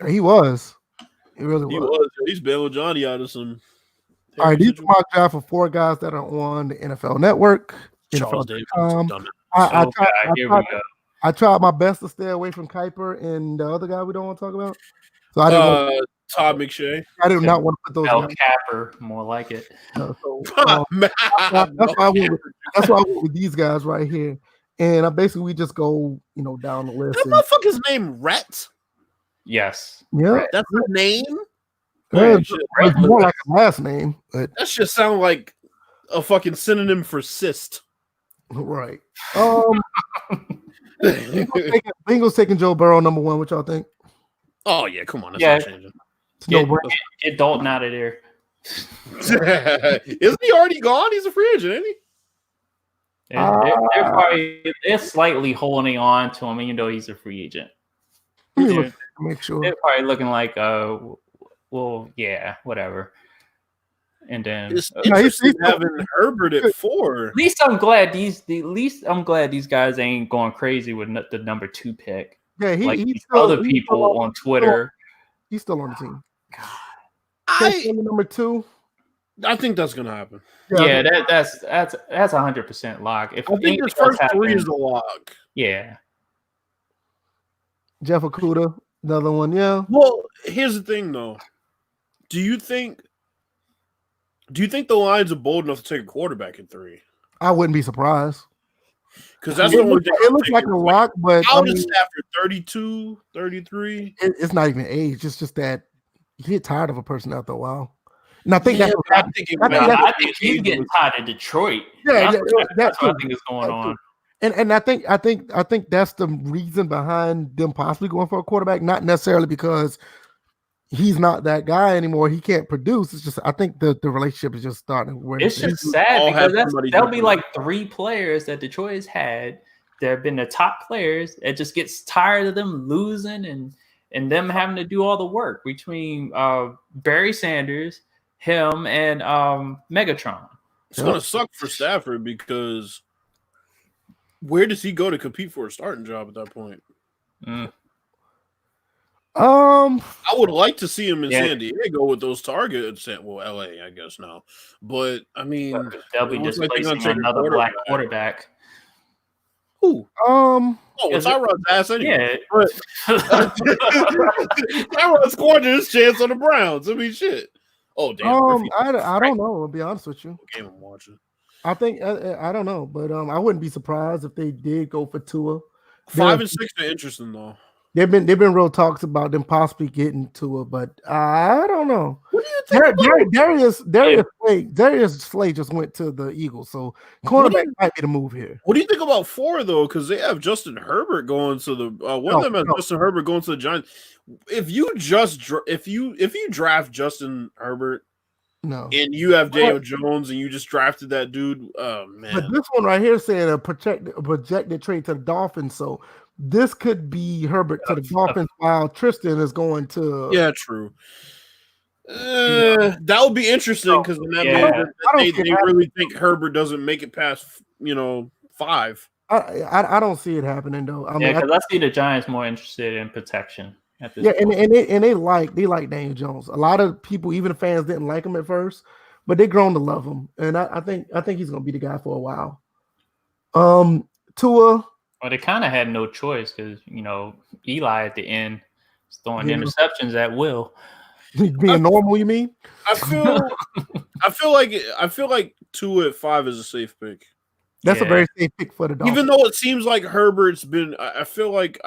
He was. He really was. He's bailing Johnny out of some. All right, these are my draft for 4 guys that are on the NFL Network. I tried my best to stay away from Kuiper and the other guy we don't want to talk about. So I didn't Todd McShay. I did not want to put those. El Capper, more like it. That's why I went with these guys right here. and I basically we just go down the list. That motherfucker's name Rhett. Yes. Yeah, Right. That's his name. it's Shit. more like a last name, but That shit sound like a fucking synonym for cyst. right. Bengals taking Joe Burrow number 1. What y'all think? Oh yeah, come on, that's Yeah. not changing. Get Dalton out of there. Isn't he already gone? He's a free agent, ain't he? They're slightly holding on to him, even though he's a free agent. Let me look to make sure. They're probably looking like, well, yeah, whatever. And then It's interesting having Herbert at 4. At least I'm glad these guys ain't going crazy with the number 2 pick. Yeah, he's other people on Twitter. He's still on the team. God. Number 2. I think that's gonna happen. Yeah, that's 100% lock. If I think his first 3 is a lock. Yeah. Jeff Okudah, another one. Yeah. Well, here's the thing, though. Do you think the Lions are bold enough to take a quarterback at 3? I wouldn't be surprised. Because that's the only thing. It looks like a lock, but how is Stafford 32, 33? It's not even age. It's just that you get tired of a person after a while. And I think I think he's getting tired of Detroit. Yeah, that's what I think is going on. And I think that's the reason behind them possibly going for a quarterback, not necessarily because he's not that guy anymore. He can't produce. It's just I think the relationship is just starting. It's just sad because that'll be like 3 players that Detroit has had. There have been the top players. It just gets tired of them losing and them having to do all the work between Barry Sanders, him, and Megatron. It's gonna suck for Stafford because where does he go to compete for a starting job at that point? I would like to see him in San Diego with those targets. Well, LA, I guess now, but I mean, they'll be displacing another black quarterback. Who? It's Tyrod's ass anyway. Yeah, Tyrod's scored his chance on the Browns. I mean, shit. Oh damn! I don't know. I'll be honest with you. What game I'm watching? I think I don't know, but I wouldn't be surprised if they did go for Tua. 5 and 6 are interesting though. They've been real talks about them possibly getting Tua, but I don't know. What do you think? Darius Slay just went to the Eagles, so cornerback might be the move here. What do you think about 4 though? Because they have Justin Herbert going to the one of them has Justin Herbert going to the Giants. If you draft Justin Herbert, and you have Daniel Jones, and you just drafted that dude, oh man. But this one right here saying a projected trade to the Dolphins, so this could be Herbert to the Dolphins while Tristan is going to. Yeah, true. That would be interesting because that means they really think Herbert doesn't make it past 5. I don't see it happening though. Because I see the Giants more interested in protection at this point. and they like Daniel Jones. A lot of people, even the fans, didn't like him at first, but they grown to love him, and I think he's gonna be the guy for a while. Tua. Well, they kind of had no choice because Eli at the end is throwing interceptions at will. Being normal, you mean? I feel like 2 at 5 is a safe pick. That's a very safe pick for the Dolphins. Even though it seems like Herbert's been, I feel like.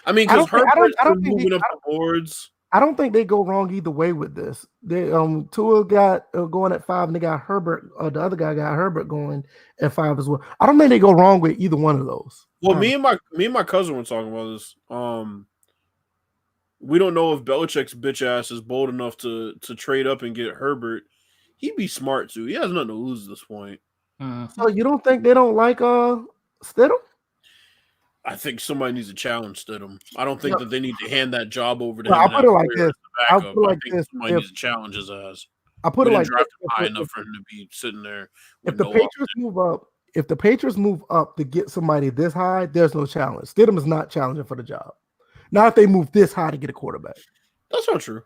I mean, because Herbert's been moving up the boards. I don't think they go wrong either way with this. They Tua got going at 5, and they got Herbert. The other guy got Herbert going at 5 as well. I don't think they go wrong with either one of those. Well, me and my cousin were talking about this. We don't know if Belichick's bitch ass is bold enough to trade up and get Herbert. He'd be smart too. He has nothing to lose at this point. So you don't think they don't like Stidham? I think somebody needs to challenge Stidham. I don't think that they need to hand that job over to him. I'll put it like this. I think somebody needs to challenge his ass. I'll put it like draft him high enough for him to be sitting there. If the Patriots move up to get somebody this high, there's no challenge. Stidham is not challenging for the job. Not if they move this high to get a quarterback. That's not true.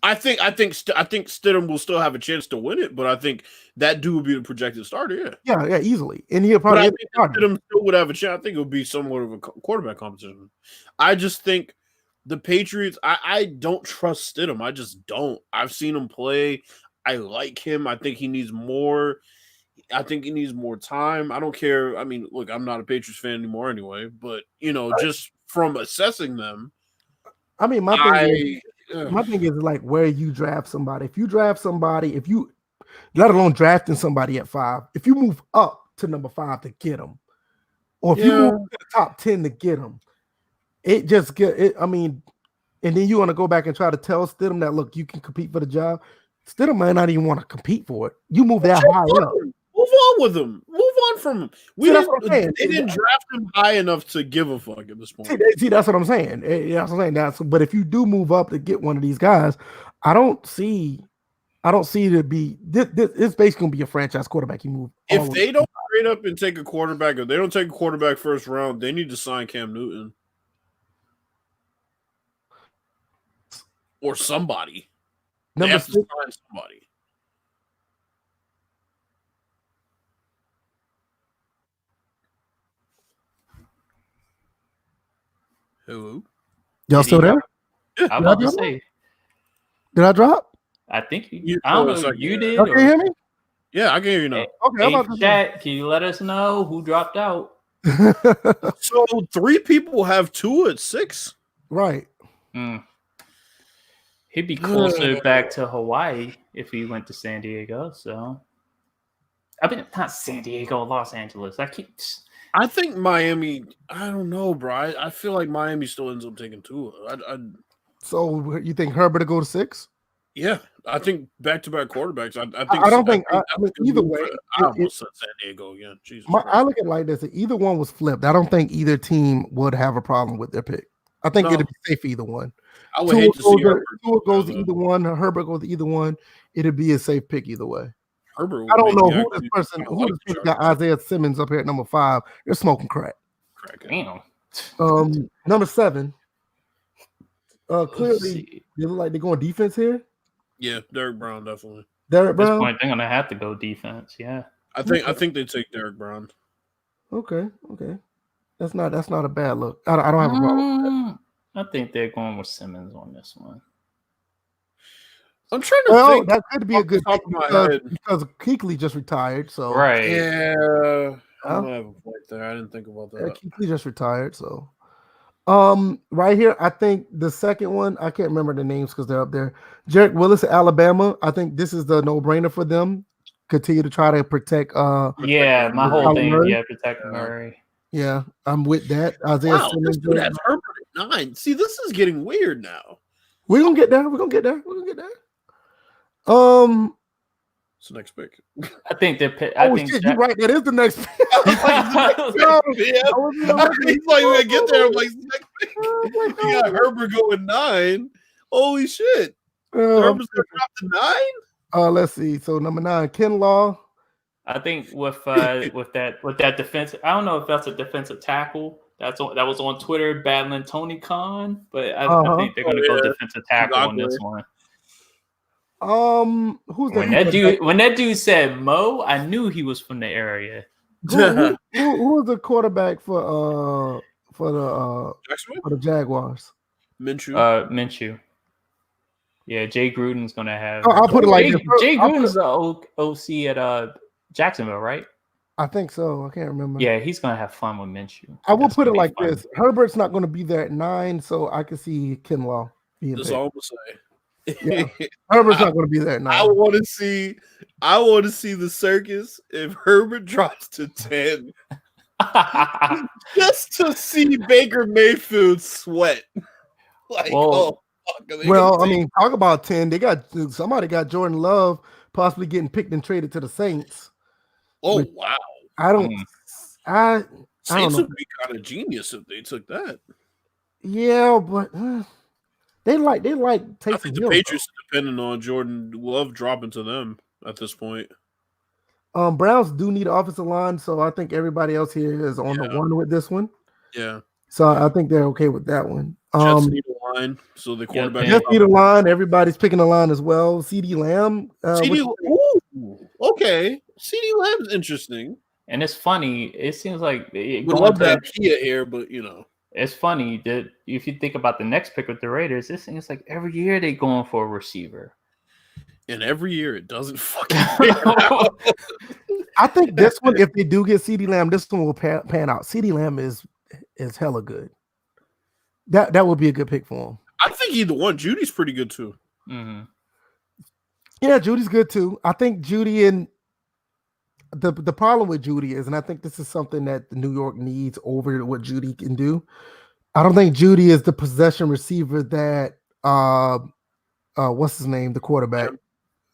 I think Stidham will still have a chance to win it, but I think that dude will be the projected starter. Yeah, easily, and he'll probably. I think Stidham still would have a chance. I think it would be somewhat of a quarterback competition. I just think the Patriots. I don't trust Stidham. I just don't. I've seen him play. I like him. I think he needs more. I think he needs more time. I don't care. I mean, look, I'm not a Patriots fan anymore anyway, but just from assessing them, I mean, I my thing is like where you draft somebody. If you draft somebody, if you let alone drafting somebody at 5, if you move up to number 5 to get them, or if you move to the top 10 to get them, it just get it. I mean, and then you want to go back and try to tell Stidham that look, you can compete for the job. Stidham might not even want to compete for it. You move that high up. Move on with him. Move on from him. They didn't draft him high enough to give a fuck at this point. See, that's what I'm saying. That's what I'm saying. But if you do move up to get one of these guys, I don't see it to be this. It's basically gonna be a franchise quarterback. You move. If they don't trade up and take a quarterback, if they don't take a quarterback first round, they need to sign Cam Newton or somebody. They have to sign somebody. Hello? Y'all still there? I'm about to say. Did I drop? I think I don't know if you did. Y'all can hear me? Yeah, I can hear you now. Okay, chat, can you let us know who dropped out? So 3 people have 2 at 6? Right. He'd be closer back to Hawaii if he went to San Diego. So, I mean, not San Diego, Los Angeles. I think Miami. I don't know, bro. I feel like Miami still ends up taking 2. So you think Herbert to go to 6? Yeah, I think back-to-back quarterbacks. I mean, either way, I almost said San Diego again. Jesus. I look at it like this: either one was flipped. I don't think either team would have a problem with their pick. I think it'd be safe for either one. I would hate to see Herbert. Tua goes to either one. Herbert goes to either one. It'd be a safe pick either way. Herbert. I don't know who this person got Isaiah Simmons up here at number 5. They're smoking crack. Damn. Number 7. Clearly, they look like they're going defense here. Yeah, Derek Brown definitely. Derek At Brown. this point, they're gonna have to go defense. Yeah. I think they take Derek Brown. Okay. That's not a bad look. I don't have a problem with that. I think they're going with Simmons on this one. I'm trying to think. That could be a good pick because Kuechly just retired. So right. Yeah. I don't have a point there. I didn't think about that. Yeah, Kuechly just retired. So right here, I think the second one, I can't remember the names because they're up there. Jarek Willis at Alabama. I think this is the no-brainer for them. Continue to try to protect my whole thing. Murray. Yeah, protect Murray. Yeah, I'm with that. Isaiah Simmons. This dude has Herbert at 9. See, this is getting weird now. We're gonna get there. It's the next pick. I think they're. Shit, you're right. That is the next pick. He's like, when I get there, I'm like, next pick. You got Herbert going 9. Holy shit. Herbert's gonna drop to 9? Let's see. So number 9, Ken Law. I think with that defense, I don't know if that's a defensive tackle. That was on Twitter battling Tony Khan, but I think they're gonna go defensive tackle on this one. Who's that? When that dude said Mo, I knew he was from the area. Who was the quarterback for the Jaguars? Minshew. Yeah, Jay Gruden's gonna have. I'll put it like this. Jay Gruden's the OC at Jacksonville, right? I think so. I can't remember. Yeah, he's gonna have fun with Minshew. I will put it like this: Herbert's not going to be there at 9, so I can see Kinlaw being there. That's all I'm gonna say. Yeah. Herbert's not going to be there at 9. I want to see the circus if Herbert drops to 10, just to see Baker Mayfield sweat. Like, well, I mean, talk about 10. Somebody got Jordan Love possibly getting picked and traded to the Saints. Oh wow! I don't Saints know. would be kind of genius if they took that. Yeah, but they like Taysom I think the Hill, Patriots are depending on Jordan Love dropping to them at this point. Browns do need an offensive line, so I think everybody else here is on the one with this one. Yeah. So I think they're okay with that one. Jets need a line, so the quarterback. Jets need a line. Everybody's picking a line as well. CD Lamb. Okay. CD Lamb's interesting. And it's funny. It seems like we love that Kia here, but it's funny that if you think about the next pick with the Raiders, it seems like every year they're going for a receiver. And every year it doesn't fucking figure out. I think this one, if they do get CeeDee Lamb, this one will pan out. CeeDee Lamb is hella good. That would be a good pick for him. I think either one. Judy's pretty good too. Mm-hmm. Yeah, Judy's good too. I think Judy and the problem with Judy is, and I think this is something that New York needs over what Judy can do. I don't think Judy is the possession receiver that what's his name, the quarterback.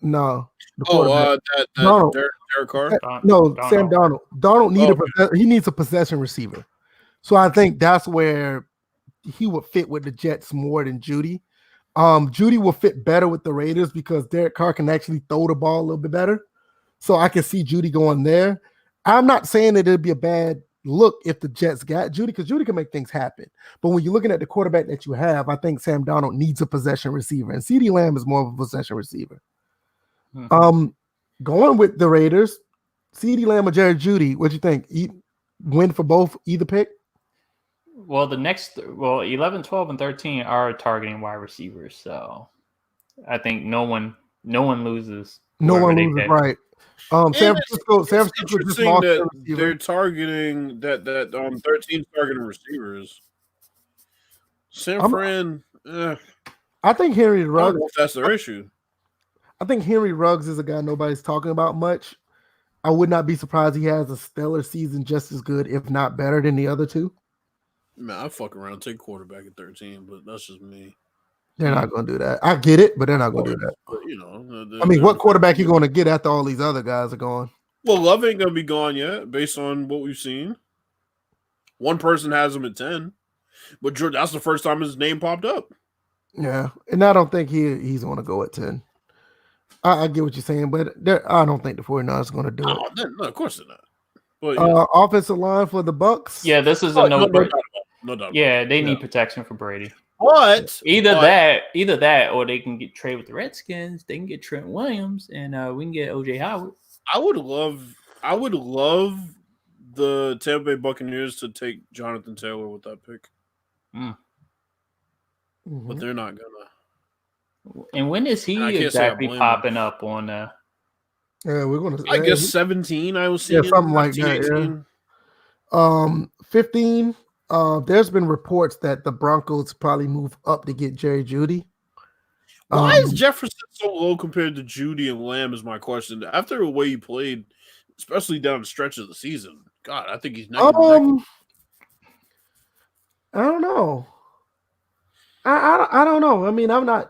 No, the quarterback. That Derek Carr. Sam Darnold. Darnold he needs a possession receiver. So I think that's where he would fit with the Jets more than Judy. Judy will fit better with the Raiders because Derek Carr can actually throw the ball a little bit better. So I can see Judy going there. I'm not saying that it'd be a bad look if the Jets got Judy, because Judy can make things happen. But when you're looking at the quarterback that you have, I think Sam Darnold needs a possession receiver, and CeeDee Lamb is more of a possession receiver. Mm-hmm. Going with the Raiders, CeeDee Lamb or Jerry Judy, what you think? Win for both, either pick? Well, 11, 12, and 13 are targeting wide receivers, so I think no one loses. No one loses, right? San Francisco just lost that they're targeting that 13 targeting receivers. San Fran. I think Henry Ruggs. I don't know if that's their issue. I think Henry Ruggs is a guy nobody's talking about much. I would not be surprised he has a stellar season, just as good, if not better, than the other two. Man, I fuck around, take quarterback at 13, but that's just me. They're not going to do that. I get it, but they're not going to do that. But, you know, I mean, what quarterback you going to get after all these other guys are gone? Well, Love ain't going to be gone yet, based on what we've seen. One person has him at 10, but that's the first time his name popped up. Yeah, and I don't think he's going to go at 10. I get what you're saying, but I don't think the 49ers are going to do it. No, of course they're not. But, offensive line for the Bucks. Yeah, this is a no-brainer. No doubt. Yeah, they need protection for Brady. But either that, or they can get trade with the Redskins. They can get Trent Williams, and we can get OJ Howard. I would love the Tampa Bay Buccaneers to take Jonathan Taylor with that pick. Mm-hmm. But they're not gonna. And when is he exactly popping up on? Yeah, we're gonna. I guess 17. I was seeing something like that. Yeah. 15. There's been reports that the Broncos probably move up to get Jerry Judy. Why is Jefferson so low compared to Judy and Lamb is my question. After the way he played, especially down the stretch of the season, God, I think he's neck and neck. I don't know. I don't know. I mean, I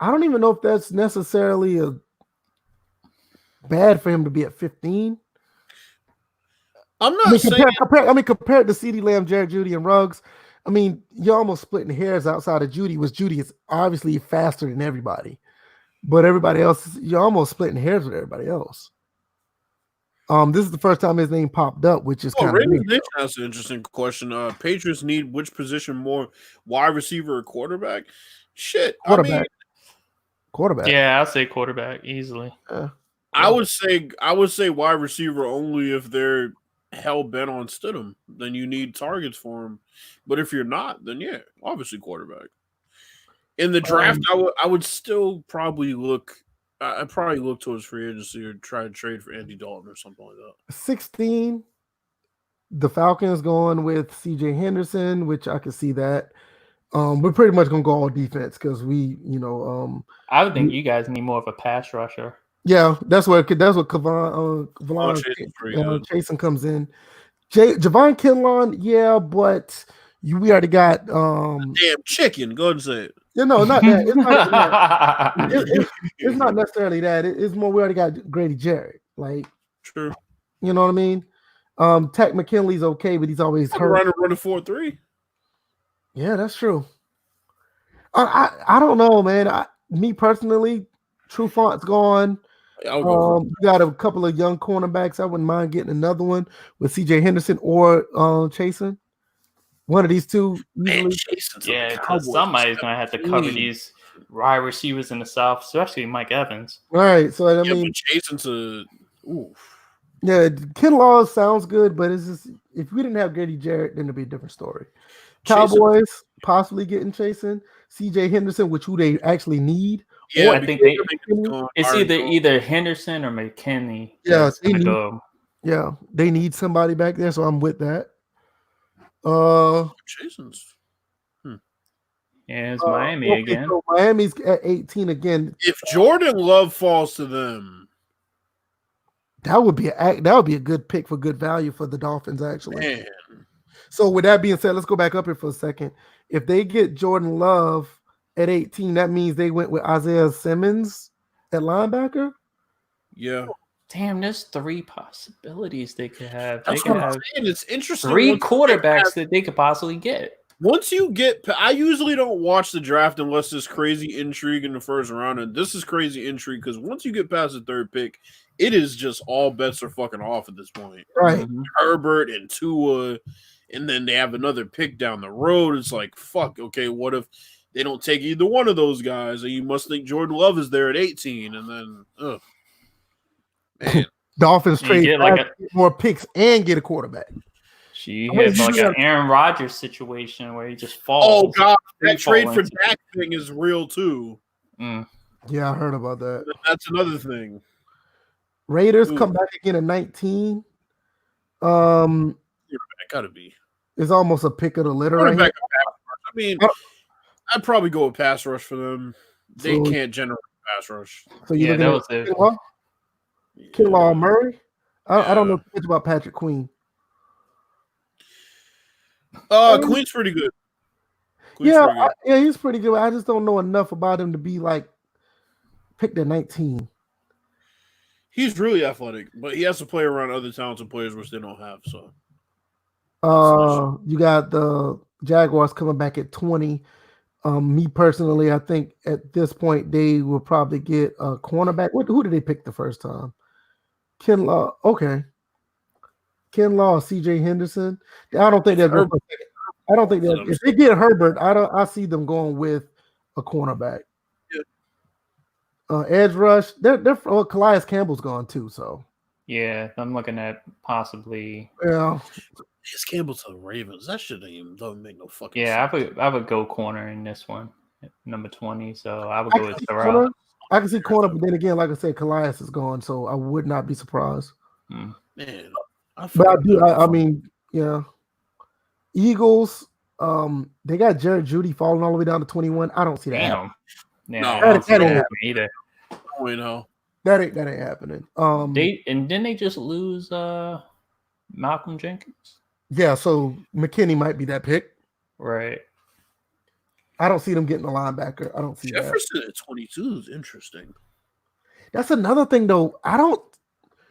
don't even know if that's necessarily a bad for him to be at 15. I'm not saying. Compared to CeeDee Lamb, Jared Judy, and Ruggs, I mean, you're almost splitting hairs outside of Judy. Judy is obviously faster than everybody, but everybody else, you're almost splitting hairs with everybody else. This is the first time his name popped up, which is kind of. That's an interesting question. Patriots need which position more, wide receiver or quarterback? Shit, quarterback. Yeah, I'll say quarterback easily. I would say wide receiver only if they're hell bent on Stidham. Then you need targets for him. But if you're not, then yeah, obviously quarterback. In the draft, I would still probably look. I'd probably look towards free agency or try to trade for Andy Dalton or something like that. 16. The Falcons going with CJ Henderson, which I can see that. We're pretty much gonna go all defense because I would think you guys need more of a pass rusher. Yeah, that's what Kavon Chasen comes in. Javon Kinlaw, yeah, but we already got damn chicken. Go ahead and say it. Not that. It's not that. It's not necessarily that. It's more we already got Grady Jarrett. Like, true. You know what I mean? Tech McKinley's okay, but he's always hurt. Running 4-3. Yeah, that's true. I don't know, man. Me personally, Trufont's gone. You got a couple of young cornerbacks. I wouldn't mind getting another one with CJ Henderson or Chasen. One of these two. Man, yeah, because somebody's gonna have to cover these wide receivers in the South, especially Mike Evans. All right, so I mean, Chasen's oof. Yeah, Kinlaw sounds good, but it's just if we didn't have Grady Jarrett, then it'd be a different story. Cowboys possibly getting Chasen, CJ Henderson, who they actually need, Yeah, I think it's either Henderson or McKinney. Yeah, They need, they need somebody back there, so I'm with that. Jason's. Yeah, it's Miami again. So Miami's at 18 again. If Jordan Love falls to them, that would be a good pick for good value for the Dolphins, actually. Man. So with that being said, let's go back up here for a second. If they get Jordan Love at 18, that means they went with Isaiah Simmons at linebacker. Yeah. Damn, there's 3 possibilities they could have. That's what I'm saying. It's interesting. 3 quarterbacks that they could possibly get. Once you get, I usually don't watch the draft unless there's crazy intrigue in the first round, and this is crazy intrigue because once you get past the 3rd pick, it is just all bets are fucking off at this point. Right. Herbert and Tua, and then they have another pick down the road. It's like, fuck, okay, what if they don't take either one of those guys? And you must think Jordan Love is there at 18, and then, man. Dolphins trade more picks and get a quarterback. She has like an Aaron Rodgers situation where he just falls. Oh, God, that trade for Dak thing is real, too. Yeah, I heard about that. That's another thing. Raiders come back again at 19. That gotta be. It's almost a pick of the litter right here. I mean, I'd probably go with pass rush for them. They can't generate pass rush. So you looking at Kinlaw Murray? I don't know much about Patrick Queen. Queen's pretty good. He's pretty good. I just don't know enough about him to be like picked at 19. He's really athletic, but he has to play around other talented players, which they don't have. So, you got the Jaguars coming back at 20. Me personally, I think at this point they will probably get a cornerback. Who did they pick the first time? Kinlaw. Okay. Kinlaw, CJ Henderson. I don't think they're going. I don't think that if they get Herbert, I see them going with a cornerback. Edge rush. They're Calais Campbell's gone too. So yeah, I'm looking at possibly. Yeah, it's Campbell to the Ravens. That shouldn't even don't make no fucking. Yeah, sense. I would go corner in this one, number 20. So I would go with Terrell. I can see corner, but then again, like I said, Calais is gone, so I would not be surprised. Man, but I do. I mean, yeah. Eagles. They got Jared Judy falling all the way down to 21. I don't see that. Damn. That ain't happening either. That ain't happening. Didn't they just lose Malcolm Jenkins? Yeah, so McKinney might be that pick. Right. I don't see them getting a linebacker. I don't see Jefferson at 22 is interesting. That's another thing, though.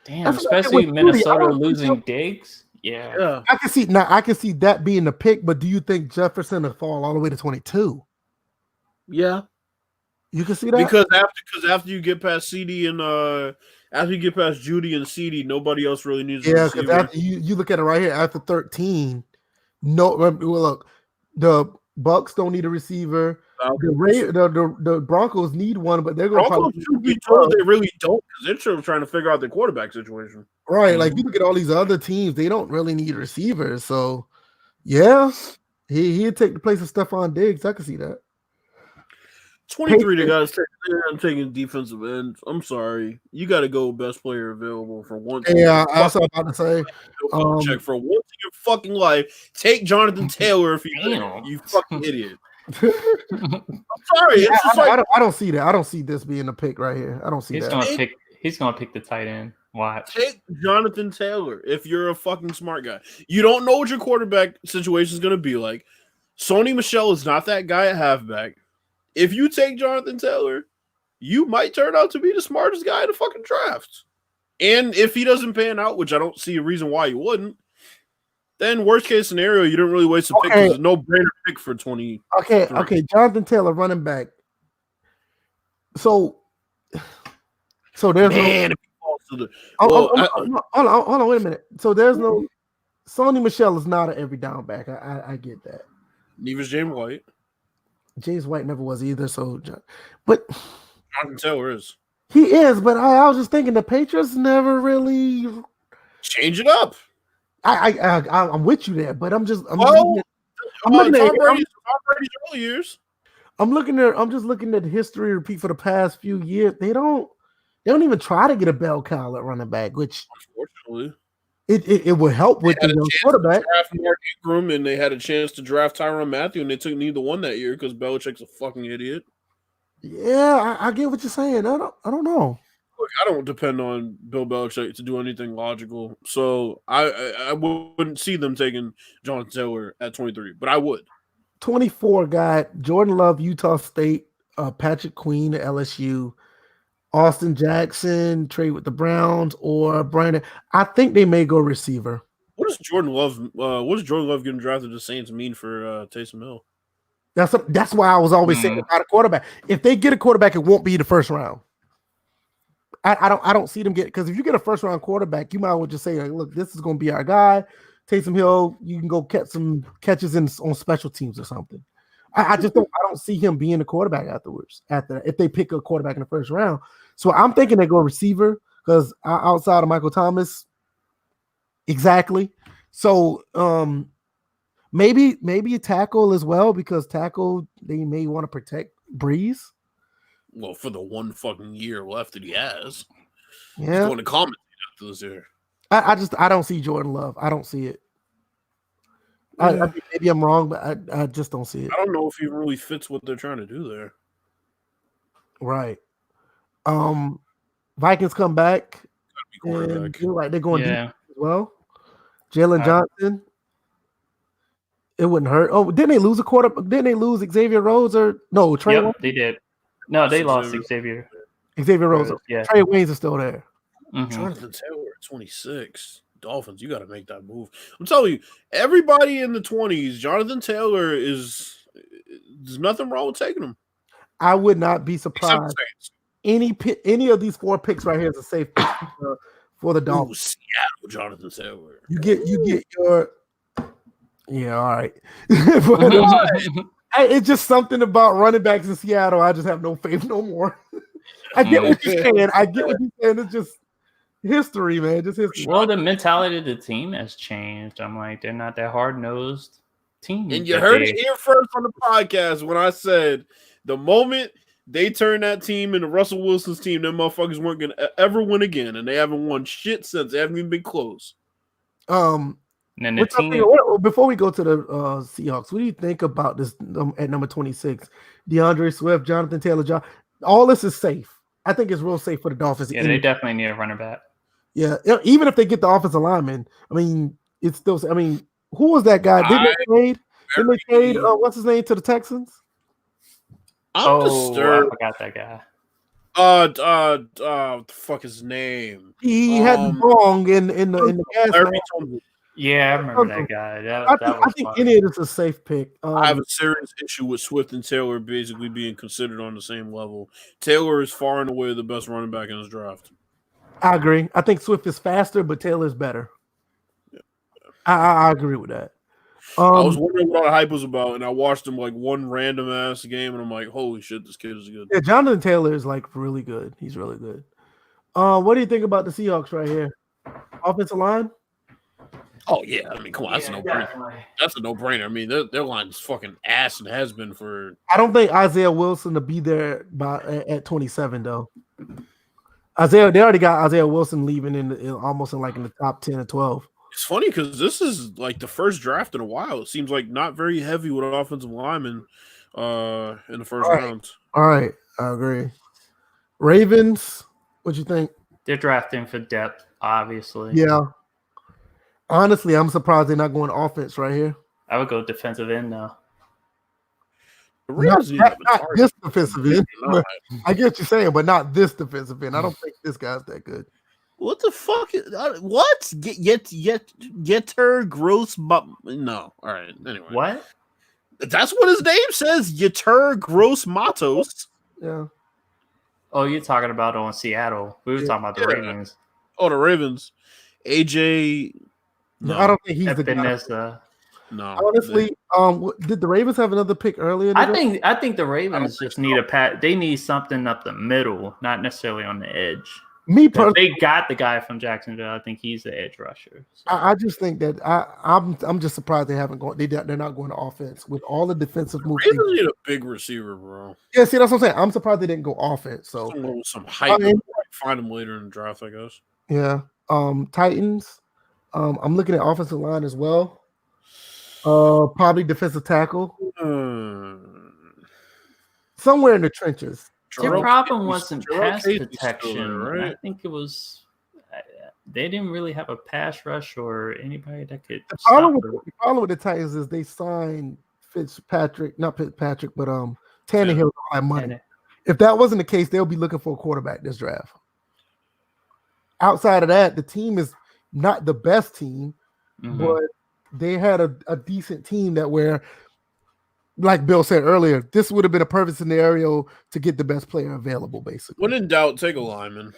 Especially Minnesota losing Diggs. Yeah. I can see that being the pick, but do you think Jefferson will fall all the way to 22? Yeah. You can see that? Because after you get past CD and after you get past Judy and CD, nobody else really needs a receiver. Yeah, because you look at it right here, after 13, look, the Bucks don't need a receiver. The Broncos need one, but they're going to be told they really don't because they're still trying to figure out the quarterback situation. Right, like you look at all these other teams, they don't really need receivers. So, yeah, he'd take the place of Stephon Diggs. I can see that. 23, the guys I'm taking defensive ends. I'm sorry, you got to go best player available for once. Yeah, I was about to say. Check for once in your fucking life. Take Jonathan Taylor if you fucking idiot. I'm sorry. Yeah, I don't see that. I don't see this being a pick right here. I don't see that. He's gonna pick the tight end. Watch. Take Jonathan Taylor if you're a fucking smart guy. You don't know what your quarterback situation is gonna be like. Sony Michel is not that guy at halfback. If you take Jonathan Taylor, you might turn out to be the smartest guy in the fucking draft. And if he doesn't pan out, which I don't see a reason why he wouldn't, then worst case scenario, you didn't really waste a pick because it's a no-brainer pick for 20. Okay. Jonathan Taylor, running back. So there's hold on, wait a minute. So there's no Sony Michel is not an every down back. I get that. Neither is James White. James White never was either. But Jonathan Taylor is. He is, but I was just thinking the Patriots never really change it up. I'm with you there, but I'm looking Tom Brady's early years. I'm just looking at history repeat for the past few years. They don't even try to get a bell cow at running back, which Unfortunately, it will help with the young quarterback. Draft Mark Ingram, and they had a chance to draft Tyrann Mathieu, and they took neither one that year because Belichick's a fucking idiot. Yeah, I get what you're saying. I don't know. Look, I don't depend on Bill Belichick to do anything logical, so I wouldn't see them taking Jonathan Taylor at 23, but I would. 24 got Jordan Love, Utah State, Patrick Queen at LSU, Austin Jackson, trade with the Browns, or Brandon. I think they may go receiver. What does Jordan Love getting drafted to the Saints mean for Taysom Hill? That's why I was always saying about a quarterback. If they get a quarterback, it won't be the first round. I don't see them get, because if you get a first round quarterback, you might as well just say, like, look, this is going to be our guy. Taysom Hill, you can go catch some catches on special teams or something. I don't see him being a quarterback afterwards. If they pick a quarterback in the first round, so I'm thinking they go receiver because outside of Michael Thomas, exactly. So maybe a tackle as well, because tackle they may want to protect Breeze. Well, for the one fucking year left that he has, yeah, he's going to comment after this year. I don't see Jordan Love. I don't see it. I think maybe I'm wrong, but I just don't see it. I don't know if he really fits what they're trying to do there. Right. Vikings come back. And you're right, they're going deep as well. Jalen Johnson. It wouldn't hurt. Oh, didn't they lose a quarterback? Didn't they lose Xavier Rhodes or no? Trey Waynes? They did. No, they lost Xavier. Xavier Rhodes. Yeah. Trey Waynes is still there. Mm-hmm. Jonathan Taylor at 26. Dolphins, you got to make that move. I'm telling you, everybody in the 20s, Jonathan Taylor there's nothing wrong with taking him. I would not be surprised. Any of these 4 picks right here is a safe pick for the Dolphins. Seattle, Jonathan Taylor. You get your all right. But, it's just something about running backs in Seattle. I just have no faith no more. I get what you're saying. It's just history, man. Just history. Well, the mentality of the team has changed. I'm like, they're not that hard-nosed team. And you heard it here first on the podcast when I said the moment they turn that team into Russell Wilson's team, them motherfuckers weren't going to ever win again, and they haven't won shit since. They haven't even been close. And the team... Before we go to the Seahawks, what do you think about this at number 26? DeAndre Swift, Jonathan Taylor, all this is safe. I think it's real safe for the Dolphins. Yeah, they definitely need a running back. Yeah, even if they get the offensive lineman, I mean, it's still. I mean, who was that guy? Didn't they trade? What's his name to the Texans? I'm disturbed. I forgot that guy. What the fuck is his name? He had wrong in the gas. Yeah, I remember that guy. I think any of this is a safe pick. I have a serious issue with Swift and Taylor basically being considered on the same level. Taylor is far and away the best running back in this draft. I agree. I think Swift is faster, but Taylor is better. Yeah. I agree with that. I was wondering what all the hype was about, and I watched him like one random ass game, and I'm like, holy shit, this kid is good. Yeah, Jonathan Taylor is like really good. He's really good. What do you think about the Seahawks right here? Offensive line? Oh yeah, I mean, come on, that's a no-brainer. That's a no-brainer. I mean, their line is fucking ass and has been for. I don't think Isaiah Wilson to be there at 27 though. They already got Isaiah Wilson leaving almost in the top 10 or 12. It's funny because this is like the first draft in a while. It seems like not very heavy with offensive linemen in the first round. All right, I agree. Ravens, what you think? They're drafting for depth, obviously. Yeah. Honestly, I'm surprised they're not going offense right here. I would go defensive end now. Not this defensive end. I get what you're saying, but not this defensive end. I don't think this guy's that good. What the fuck? What? Get her gross. No. All right. Anyway. What? That's what his name says. Yetur Gross Matos. Yeah. Oh, you're talking about on Seattle. We were talking about the Ravens. Oh, the Ravens. AJ. No, I don't think he's the guy. No. Honestly, did the Ravens have another pick earlier? I think the Ravens just need a pat. They need something up the middle, not necessarily on the edge. Me If personally, they got the guy from Jacksonville, I think he's the edge rusher. So. I just think that I'm just surprised they haven't gone. They're not going to offense with all the defensive moves. Ravens need a big receiver, bro. Yeah, see, that's what I'm saying. I'm surprised they didn't go offense. So Some hype. mean, Find him later in the draft, I guess. yeah. Titans. I'm looking at offensive line as well. Probably defensive tackle. Somewhere in the trenches. Their problem wasn't pass Casey's protection. there, right? I think it was they didn't really have a pass rush or anybody that could. The problem with the Titans is they signed not Fitzpatrick, but Tannehill all that money. If that wasn't the case, they'll be looking for a quarterback this draft. Outside of that, the team is not the best team, but they had a decent team that where, like Bill said earlier, this would have been a perfect scenario to get the best player available, basically. When in doubt, take a lineman.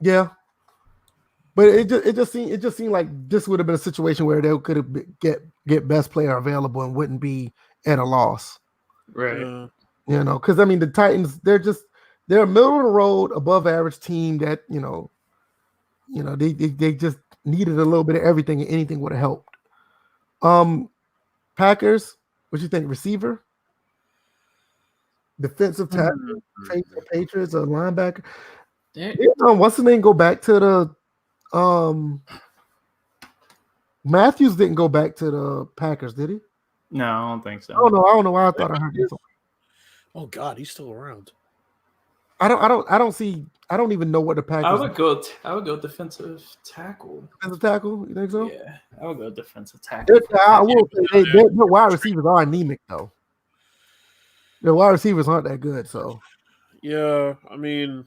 Yeah. But it just seemed like this would have been a situation where they could have get best player available and wouldn't be at a loss. Right. You know, because I mean the Titans, they're a middle of the road, above average team that, they just needed a little bit of everything and anything would have helped. Packers, what you think? Receiver? Defensive tackle, Patriots, a linebacker. What's the name? Go back to the Matthews didn't go back to the Packers, did he? No, I don't think so. I don't know why I thought I heard this. Oh God, he's still around. I don't even know what the Packers. I would go defensive tackle. Defensive tackle, you think so? Yeah, I would go defensive tackle. I will say their wide receivers are anemic though. Their wide receivers aren't that good, so yeah, I mean,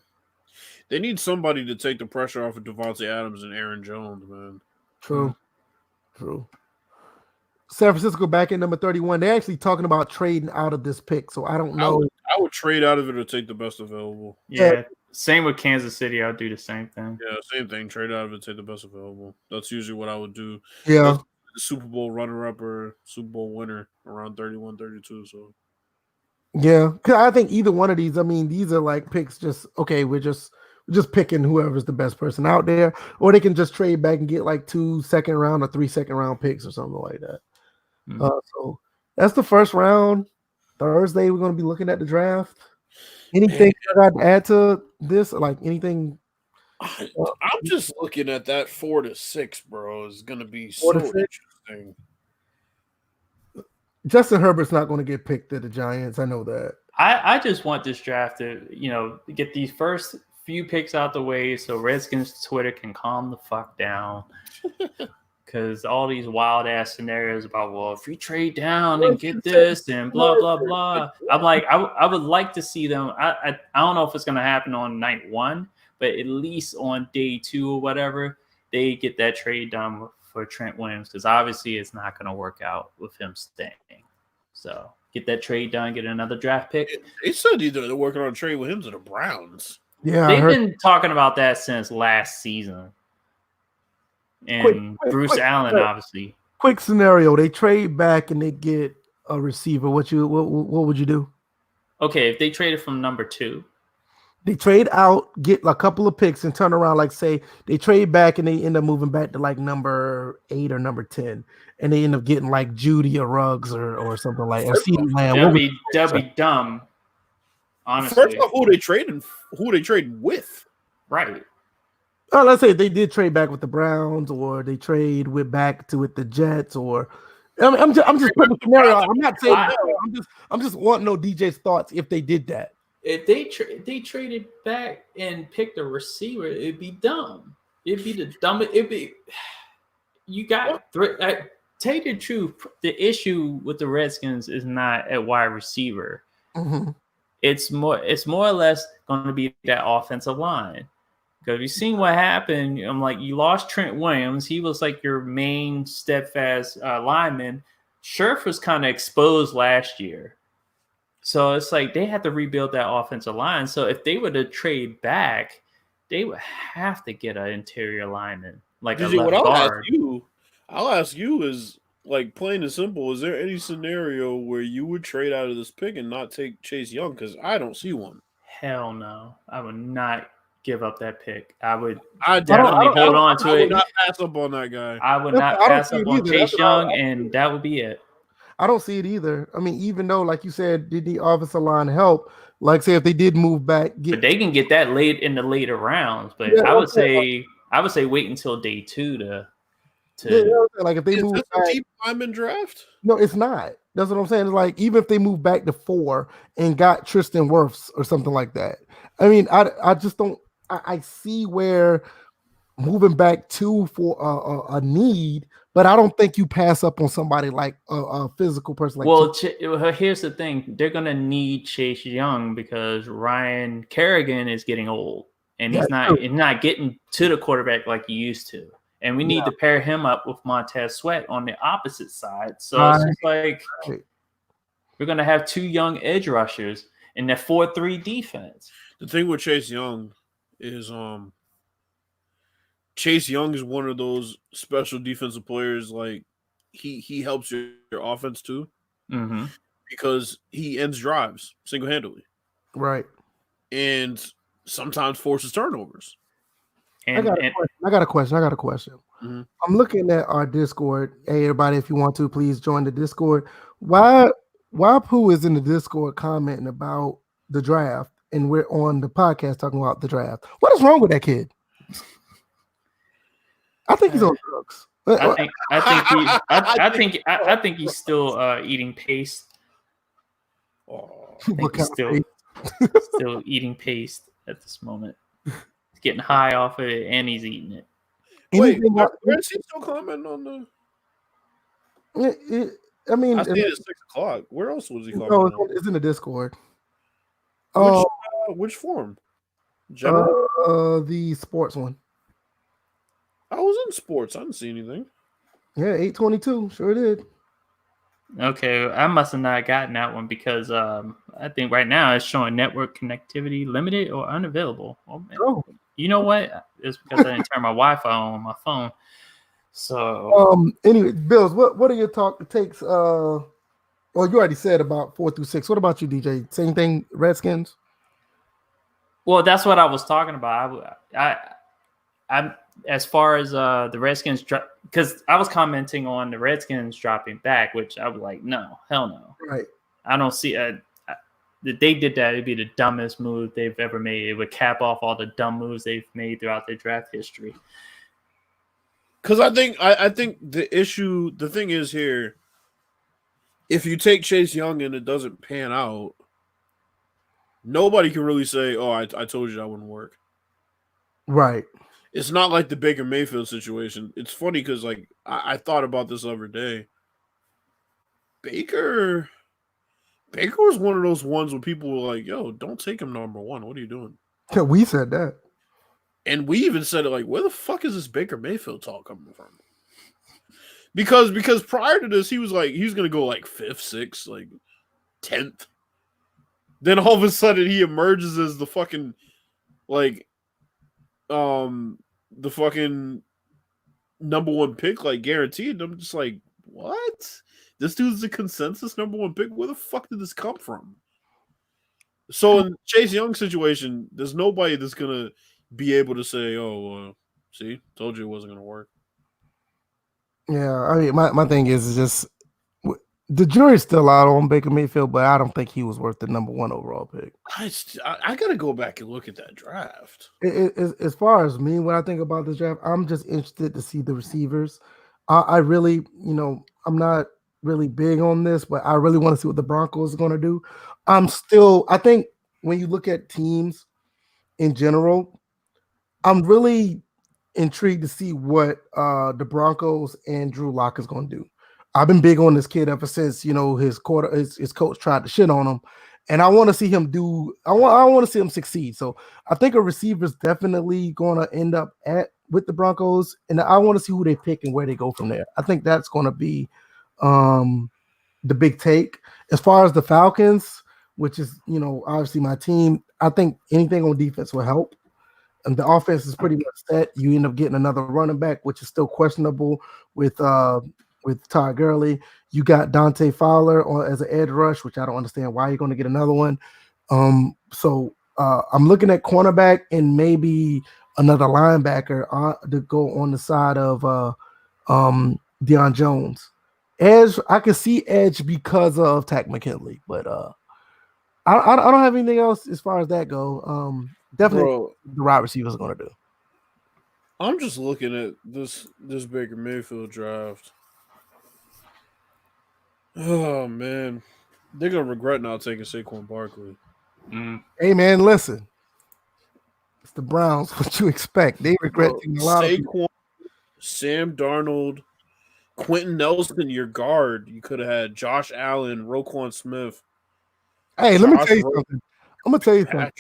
they need somebody to take the pressure off of Devontae Adams and Aaron Jones, man. True. San Francisco back at number 31. They're actually talking about trading out of this pick, so I don't know. I would trade out of it or take the best available. Yeah, same with Kansas City. I'll do the same thing. Yeah, same thing. Trade out of it, take the best available. That's usually what I would do. Yeah. The Super Bowl runner-up or Super Bowl winner around 31, 32. So. Yeah, because I think either one of these, I mean, these are like picks we're just picking whoever's the best person out there, or they can just trade back and get like 2 second-round or 3 second-round picks or something like that. So that's the first round. Thursday, we're going to be looking at the draft. Anything I'd add to this? Like anything? I'm just looking at that 4 to 6, bro. Is going to be so interesting. Justin Herbert's not going to get picked at the Giants. I know that. I just want this draft to, get these first few picks out the way so Redskins Twitter can calm the fuck down. Because all these wild ass scenarios about, well, if you trade down and get this and blah, blah, blah. I'm like, I would like to see them. I don't know if it's going to happen on night 1, but at least on day 2 or whatever, they get that trade done for Trent Williams. Because obviously it's not going to work out with him staying. So get that trade done, get another draft pick. They said they're working on a trade with him to the Browns. Yeah, they've been talking about that since last season. And Bruce Allen, obviously. Quick scenario: they trade back and they get a receiver. What would you do? Okay, if they traded from number 2, they trade out, get a couple of picks, and turn around. Like say they trade back and they end up moving back to like number 8 or number 10, and they end up getting like Judy or Ruggs or something like that. That'd be dumb. Honestly, first off, who they trading with? Right. Oh, let's say they did trade back with the Browns, or they trade with the Jets, or I'm just putting a scenario. I'm not saying I'm just wanting to know DJ's thoughts if they did that. If they traded back and picked a receiver, it'd be dumb. It'd be the dumbest. You got tell you the truth. The issue with the Redskins is not at wide receiver. Mm-hmm. It's more or less going to be that offensive line. Because you've seen what happened. I'm like, you lost Trent Williams. He was like your main steadfast lineman. Scherf was kind of exposed last year. So it's like they had to rebuild that offensive line. So if they were to trade back, they would have to get an interior lineman. Like a left guard. I'll ask you is, like, plain and simple, is there any scenario where you would trade out of this pick and not take Chase Young? Because I don't see one. Hell no. I would not give up that pick. I would I definitely hold on to I it. would not pass up on that guy. I would I not don't pass see up it on either. Chase That's Young, and that would be it. I don't see it either. I mean, even though, like you said, did the offensive line help? Like, say if they did move back, But they can get that late in the later rounds. But Yeah, I would say wait until day 2 to. like if they Is move this back, a deep diamond draft? no, it's not. That's what I'm saying. It's like even if they move back to 4 and got Tristan Wirfs or something like that. I mean, I just don't. I see where moving back 2 for a need, but I don't think you pass up on somebody like a physical person. Like Well, here's the thing: they're gonna need Chase Young because Ryan Kerrigan is getting old, and he's not getting to the quarterback like he used to. And we need to pair him up with Montez Sweat on the opposite side. So it's just like we're gonna have 2 young edge rushers in that 4-3 defense. The thing with Chase Young is Chase Young is one of those special defensive players. Like he helps your offense too, because he ends drives single handedly, right? And sometimes forces turnovers. I got a question. Mm-hmm. I'm looking at our Discord. Hey, everybody, if you want to, please join the Discord. Why Pooh is in the Discord commenting about the draft, and we're on the podcast talking about the draft? What is wrong with that kid? I think he's on drugs. I think he's still eating paste. I think he's still eating paste at this moment. He's getting high off of it and he's eating it. Wait, where's he still commenting on the? I mean, I see it at 6:00. Where else was he commenting? No, it's in the Discord. Which form? General? The sports one. I was in sports. I didn't see anything. Yeah, 822. Sure did. Okay, I must have not gotten that one because I think right now it's showing network connectivity limited or unavailable. Oh. You know what? It's because I didn't turn my Wi-Fi on my phone. So anyway, Bills, what are your takes? Well, you already said about 4 through 6. What about you, DJ? Same thing, Redskins? Well, that's what I was talking about. I as far as the Redskins, because I was commenting on the Redskins dropping back, which I was like, no, hell no. Right. I don't see if they did that, it'd be the dumbest move they've ever made. It would cap off all the dumb moves they've made throughout their draft history. Because I think the thing is here, if you take Chase Young and it doesn't pan out, nobody can really say, oh, I told you that wouldn't work. Right. It's not like the Baker Mayfield situation. It's funny because, like, I thought about this the other day. Baker was one of those ones where people were like, yo, don't take him number 1. What are you doing? Yeah, we said that. And we even said it like, where the fuck is this Baker Mayfield talk coming from? Because prior to this, he was going to go like 5th, 6th, like 10th. Then all of a sudden he emerges as the fucking like the fucking number 1 pick, like guaranteed. I'm just like, what? This dude's the consensus number 1 pick? Where the fuck did this come from? So in Chase Young's situation, there's nobody that's gonna be able to say, oh, see, told you it wasn't gonna work. Yeah, I mean, my thing is just the jury's still out on Baker Mayfield, but I don't think he was worth the number 1 overall pick. I gotta go back and look at that draft. As far as me, when I think about this draft, I'm just interested to see the receivers. I really, I'm not really big on this, but I really want to see what the Broncos are going to do. I think when you look at teams in general, I'm really intrigued to see what the Broncos and Drew Lock is going to do. I've been big on this kid ever since his coach tried to shit on him, and I want to see him I want to see him succeed. So I think a receiver is definitely going to end up with the Broncos, and I want to see who they pick and where they go from there. I think that's going to be the big take. As far as the Falcons, which is obviously my team, I think anything on defense will help. And the offense is pretty much set. You end up getting another running back, which is still questionable with Todd Gurley. You got Dante Fowler as an edge rush, which I don't understand why you're going to get another one. So I'm looking at cornerback and maybe another linebacker to go on the side of Deion Jones. Edge, I can see edge because of Takk McKinley, but I don't have anything else as far as that go. Definitely Bro, the wide receivers are going to do. I'm just looking at this Baker Mayfield draft. Oh man, they're gonna regret not taking Saquon Barkley. Hey man, listen, it's the Browns. What you expect? They regret taking a lot of people. Sam Darnold, Quentin Nelson, your guard. You could have had Josh Allen, Roquan Smith. Hey, let me tell you something. I'm gonna tell you something.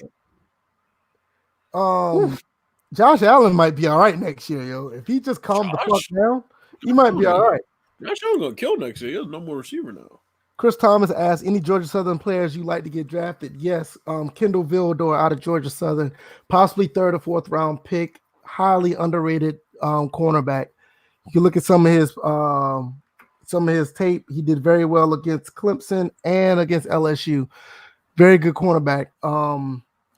Josh Allen might be all right next year, yo. If he just calmed the fuck down, he might be all right. Josh Allen gonna kill next year. He has no more receiver now. Chris Thomas asked, any Georgia Southern players you like to get drafted? Yes, Kendall Villador out of Georgia Southern, possibly 3rd or 4th round pick, highly underrated cornerback. You can look at some of his tape. He did very well against Clemson and against LSU. Very good cornerback,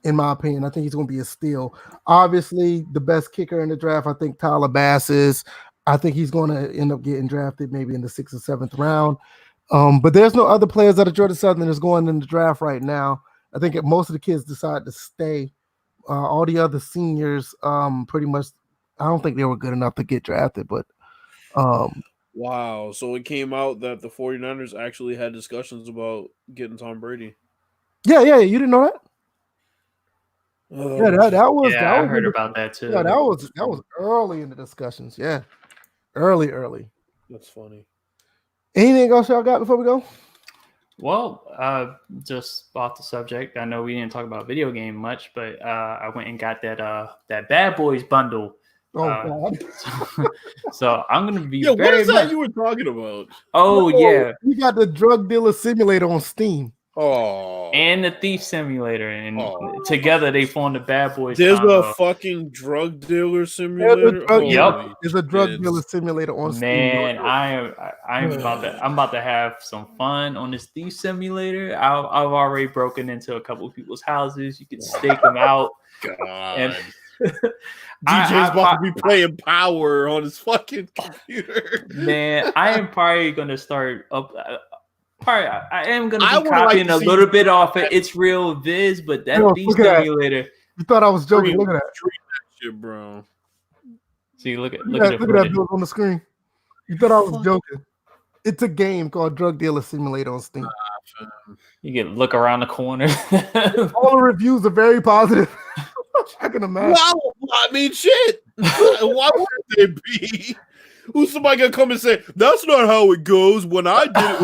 in my opinion. I think he's going to be a steal. Obviously, the best kicker in the draft, I think Tyler Bass is. I think he's going to end up getting drafted maybe in the 6th or 7th round. But there's no other players that are Georgia Southern is going in the draft right now. I think most of the kids decide to stay. All the other seniors, pretty much, I don't think they were good enough to get drafted. But wow, so it came out that the 49ers actually had discussions about getting Tom Brady. Yeah, you didn't know that? Yeah, that was. Yeah, that I was heard about that too. Yeah, that was early in the discussions. Yeah, early. That's funny. Anything else y'all got before we go? Well, just off the subject, I know we didn't talk about video game much, but I went and got that Bad Boys bundle. Oh God! So I'm gonna be. Yo, what is that you were talking about? Oh yeah, you got the Drug Dealer Simulator on Steam. Oh, and the Thief Simulator, and together they formed the Bad Boys. There's combo. a fucking drug dealer simulator. There's a drug dealer simulator on Steam. Man, I'm about to have some fun on this Thief Simulator. I've already broken into a couple of people's houses. You can stake them out. God. And DJ's about to be playing Power on his fucking computer. Man, I am probably gonna start up. I am gonna be copying a little bit off of It's Real Viz, but that Thief Simulator. You thought I was joking? Look at that shit, bro. See, look at that bill on the screen. You thought I was joking? It's a game called Drug Dealer Simulator on Steam. You can look around the corner. All the reviews are very positive. I can imagine. Well, I mean, shit. Why would they be? Who's somebody gonna come and say that's not how it goes when I did it?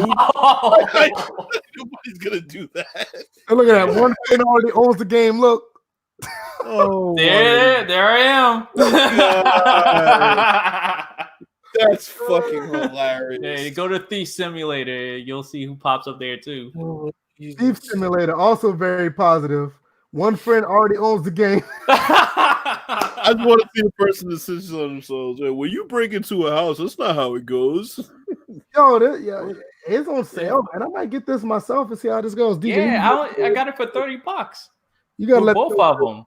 Nobody's gonna do that. And look at that. One fan already owns the game. Look. Oh, there I am. That's fucking hilarious. Hey, go to Thief Simulator. You'll see who pops up there too. Oh, Thief Simulator, also very positive. One friend already owns the game. I just want to see the person that sits on themselves. Hey, when you break into a house, that's not how it goes. Yo, it's on sale, man. I might get this myself and see how this goes. DJ, yeah, I got it for $30. You gotta let both of them.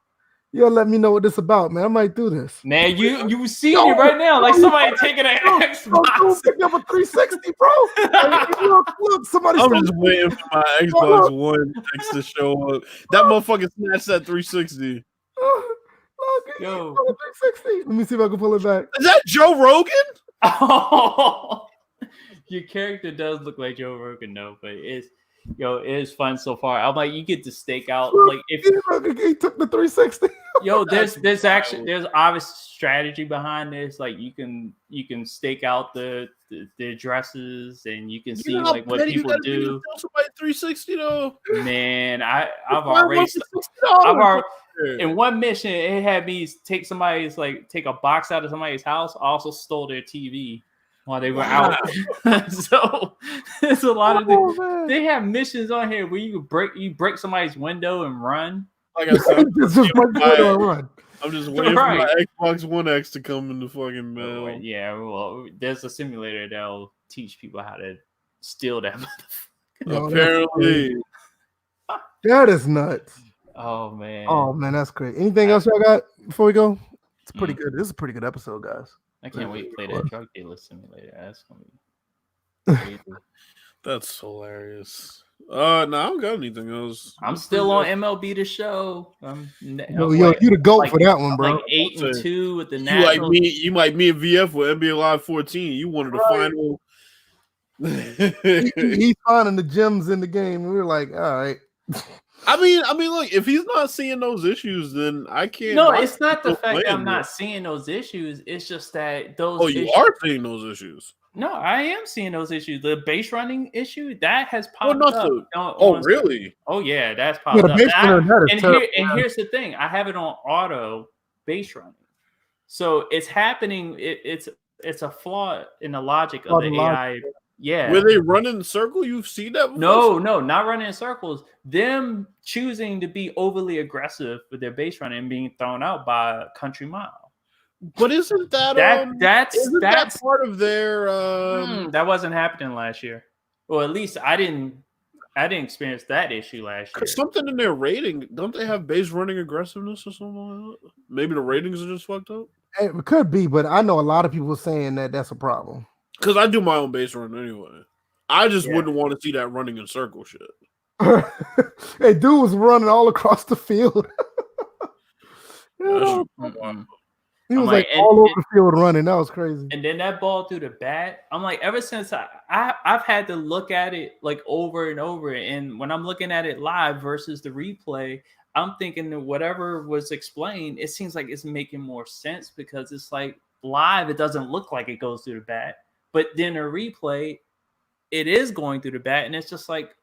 You gotta let me know what this about, man. I might do this. Man, you see it right now, like somebody taking an Xbox. Pick up a 360, bro. Look, somebody. I'm just waiting for my Xbox One X to show up. That motherfucker snatched that 360. Yo, 360. Let me see if I can pull it back. Is that Joe Rogan? Oh, your character does look like Joe Rogan, though, but it is fun so far. I'm like, you get to stake out, like if he took the 360. Yo, there's obvious strategy behind this. Like you can stake out the addresses, and you can see like what people do. Somebody 360 though. Man, I've already in one mission it had me take a box out of somebody's house. I also stole their TV while they were out. So there's a lot of things. They have missions on here where you break somebody's window and run. Like I said, run. I'm just waiting for my Xbox One X to come in the fucking mail. Yeah, well, there's a simulator that'll teach people how to steal that. Apparently, that is nuts. Oh man. Oh man, that's great. Anything else y'all got before we go? It's pretty good. This is a pretty good episode, guys. I can't wait to play that drug dealer simulator. That's gonna be crazy. That's hilarious. No, I don't got anything else. I'm still on MLB The Show. Yo, you the GOAT for that one, bro. Like 8-2 with the You Nationals. you like me and VF with NBA Live 14. You wanted the final. He's finding the gems in the game. We were like, all right. I mean, look, if he's not seeing those issues, then I can't. No, it's not the fact that I'm not seeing those issues. It's just that those. Oh, you are seeing those issues. No, I am seeing those issues. The base running issue that has popped up. Really? Oh yeah, that's popped up. And here's the thing: I have it on auto base running, so it's happening. It's a flaw in the logic of the AI. Yeah. Were they running in a circle? You've seen that before? No, not running in circles. Them choosing to be overly aggressive with their base running and being thrown out by a country mile. But isn't that that's part of their that wasn't happening last year. Well, at least I didn't experience that issue last year. Something in their rating, don't they have base running aggressiveness or something like that? Maybe the ratings are just fucked up. It could be, but I know a lot of people saying that that's a problem. Because I do my own base run anyway. I just wouldn't want to see that running in circle shit. Hey, dude was running all across the field. He was all over the field running. That was crazy. And then that ball through the bat. I'm like, ever since I've had to look at it like over and over. And when I'm looking at it live versus the replay, I'm thinking that whatever was explained, it seems like it's making more sense because it's like live, it doesn't look like it goes through the bat. But then a replay, it is going through the bat. And it's just like,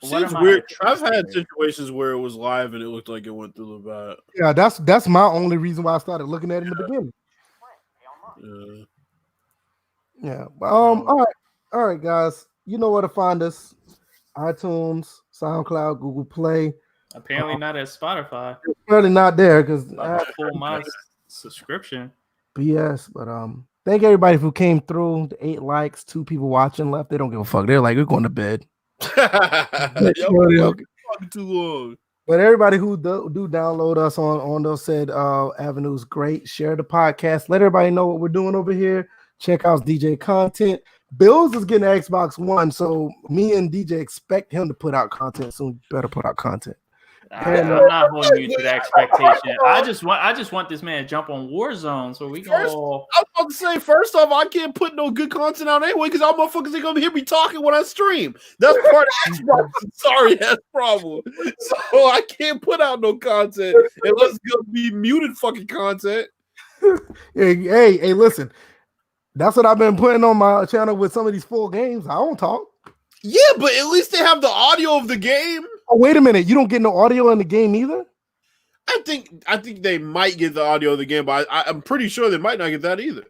seems weird. I've had situations where it was live and it looked like it went through the bat. Yeah, that's my only reason why I started looking at it in the beginning. Yeah. All right, guys. You know where to find us: iTunes, SoundCloud, Google Play. Apparently not at Spotify. It's really not there because I pulled my subscription. BS. But thank everybody who came through. The 8 likes, 2 people watching left. They don't give a fuck. They're like, we're going to bed. Too long. But everybody who do download us on those said avenues, great. Share the podcast. Let everybody know what we're doing over here. Check out DJ content. Bills is getting Xbox One, so me and DJ expect him to put out content soon. Better put out content. I'm not holding you to that expectation. I just want this man to jump on Warzone so we can all. I was about to say, first off, I can't put no good content out anyway because all motherfuckers ain't gonna hear me talking when I stream. That's part of Xbox. Sorry, that's problem. So I can't put out no content unless it's gonna be muted fucking content. Hey, listen. That's what I've been putting on my channel with some of these full games. I don't talk. Yeah, but at least they have the audio of the game. Oh, wait a minute. You don't get no audio in the game either? I think they might get the audio of the game, but I'm pretty sure they might not get that either.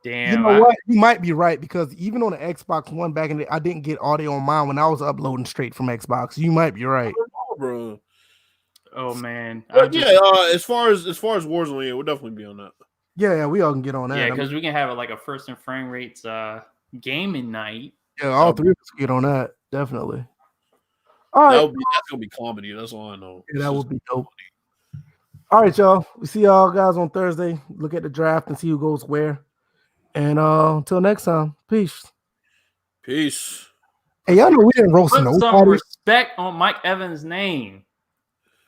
Damn. You know what? You might be right because even on the Xbox One back in the day, I didn't get audio on mine when I was uploading straight from Xbox. You might be right. Bro. Oh man. As far as Warzone, yeah, we'll definitely be on that. Yeah, we all can get on that. Yeah, because we can have like a first and Framerates gaming night. Yeah, all 3 of us get on that. Definitely. All right. That's gonna be comedy. That's all I know. Yeah, that would be dope. All right, y'all. We see y'all guys on Thursday. Look at the draft and see who goes where. And until next time, peace. Peace. Hey, y'all know we didn't roast Put nobody. some respect on Mike Evans' name.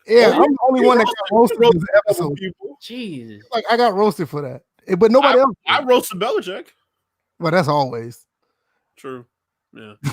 Yeah, I'm the only one that got roasted this episode. Jesus. Like I got roasted for that. But nobody else. I roasted Belichick. Well, that's always true. Yeah.